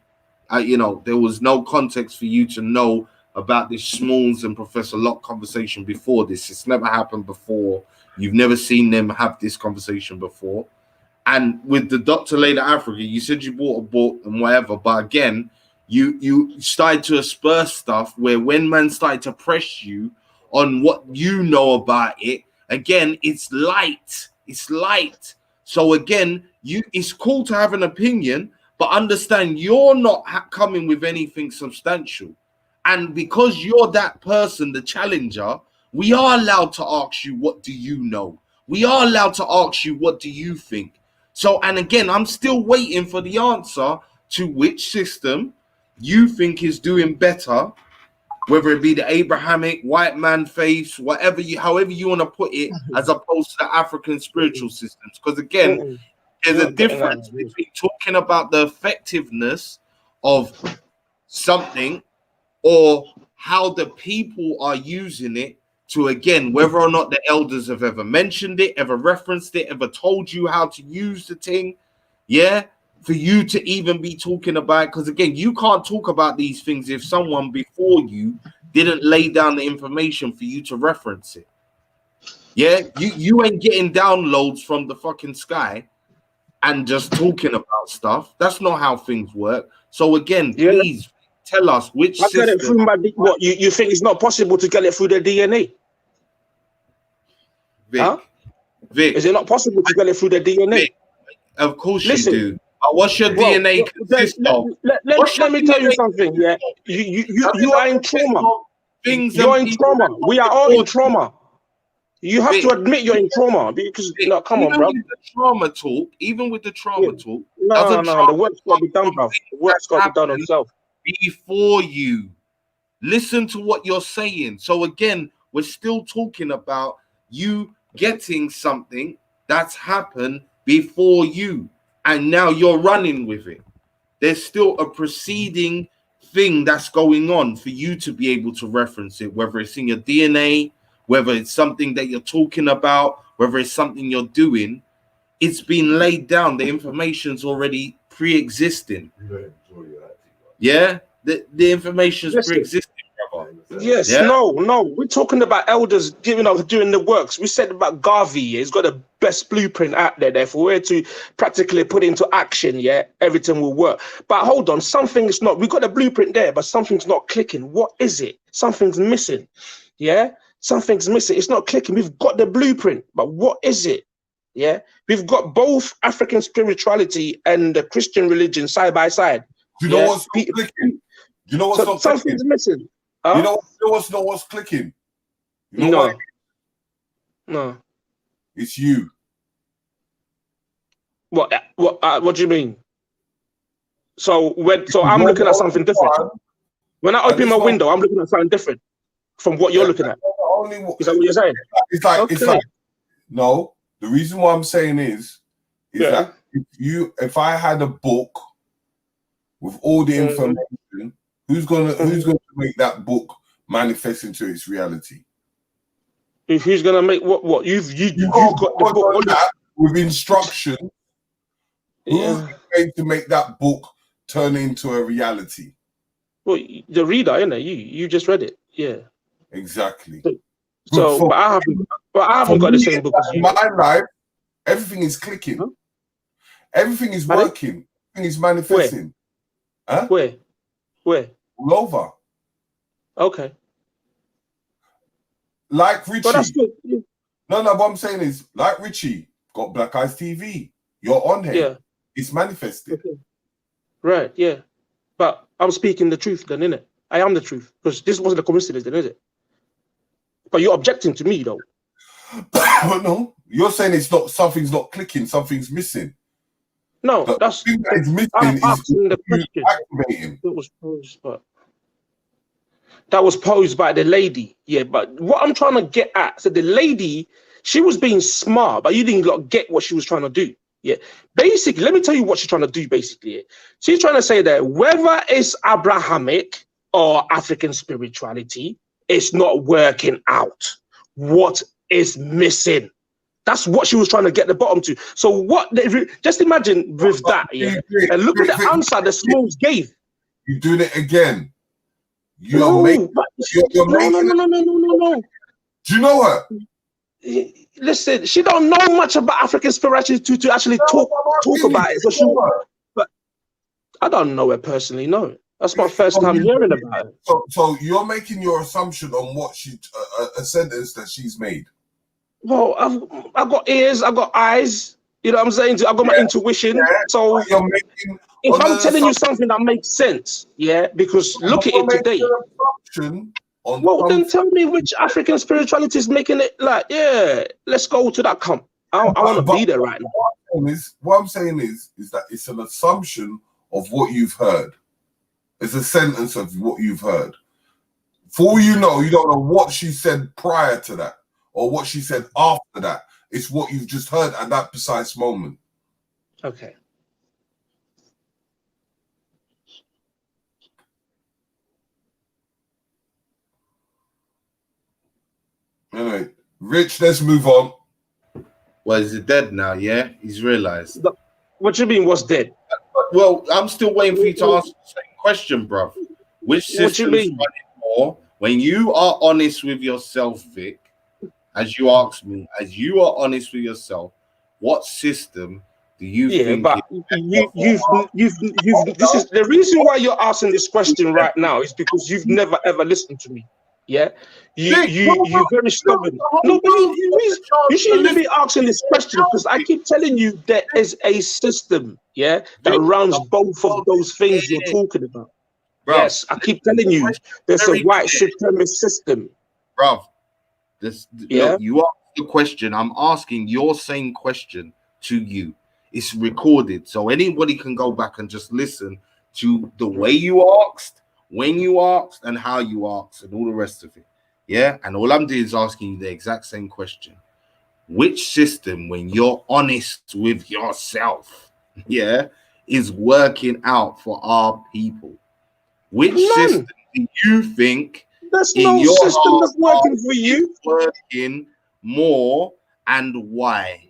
know, there was no context for you to know about this Smalls and Professor Locke conversation before this. It's never happened before. You've never seen them have this conversation before. And with the Dr. Llaila Afrika, you said you bought a book and whatever, but again, you started to asperse stuff where when man started to press you on what you know about it, again, it's light. It's light. So again, it's cool to have an opinion, but understand you're not coming with anything substantial. And because you're that person, the challenger, we are allowed to ask you, what do you know? We are allowed to ask you, what do you think? So, and again, I'm still waiting for the answer to which system you think is doing better, whether it be the Abrahamic, white man faith, however you want to put it, as opposed to the African spiritual systems. Because again, there's a difference between talking about the effectiveness of something or how the people are using it to, again, whether or not the elders have ever mentioned it, ever referenced it, ever told you how to use the thing, yeah, for you to even be talking about, because again, you can't talk about these things if someone before you didn't lay down the information for you to reference it. Yeah, you ain't getting downloads from the fucking sky and just talking about stuff. That's not how things work. So again, Yeah, please tell us which I get it system. through my what you think it's not possible to get it through the DNA? Vic, Huh? Vic, Is it not possible to get it through the DNA? Vic, of course Listen, you do. What's your well, DNA then consist of? let me tell you something. Yeah, you are in trauma. Things You're and in people trauma. We are all in trauma. You have to Vic, admit you're in trauma because Vic, no, come on, even bro. with the trauma talk, Yeah. doesn't No, the trauma work's got to be done, bro. The that work's got to be done on happen self. before you? Listen to what you're saying. So again, we're still talking about you getting something that's happened before you, and now you're running with it. There's still a preceding thing that's going on for you to be able to reference it, whether it's in your DNA, whether it's something that you're talking about, whether it's something you're doing. It's been laid down. The information's already pre-existing. Yeah, the information's Listen. pre-existing, brother. Yes, Yeah. no. We're talking about elders giving up doing the works. We said about Garvey, yeah, he's got the best blueprint out there. If we were to practically put into action, yeah, everything will work. But hold on, something's not. We've got the blueprint there, but something's not clicking. What is it? Something's missing. Yeah, something's missing. It's not clicking. We've got the blueprint, but what is it? Yeah, we've got both African spirituality and the Christian religion side by side. Do you know what's not clicking? Do you know what's not clicking? Something's missing. Huh? You know what's clicking? You know no. what? No. It's you. What do you mean? So I'm looking at something different. When I open my window, I'm looking at something different from what you're looking at. Is that what you're saying? It's like no. The reason why I'm saying is that if I had a book with all the information, who's going to make that book manifest into its reality? Who's going to make what? You've got the book that with instruction. Who's going to make that book turn into a reality? Well, the reader, innit? You just read it. Yeah. Exactly. So but I haven't got the same book as you. My life, everything is clicking. Huh? Everything is working. Everything is manifesting. Where? Huh? Where? All over. Okay. Like Richie. But that's good. No, what I'm saying is, like Richie, got Black Eyes TV. You're on here. Yeah. It's manifested. Okay. Right, yeah. But I'm speaking the truth then, innit? I am the truth. Because this wasn't a coincidence then, is it? But you're objecting to me, though. No, you're saying it's not, something's not clicking, something's missing. No, that's thing that is missing. I'm asking the question. Activating. It was posed, but that was posed by the lady. Yeah, but what I'm trying to get at, so the lady, she was being smart, but you didn't get what she was trying to do. Yeah, basically, let me tell you what she's trying to do. Basically, she's trying to say that whether it's Abrahamic or African spirituality, it's not working out. What is missing? That's what she was trying to get the bottom to. So what? Just imagine with that, yeah. And look at the answer the Smalls gave. You're doing it again. No. Do you know her? Listen, she don't know much about African spirituality to actually talk about it. But I don't know her personally. No, that's my first time hearing about it. So you're making your assumption on what she a sentence that she's made. Well, I've got ears, I've got eyes. You know what I'm saying? I've got my intuition. So if I'm telling you something that makes sense, yeah, because look at it today. Well, then tell me which African spirituality is making it like, yeah, let's go to that camp. I want to be there right now. What I'm saying is that it's an assumption of what you've heard. It's a sentence of what you've heard. For all you know, you don't know what she said prior to that or what she said after that. It's what you've just heard at that precise moment. Okay. Anyway, Rich, let's move on. Well, is he dead now? Yeah, he's realized. What do you mean? What's dead? Well, I'm still waiting for you to answer the same question, bruv. Which system's running more? When you are honest with yourself, Vic, as you asked me, as you are honest with yourself, what system do you think? But you've. This is the reason why you're asking this question right now is because you've never ever listened to me. Yeah, you're very stubborn. No, but you shouldn't be asking this question because I keep telling you there is a system, yeah, that runs both of those things you're talking about. Yes, I keep telling you there's a white supremacist system. Bruv, look, you asked the question. I'm asking your same question to you. It's recorded, so anybody can go back and just listen to the way you asked, when you asked, and how you asked, and all the rest of it. Yeah, and all I'm doing is asking you the exact same question. Which system, when you're honest with yourself, yeah, is working out for our people? Which system do you think there's no system that's working for you? Working more, and why?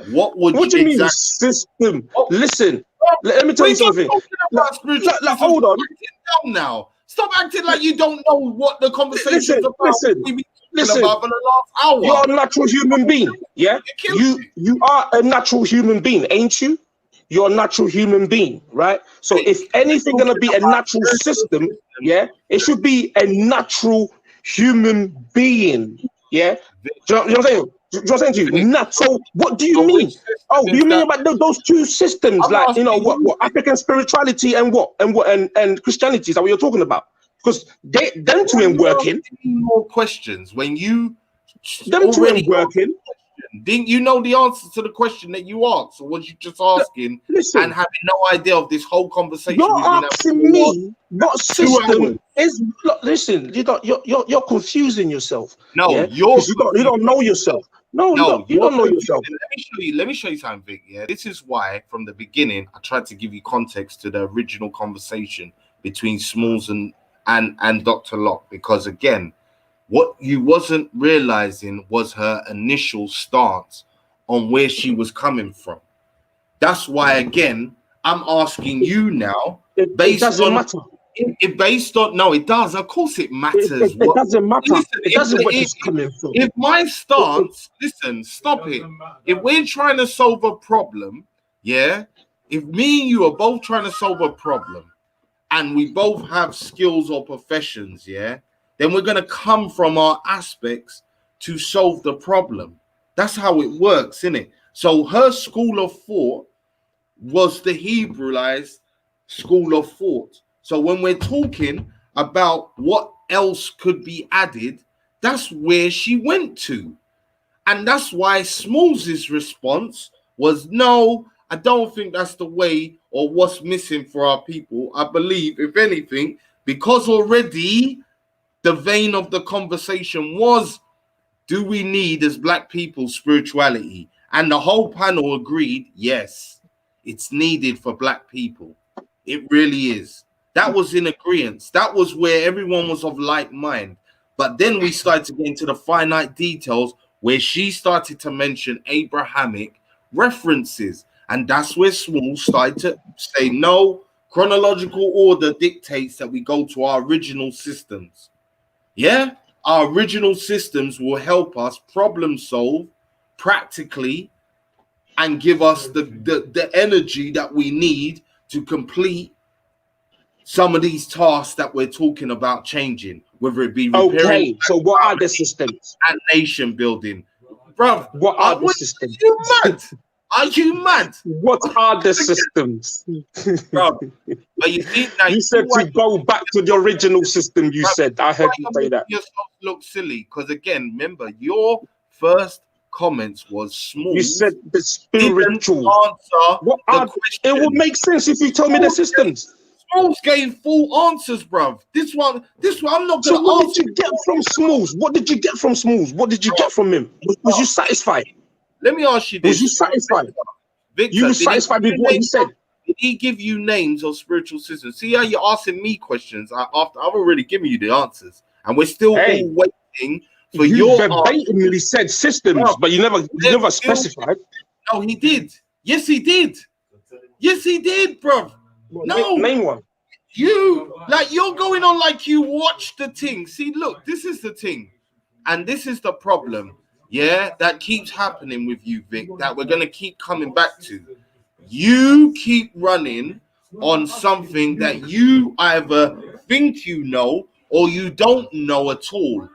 What do you mean system? Listen, let me tell you something. Hold on. Now, stop acting like you don't know what the conversation is about. Listen. About for the last hour. You're a natural human being, yeah? You are a natural human being, ain't you? You're a natural human being, right? So if anything gonna be a natural system, yeah, it should be a natural human being, yeah? Do you know what I'm saying? Do you know what I'm saying to you? Natural. What do you mean? Oh, do you mean about those two systems, like what African spirituality and Christianity? Is that what you're talking about? Because them two ain't working. More questions when you them two ain't working. Didn't you know the answer to the question that you asked, or was you just asking and having no idea of this whole conversation? You're asking me what system is. Look, listen, you're confusing yourself. No, you don't know yourself. No, you don't know yourself. Let me show you something, Vic. Yeah, this is why from the beginning I tried to give you context to the original conversation between Smalls and Dr. Locke, because again, what you wasn't realizing was her initial stance on where she was coming from. That's why, again, I'm asking you now. It doesn't matter. No, it does. Of course, it matters. It doesn't matter. Listen, it doesn't where she's coming from. If my stance, listen, stop it. If we're trying to solve a problem, yeah. If me and you are both trying to solve a problem, and we both have skills or professions, yeah, then we're going to come from our aspects to solve the problem. That's how it works, isn't it? So her school of thought was the Hebraized school of thought. So when we're talking about what else could be added, that's where she went to. And that's why Smalls' response was, no, I don't think that's the way or what's missing for our people. I believe, if anything, because already the vein of the conversation was, do we need as Black people spirituality? And the whole panel agreed, yes, it's needed for Black people. It really is. That was in agreement. That was where everyone was of like mind. But then we started to get into the finite details where she started to mention Abrahamic references. And that's where Smalls started to say, no, chronological order dictates that we go to our original systems. Yeah, our original systems will help us problem solve practically and give us the energy that we need to complete some of these tasks that we're talking about changing, whether it be repairing. Okay, so what are the systems? And nation building. Bruv, what are the systems? Are you mad? Are you mad? What are the systems? Bruv, but you see, now you said to go back to the original system. You said, I heard you say that. Yourself look silly, because again, remember, your first comments was small. You said the spiritual. Answer what are the question. It would make sense if you told me the systems. Smalls gave full answers, bruv. This one, I'm not gonna. So what did you get from Smalls? What did you get from Smalls? What did you get from him? Was you satisfied? Let me ask you this. Was you satisfied? Victor, you were satisfied with what he said? Did he give you names of spiritual systems? See how you're asking me questions after I've already given you the answers, and we're still all waiting For You your verbatimly said systems, but you never specified. No, he did. Yes, he did. Yes, he did, bro. No, Name one. You're going on like you watched the thing. See, look, this is the thing, and this is the problem. Yeah, that keeps happening with you, Vic. That we're gonna keep coming back to. You keep running on something that you either think you know or you don't know at all.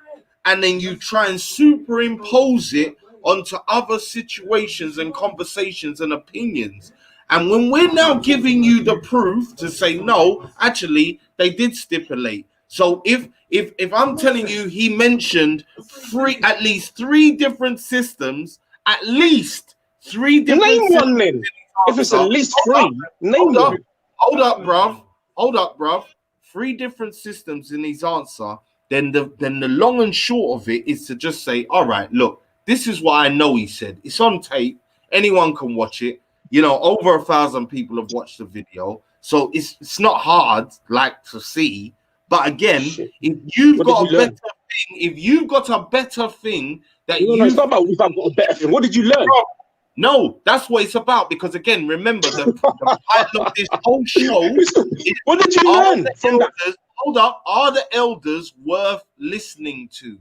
And then you try and superimpose it onto other situations and conversations and opinions. And when we're now giving you the proof to say, no, actually, they did stipulate. So if I'm telling you he mentioned at least three different systems, at least three different name systems. one then. If it's at least three, name one. Hold up, bruv. Three different systems in his answer. Then the long and short of it is to just say, all right, look, this is what I know he said. It's on tape. Anyone can watch it. You know, over 1,000 people have watched the video. So it's not hard, to see. But again, if you've got a better thing that it's not about if I've got a better thing. What did you learn? No, that's what it's about. Because again, remember the pilot of this whole show. What did you learn from that? Hold up, are the elders worth listening to?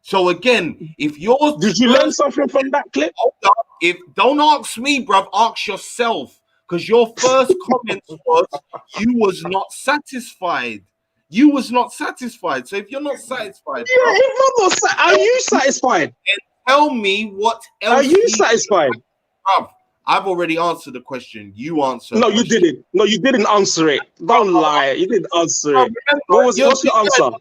So again, if yours did you learn something from that clip? Hold up, don't ask me, bruv, ask yourself. Because your first comment was you was not satisfied. You was not satisfied. So if you're not satisfied, are you satisfied? Tell me what else. Are you satisfied? Bruv, I've already answered the question. You answered. No, you didn't. No, you didn't answer it. Don't lie. You didn't answer it. What's your answer?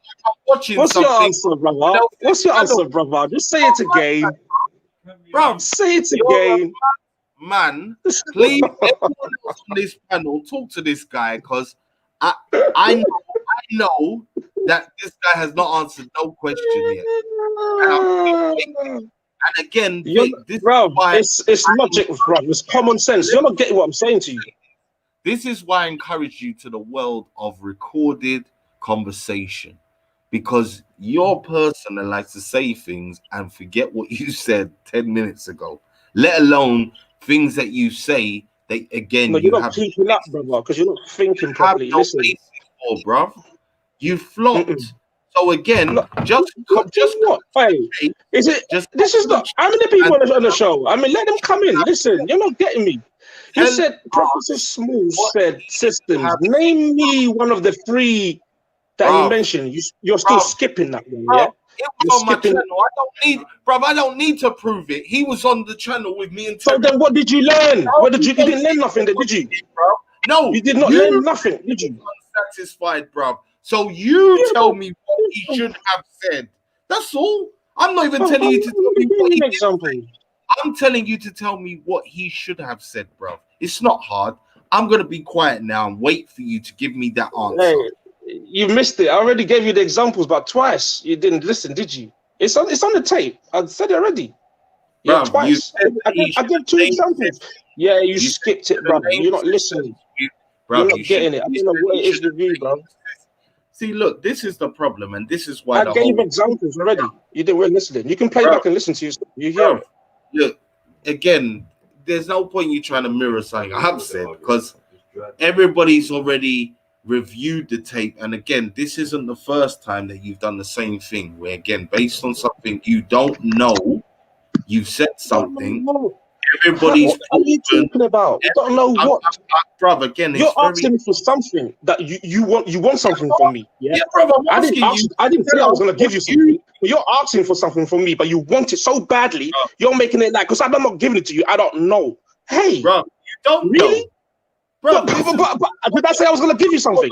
What's your answer, brother? What's your answer, brother? Just say it again. Bro, say it again. Man, please, everyone else on this panel, talk to this guy, because I know that this guy has not answered no question yet. And again, Vic, it's logic, bro. It's common sense. You're not getting what I'm saying to you. This is why I encourage you to the world of recorded conversation, because you're a person that likes to say things and forget what you said 10 minutes ago, let alone things that you say that again you're not keeping up, brother, because you're not thinking properly. Listen, bro, you flopped. So again, just what? Hey, is it? This is not. How many people on the show? I mean, let them come in. Listen, you're not getting me. You said Professor Small said systems. Name me one of the three that he mentioned. You're still skipping that one, yeah? It was on my channel. I don't need to prove it. He was on the channel with me. And so then, what did you learn? You didn't learn nothing, then, did you? No, you did not learn nothing, did you? Unsatisfied, bro. So you tell me what he should have said. That's all. I'm not even telling you to tell me what he did. I'm telling you to tell me what he should have said, bro. It's not hard. I'm gonna be quiet now and wait for you to give me that answer. Hey, you missed it. I already gave you the examples, but twice you didn't listen, did you? It's on the tape. I said it already. Yeah, twice. I gave 2 examples. Yeah, you skipped it, bro. You're not listening. You're not getting it. I don't know what it is with you, bro. See, look, this is the problem, and this is why I gave examples already. You didn't weren't listening. You can play back and listen to you. You hear it. Look, again, there's no point you trying to mirror something I've said, because everybody's already reviewed the tape. And again, this isn't the first time that you've done the same thing, where again, based on something you don't know, you said something. Everybody's what are you talking about? You don't know what, brother. Again, you're asking for something that you want. You want something from me, yeah, brother. I didn't say I was gonna give you something. But you're asking for something from me, but you want it so badly. You're making it like, because I'm not giving it to you. I don't know. Hey, bro, you don't really, know. But did I say I was gonna give you something?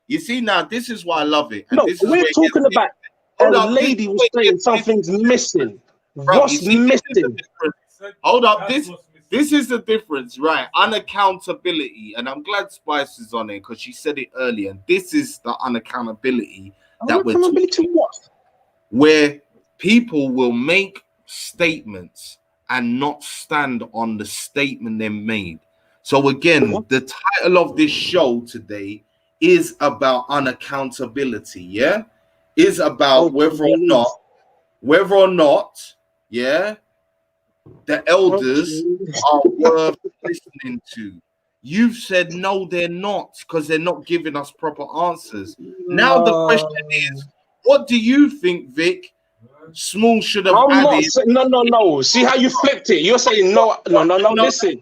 You see, now this is why I love it. And no, this is we're talking about a lady was saying something's missing. What's missing? Hold up, this is the difference, right? Unaccountability, and I'm glad Spice is on it because she said it earlier. And this is the unaccountability that we're talking to what? Where people will make statements and not stand on the statement they made. So again, the title of this show today is about unaccountability, yeah? Is about whether or not whether or not, yeah, the elders are worth listening to. You've said no, they're not, because they're not giving us proper answers. Now the question is, what do you think, Vic, Small should have added? No. See how you flipped it? You're saying no. Listen.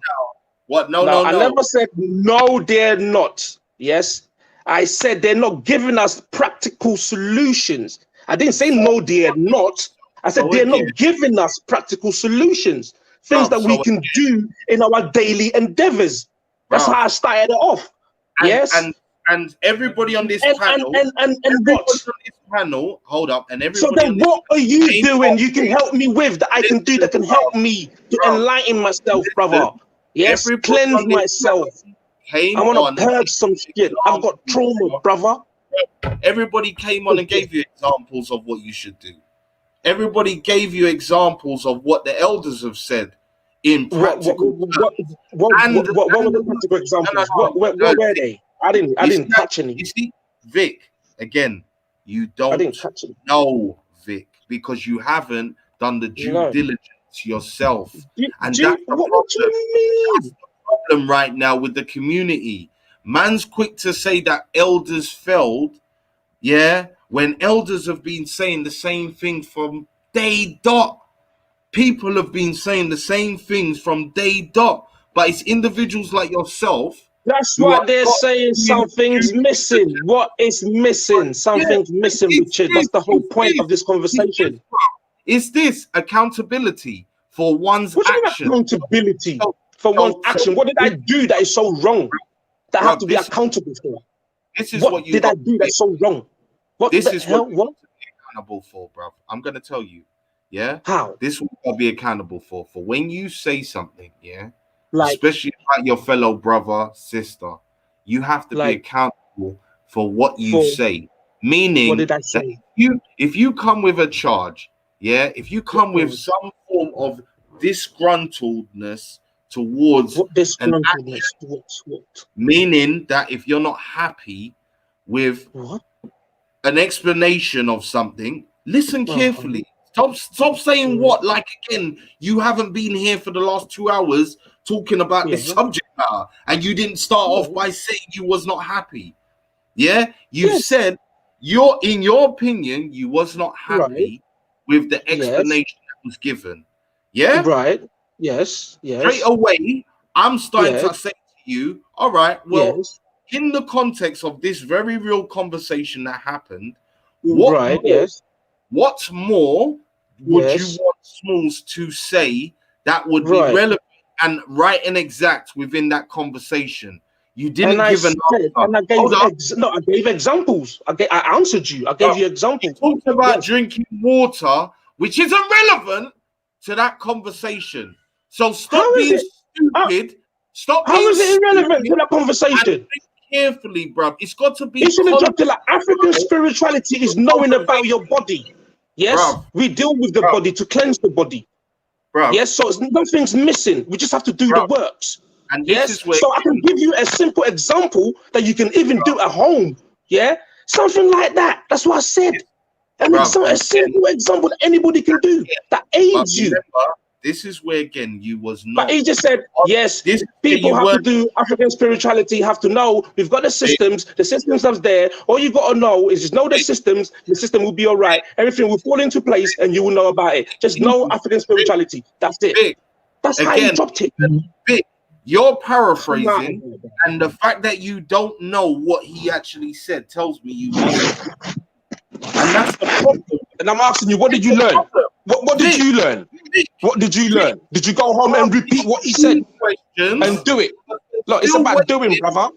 What? No. I never said no, they're not. Yes, I said they're not giving us practical solutions. I didn't say no, they're not. I said they're not giving us practical solutions, things that we can do in our daily endeavors. That's how I started it off. And everybody on this panel, and what? On this panel, hold up, and everybody. So then, what are you doing? You can help me with that. I can do that can help me to enlighten myself, brother. Yes, cleanse myself. I want to purge some shit. I've got trauma, brother. Everybody came on and gave you examples of what you should do. Everybody gave you examples of what the elders have said in practical. What were the practical examples? Where were they? I didn't touch any. You see, Vic, again, you don't know, Vic, because you haven't done the due diligence yourself. That's the problem right now with the community. Man's quick to say that elders failed, when elders have been saying the same thing from day dot. People have been saying the same things from day dot, but it's individuals like yourself. That's why they're saying something's missing. What is missing? Something's missing, Richard. That's the whole point of this conversation. Is this accountability for one's action? Accountability for one's action. What did I do that is so wrong that I have to be accountable for? This is what did I do that's so wrong? What this the is hell? what you're accountable for, bro. I'm gonna tell you. Yeah. How? This is what I'll be accountable for when you say something, like, especially about your fellow brother, sister, you have to be accountable for what you say. Meaning, what did I say? If you come with a charge, if you come with some form of disgruntledness towards what? Meaning that if you're not happy with an explanation of something, listen carefully. Stop saying what, like, again, you haven't been here for the last 2 hours talking about this subject matter, and you didn't start off by saying you was not happy. You said in your opinion, you was not happy with the explanation that was given. Right. Yes. Straight away, I'm starting to say to you, all right, well, in the context of this very real conversation that happened, what more would you want Smalls to say that would be relevant and right and exact within that conversation? You didn't give an answer. And I gave examples. I answered you. I gave you examples. You talked about drinking water, which is irrelevant to that conversation. So stop being stupid. How is it irrelevant to that conversation? Carefully, bruv. It's got to be. It's in the chapter like African spirituality is knowing about your body. Yes, bruv. We deal with the body to cleanse the body. Bruv. Yes, so nothing's missing. We just have to do the works. And this is where so I can give you a simple example that you can even do at home. Something like that. That's what I said. A simple example that anybody can do that aids you. This is where, again, you was not. But he just said, yes, people have to do African spirituality, have to know we've got the systems are there. All you got to know is just know the system will be all right. Everything will fall into place and you will know about it. Just know African spirituality. That's it. That's how you dropped it. You're paraphrasing, and the fact that you don't know what he actually said tells me you know. And that's the problem. And I'm asking you, what did you learn? What did you learn? What did you learn? Did you go home and repeat what he said and do it? Look, it's about doing, brother.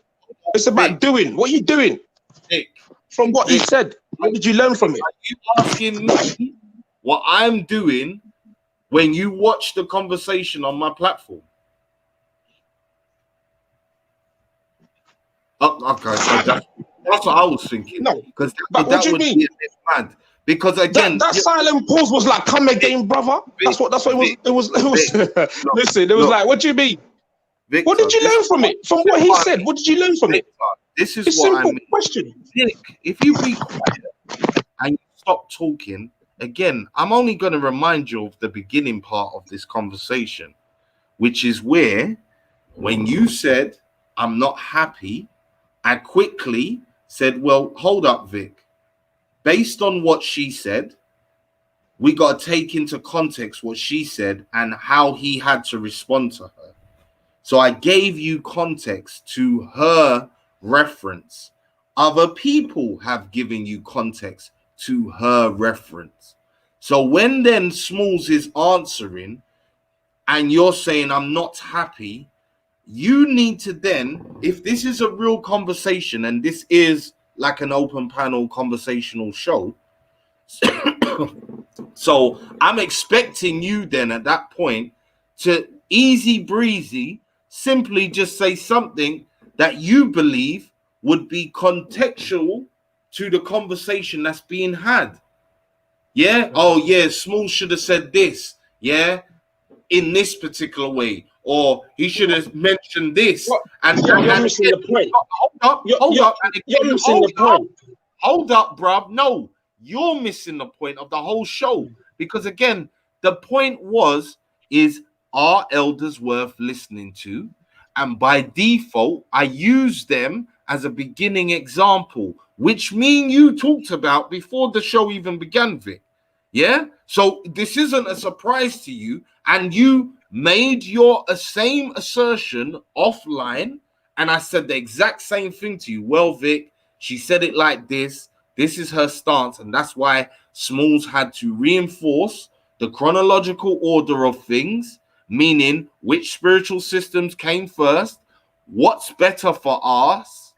It's about doing. What are you doing? From what he said, what did you learn from it? Are you asking me what I'm doing when you watch the conversation on my platform? Okay, so that's what I was thinking. No, because but what do you mean? Mad. Because again, that silent pause was like, "Come again, brother." That's what it was. Listen, it was like, "What do you mean?" Victor, what did you learn from it? From what he said, what did you learn from it? This is it's what simple I mean. Question. Nick, if you be quiet and you stop talking, again, I'm only going to remind you of the beginning part of this conversation, which is where, when you said, I'm not happy, I quickly said, well, hold up, Vic. Based on what she said, we got to take into context what she said and how he had to respond to her. So I gave you context to her reference. Other people have given you context to her reference. So when then Smalls is answering and you're saying, I'm not happy, you need to then, if this is a real conversation and this is like an open panel conversational show, so I'm expecting you then at that point to easy breezy simply just say something that you believe would be contextual to the conversation that's being had. Yeah. Oh yeah, Small should have said this. Yeah, in this particular way, or he should have mentioned this. And you're missing the point. Hold up. You're missing the point. Hold up, bruv. No, you're missing the point of the whole show. Because again, the point is are elders worth listening to? And by default, I use them as a beginning example, which me and you talked about before the show even began, Vic. Yeah? So this isn't a surprise to you. And you made your same assertion offline. And I said the exact same thing to you. Well, Vic, she said it like this. This is her stance. And that's why Smalls had to reinforce the chronological order of things, meaning which spiritual systems came first, what's better for us,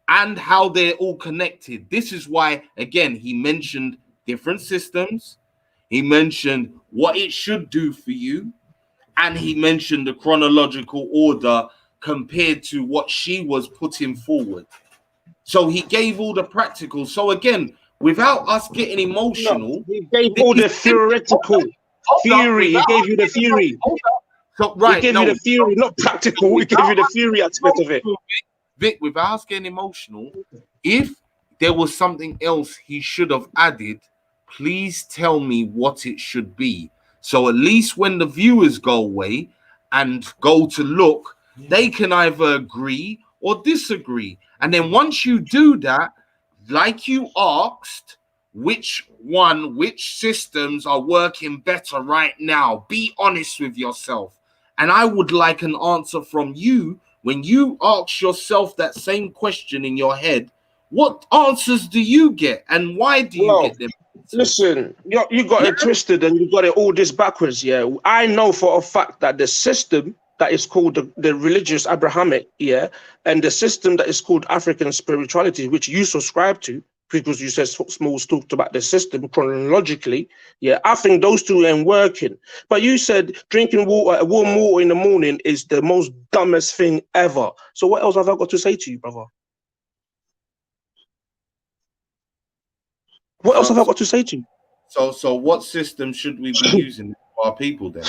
and how they're all connected. This is why, again, he mentioned different systems. He mentioned what it should do for you. And he mentioned the chronological order compared to what she was putting forward. So he gave all the practical. So again, without us getting emotional, he gave all the theoretical theory. He gave you the theory. So right, he gave you the theory, not practical. He gave you the theory aspect of it. Vic, without us getting emotional, if there was something else he should have added, please tell me what it should be. So at least when the viewers go away and go to look, they can either agree or disagree. And then once you do that, like you asked, which systems are working better right now? Be honest with yourself. And I would like an answer from you when you ask yourself that same question in your head. What answers do you get, and why do you get them? Listen, you got it twisted and you got it all this backwards. Yeah, I know for a fact that the system that is called the religious Abrahamic, yeah, and the system that is called African spirituality, which you subscribe to, because you said Smalls talked about the system chronologically, yeah, I think those two ain't working. But you said drinking water, warm water in the morning is the most dumbest thing ever. So what else have I got to say to you, brother? What else have I got to say to you? So what system should we be using for our people then?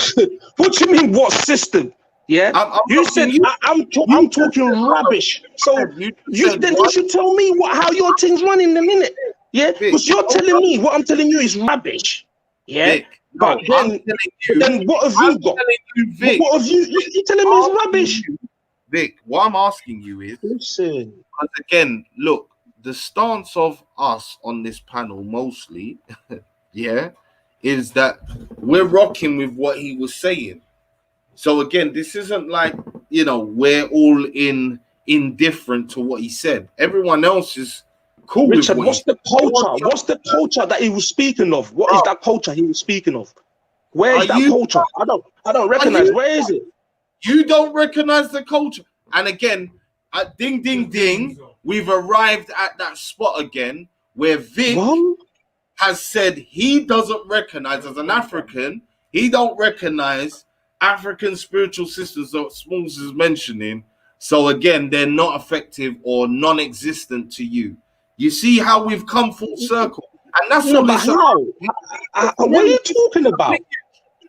What do you mean, what system? Yeah, you said I'm talking rubbish. So you should tell me how your thing's running in a minute. Yeah, because you're telling me what I'm telling you is rubbish. Yeah, Vic, but then what have you got? What have you? You're telling me it's rubbish. Vic, what I'm asking you is, listen. Again, look, the stance of us on this panel mostly, yeah, is that we're rocking with what he was saying. So again, this isn't like, we're all indifferent to what he said. Everyone else is cool. Richard, with what's the culture? What's the culture that he was speaking of? What is that culture he was speaking of? Where is that culture? I don't recognize. Where is it? You don't recognize the culture. And again, ding, ding, ding, we've arrived at that spot again where Vic has said he doesn't recognize, as an African, he don't recognize African spiritual systems that Smalls is mentioning. So again, they're not effective or non-existent to you. You see how we've come full circle? And that's what this what are you talking about?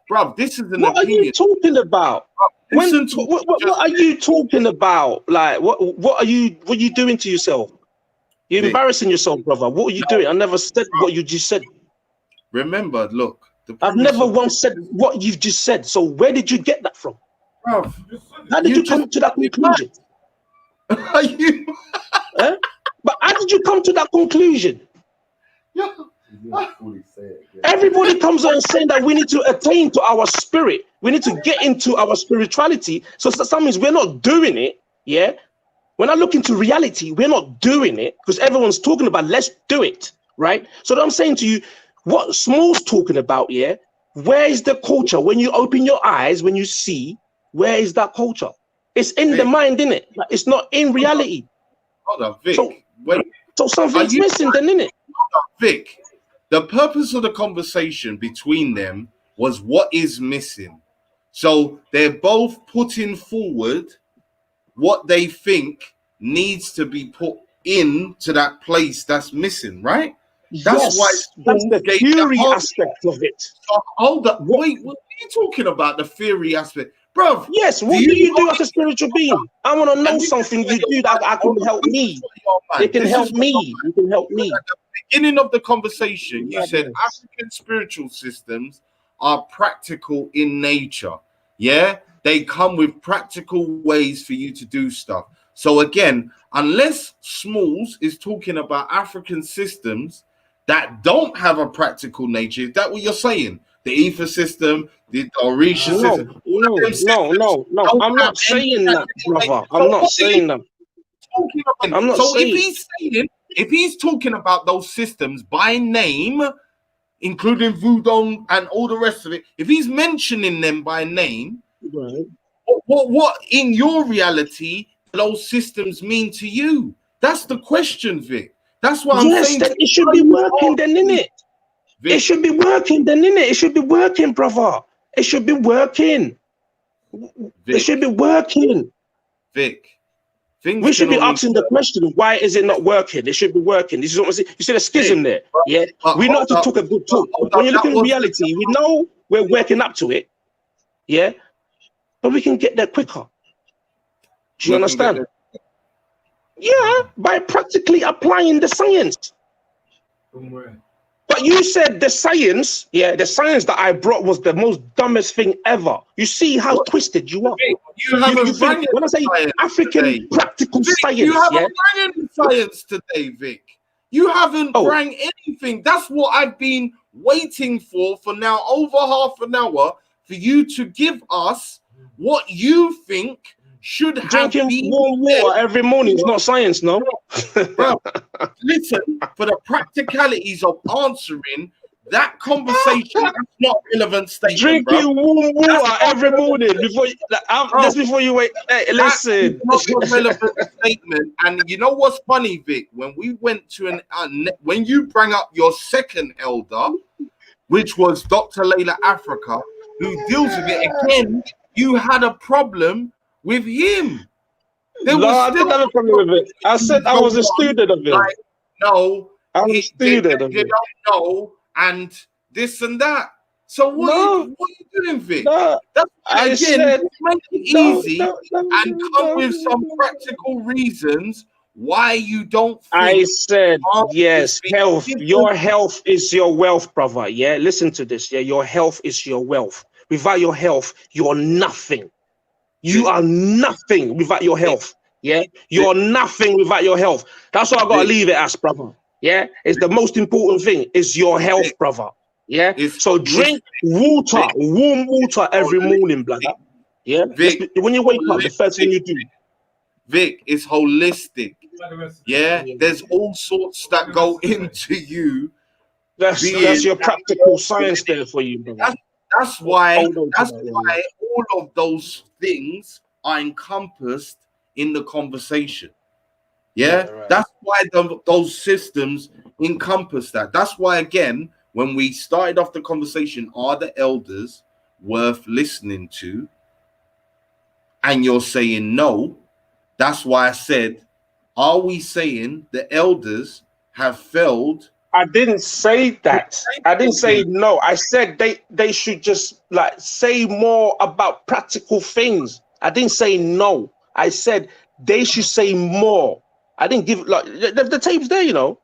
Bruv, this is an what opinion. Are you talking about? What are you talking about? Like, what are you doing to yourself? You're embarrassing yourself, brother. What are you doing? I never said what you just said. remember, look, I've never once said what you've just said. So where did you get that from? Bruv, how did you come to that conclusion? Are you? But how did you come to that conclusion? Yeah. Everybody comes on saying that we need to attain to our spirit. We need to get into our spirituality. So that means we're not doing it. Yeah. When I look into reality, we're not doing it because everyone's talking about let's do it. Right. So I'm saying to you, what Small's talking about, yeah, where is the culture? When you open your eyes, when you see, where is that culture? It's in Vic, the mind, innit? It's not in reality. Hold on, Vic. So something's missing then, innit? Vic, the purpose of the conversation between them was what is missing. So they're both putting forward what they think needs to be put into that place that's missing, right? That's yes, why that's the theory aspect of it. So, hold up. Wait, what are you talking about? The theory aspect, bro? Yes, what do you do as a spiritual being? I want to know something you do that can help me. It can help me. You can help me. At the beginning of the conversation, you said African spiritual systems are practical in nature. Yeah, they come with practical ways for you to do stuff. So again, unless Smalls is talking about African systems that don't have a practical nature, is that what you're saying? The ethos system, the Orisha system? No. I'm not saying that, brother. I'm not saying that. I'm not saying. If he's talking about those systems by name, including voodoo and all the rest of it, if he's mentioning them by name, right. What in your reality those systems mean to you? That's the question, Vic. That's what I'm saying. Yes, it should be working then, innit? It should be working then, innit? It should be working, brother. It should be working. It should be working. Vic, we should be asking the question, why is it not working? It should be working. This is what I'm saying. You see the schism there? Yeah. We know to talk a good talk. When you look in reality, we know we're working up to it. Yeah. But we can get there quicker. Do you understand? Yeah, by practically applying the science. But you said the science, the science that I brought was the most dumbest thing ever. You see how twisted you are. You think, when I say African today, practical Vic, science, you haven't brought science today, Vic. You haven't brought anything. That's what I've been waiting for now over half an hour for you to give us what you think should have drinking warm water every morning is not science, no. Bro, listen, for the practicalities of answering that conversation, that's not relevant statement. Drinking warm water every morning just before you wait. Hey, listen, that's not a relevant statement. And you know what's funny, Vic? When we went to when you bring up your second elder, which was Dr. Llaila Afrika, who deals with it again, you had a problem with him. I didn't have a problem with it. I said I was a student of him. Like, no, I was a student of him. You don't know, and this and that. So what are you doing, Vic? No, that's I said make it easy and come with some practical reasons why you don't think I said yes, health. Your health is your wealth, brother. Yeah, listen to this. Yeah, your health is your wealth. Without your health, you're nothing. You are nothing without your health. Yeah, you're nothing without your health. That's what I gotta leave it as, brother. Yeah, it's the most important thing is your health, brother. Yeah, so drink water, warm water every morning, brother. Yeah, Vic, when you wake up, the first thing you do. Vic, is holistic. Yeah, there's all sorts that go into you. That's your practical science there for you, brother. That's why all of those things are encompassed in the conversation. That's why those systems encompass that. That's why, again, when we started off the conversation, are the elders worth listening to? And you're saying no. That's why I said, are we saying the elders have failed? I didn't say that. I didn't say no. I said they should just say more about practical things. I didn't say no. I said they should say more. I didn't give the tape's there, you know.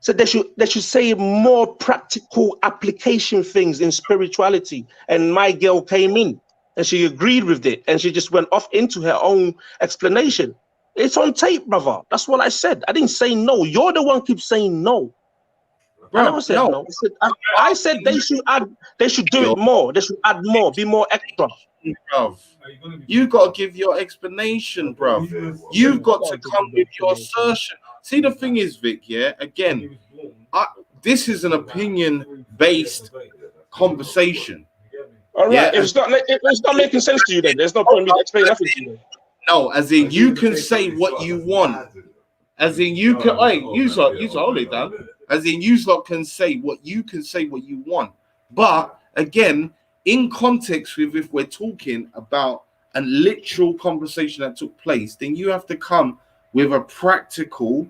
So they should say more practical application things in spirituality. And my girl came in and she agreed with it, and she just went off into her own explanation. It's on tape, brother. That's what I said. I didn't say no. You're the one keeps saying no. Bro, I never said no. I said they should add. They should do it more. They should add more. Be more extra. Bruv. You got to give your explanation, bruv. You've got to come with your assertion. See, the thing is, Vic, yeah, again, this is an opinion-based conversation. All right, if it's not making sense to you, then there's no point in me explaining nothing to you. No, as in you can say what you want. As in you can, you hold it down. As in you can say what you want. But again, in context with if we're talking about a literal conversation that took place, then you have to come with a practical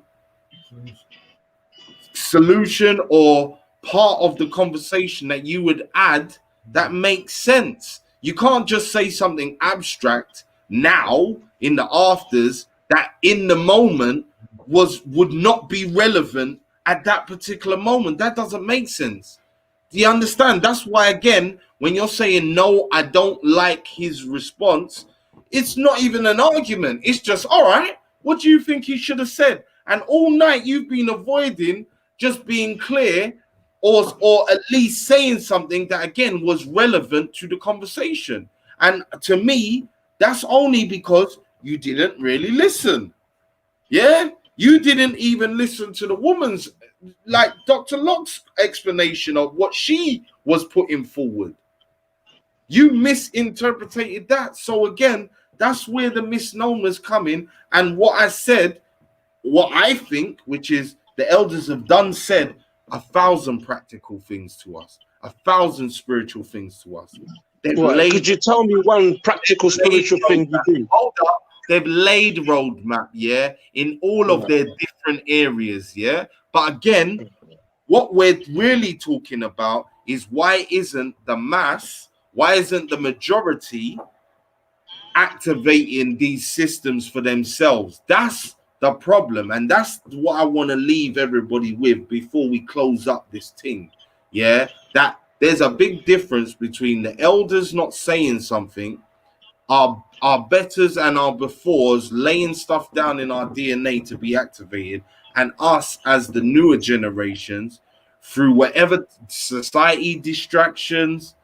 solution or part of the conversation that you would add that makes sense. You can't just say something abstract now in the afters that in the moment would not be relevant at that particular moment. That doesn't make sense. Do you understand? That's why, again, when you're saying, no, I don't like his response, it's not even an argument. It's just, all right, what do you think he should have said? And all night you've been avoiding just being clear or at least saying something that, again, was relevant to the conversation. And to me, that's only because you didn't really listen. Yeah? You didn't even listen to the woman's, like Dr. Locke's explanation of what she was putting forward. You misinterpreted that. So again, that's where the misnomers come in. And what I said, what I think, which is the elders have said 1,000 practical things to us, 1,000 spiritual things to us. Could you tell me one practical spiritual thing you do? Hold up. They've laid roadmap, yeah, in all of their different areas, yeah. But again, what we're really talking about is why isn't the mass, why isn't the majority activating these systems for themselves? That's the problem, and that's what I want to leave everybody with before we close up this thing. Yeah, that there's a big difference between the elders not saying something, our betters and our befores laying stuff down in our DNA to be activated, and us as the newer generations through whatever society distractions,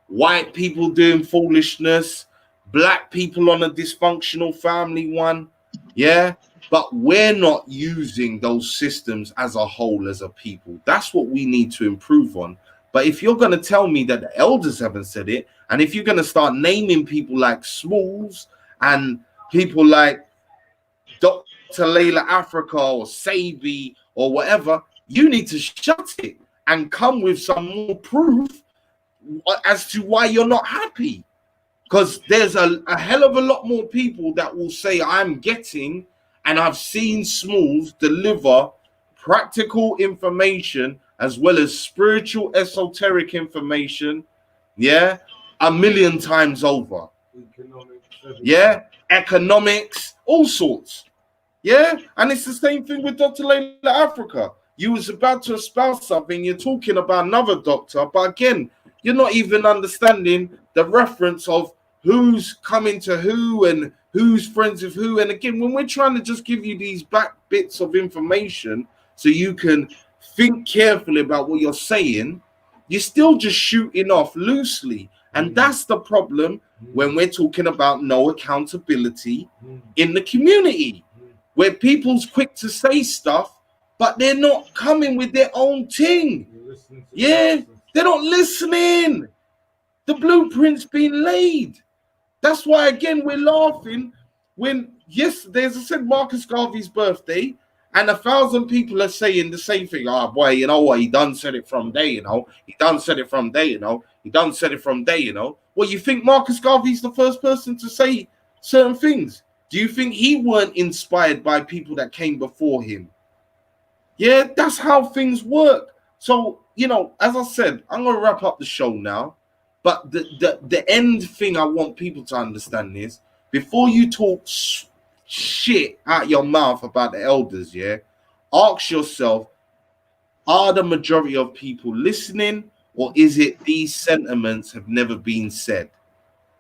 white people doing foolishness, black people on a dysfunctional family one, yeah. But we're not using those systems as a whole, as a people. That's what we need to improve on. But if you're going to tell me that the elders haven't said it, and if you're going to start naming people like Smalls and people like Dr. Llaila Afrika or Sabi or whatever, you need to shut it and come with some more proof as to why you're not happy. Because there's a hell of a lot more people that will say, I'm getting, and I've seen Smalls deliver practical information as well as spiritual esoteric information, yeah, 1,000,000 times over. Yeah, economics, all sorts. Yeah, and it's the same thing with Dr. Llaila Afrika. You was about to espouse something, you're talking about another doctor, but again, you're not even understanding the reference of who's coming to who and who's friends with who. And again, when we're trying to just give you these back bits of information so you can think carefully about what you're saying, you're still just shooting off loosely. And that's the problem when we're talking about no accountability in the community, where people's quick to say stuff, but they're not coming with their own thing. Yeah, they're not listening. The blueprint's been laid. That's why, again, we're laughing when yesterday, as I said, Marcus Garvey's birthday, and 1,000 people are saying the same thing. Oh, boy, you know what? He done said it from there, you know. He done said it from there, you know. He done said it from there, you know. Well, you think Marcus Garvey's the first person to say certain things? Do you think he weren't inspired by people that came before him? Yeah, that's how things work. So, you know, as I said, I'm going to wrap up the show now. But the end thing I want people to understand is, before you talk shit out your mouth about the elders, yeah, ask yourself, are the majority of people listening, or is it these sentiments have never been said?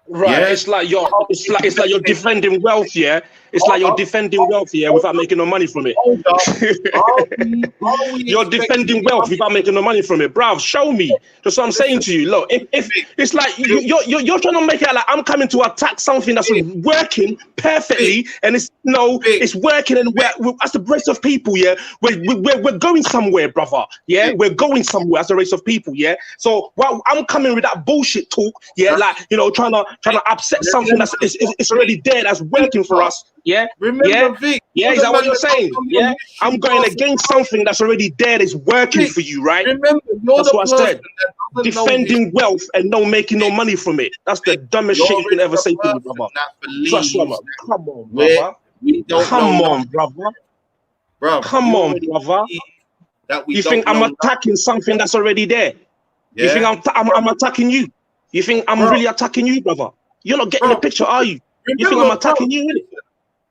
Right, Yeah, it's like you're defending wealth, yeah. It's like you're defending wealth, yeah, without making no money from it. hold up. Are we You're expecting defending wealth without making no money from it, bruv. Show me. That's what I'm saying to you. Look, if it's like you're trying to make it like I'm coming to attack something that's working perfectly, and it's it's working, and we're as the race of people, yeah. We're going somewhere, brother. Yeah, we're going somewhere as a race of people, yeah. So while I'm coming with that bullshit talk, yeah, like trying to upset something that's it's already there, that's working for us, yeah. Remember, Vic. Yeah, is that what you're saying? Yeah, I'm going against something that's already there, that's working for you, right? Remember, you're that's the what I said. Defending wealth and making no money from it. That's the dumbest shit you can ever say to me, brother. Trust me, come on, brother. Come on, brother. Come on, brother. You think I'm attacking something that's already there? You think I'm attacking you? You think I'm really attacking you, brother? You're not getting the picture, are you? You think I'm attacking you, innit?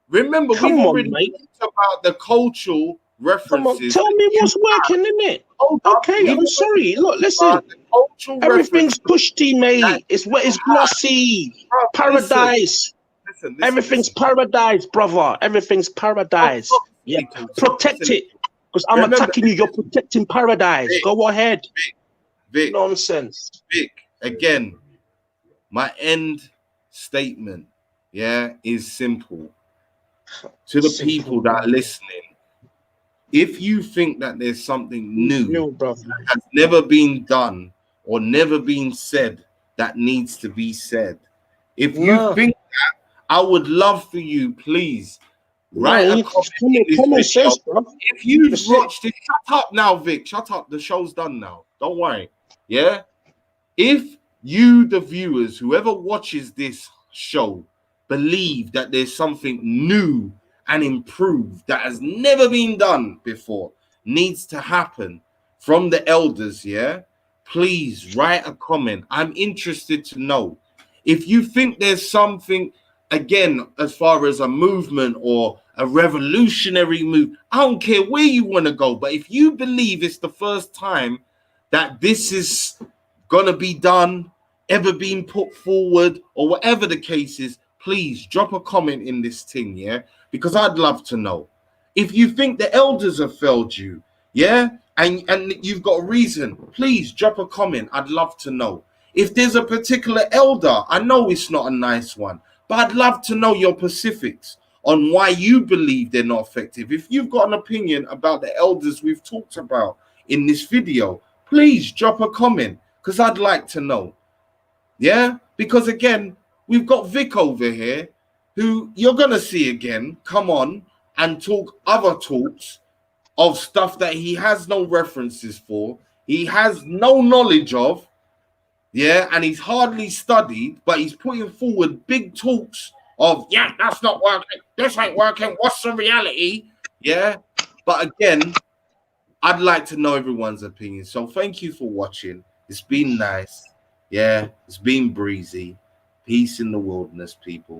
Remember, we've already talked about the cultural references. Tell me what's working, innit? Okay, I'm sorry. Look, listen. Everything's cushy, mate. It's glossy. Paradise. Everything's paradise, brother. Everything's paradise. Yeah, protect it. Because I'm attacking you. You're protecting paradise. Vic, go ahead. Vic, nonsense. Vic, again, my end statement, is simple. To the people that are listening, if you think that there's something new that has never been done or never been said that needs to be said, if you think that, I would love for you, please, write a comment in this video. If you've watched it, shut up now, Vic. Shut up. The show's done now. Don't worry. Yeah? If you, the viewers, whoever watches this show, believe that there's something new and improved that has never been done before, needs to happen from the elders, please write a comment. I'm interested to know. If you think there's something, again, as far as a movement or a revolutionary move, I don't care where you want to go, but if you believe it's the first time that this is gonna be done, ever been put forward, or whatever the case is, please drop a comment in this thing, because I'd love to know. If you think the elders have failed you, and you've got a reason, please drop a comment. I'd love to know. If there's a particular elder, I know it's not a nice one, but I'd love to know your specifics on why you believe they're not effective. If you've got an opinion about the elders we've talked about in this video, please drop a comment, because I'd like to know. Because again, we've got Vic over here, who you're going to see again come on and talk other talks of stuff that he has no references for, he has no knowledge of, and he's hardly studied, but he's putting forward big talks of, that's not working, this ain't working, what's the reality? But again, I'd like to know everyone's opinion. So thank you for watching. It's been nice. It's been breezy. Peace in the wilderness, people.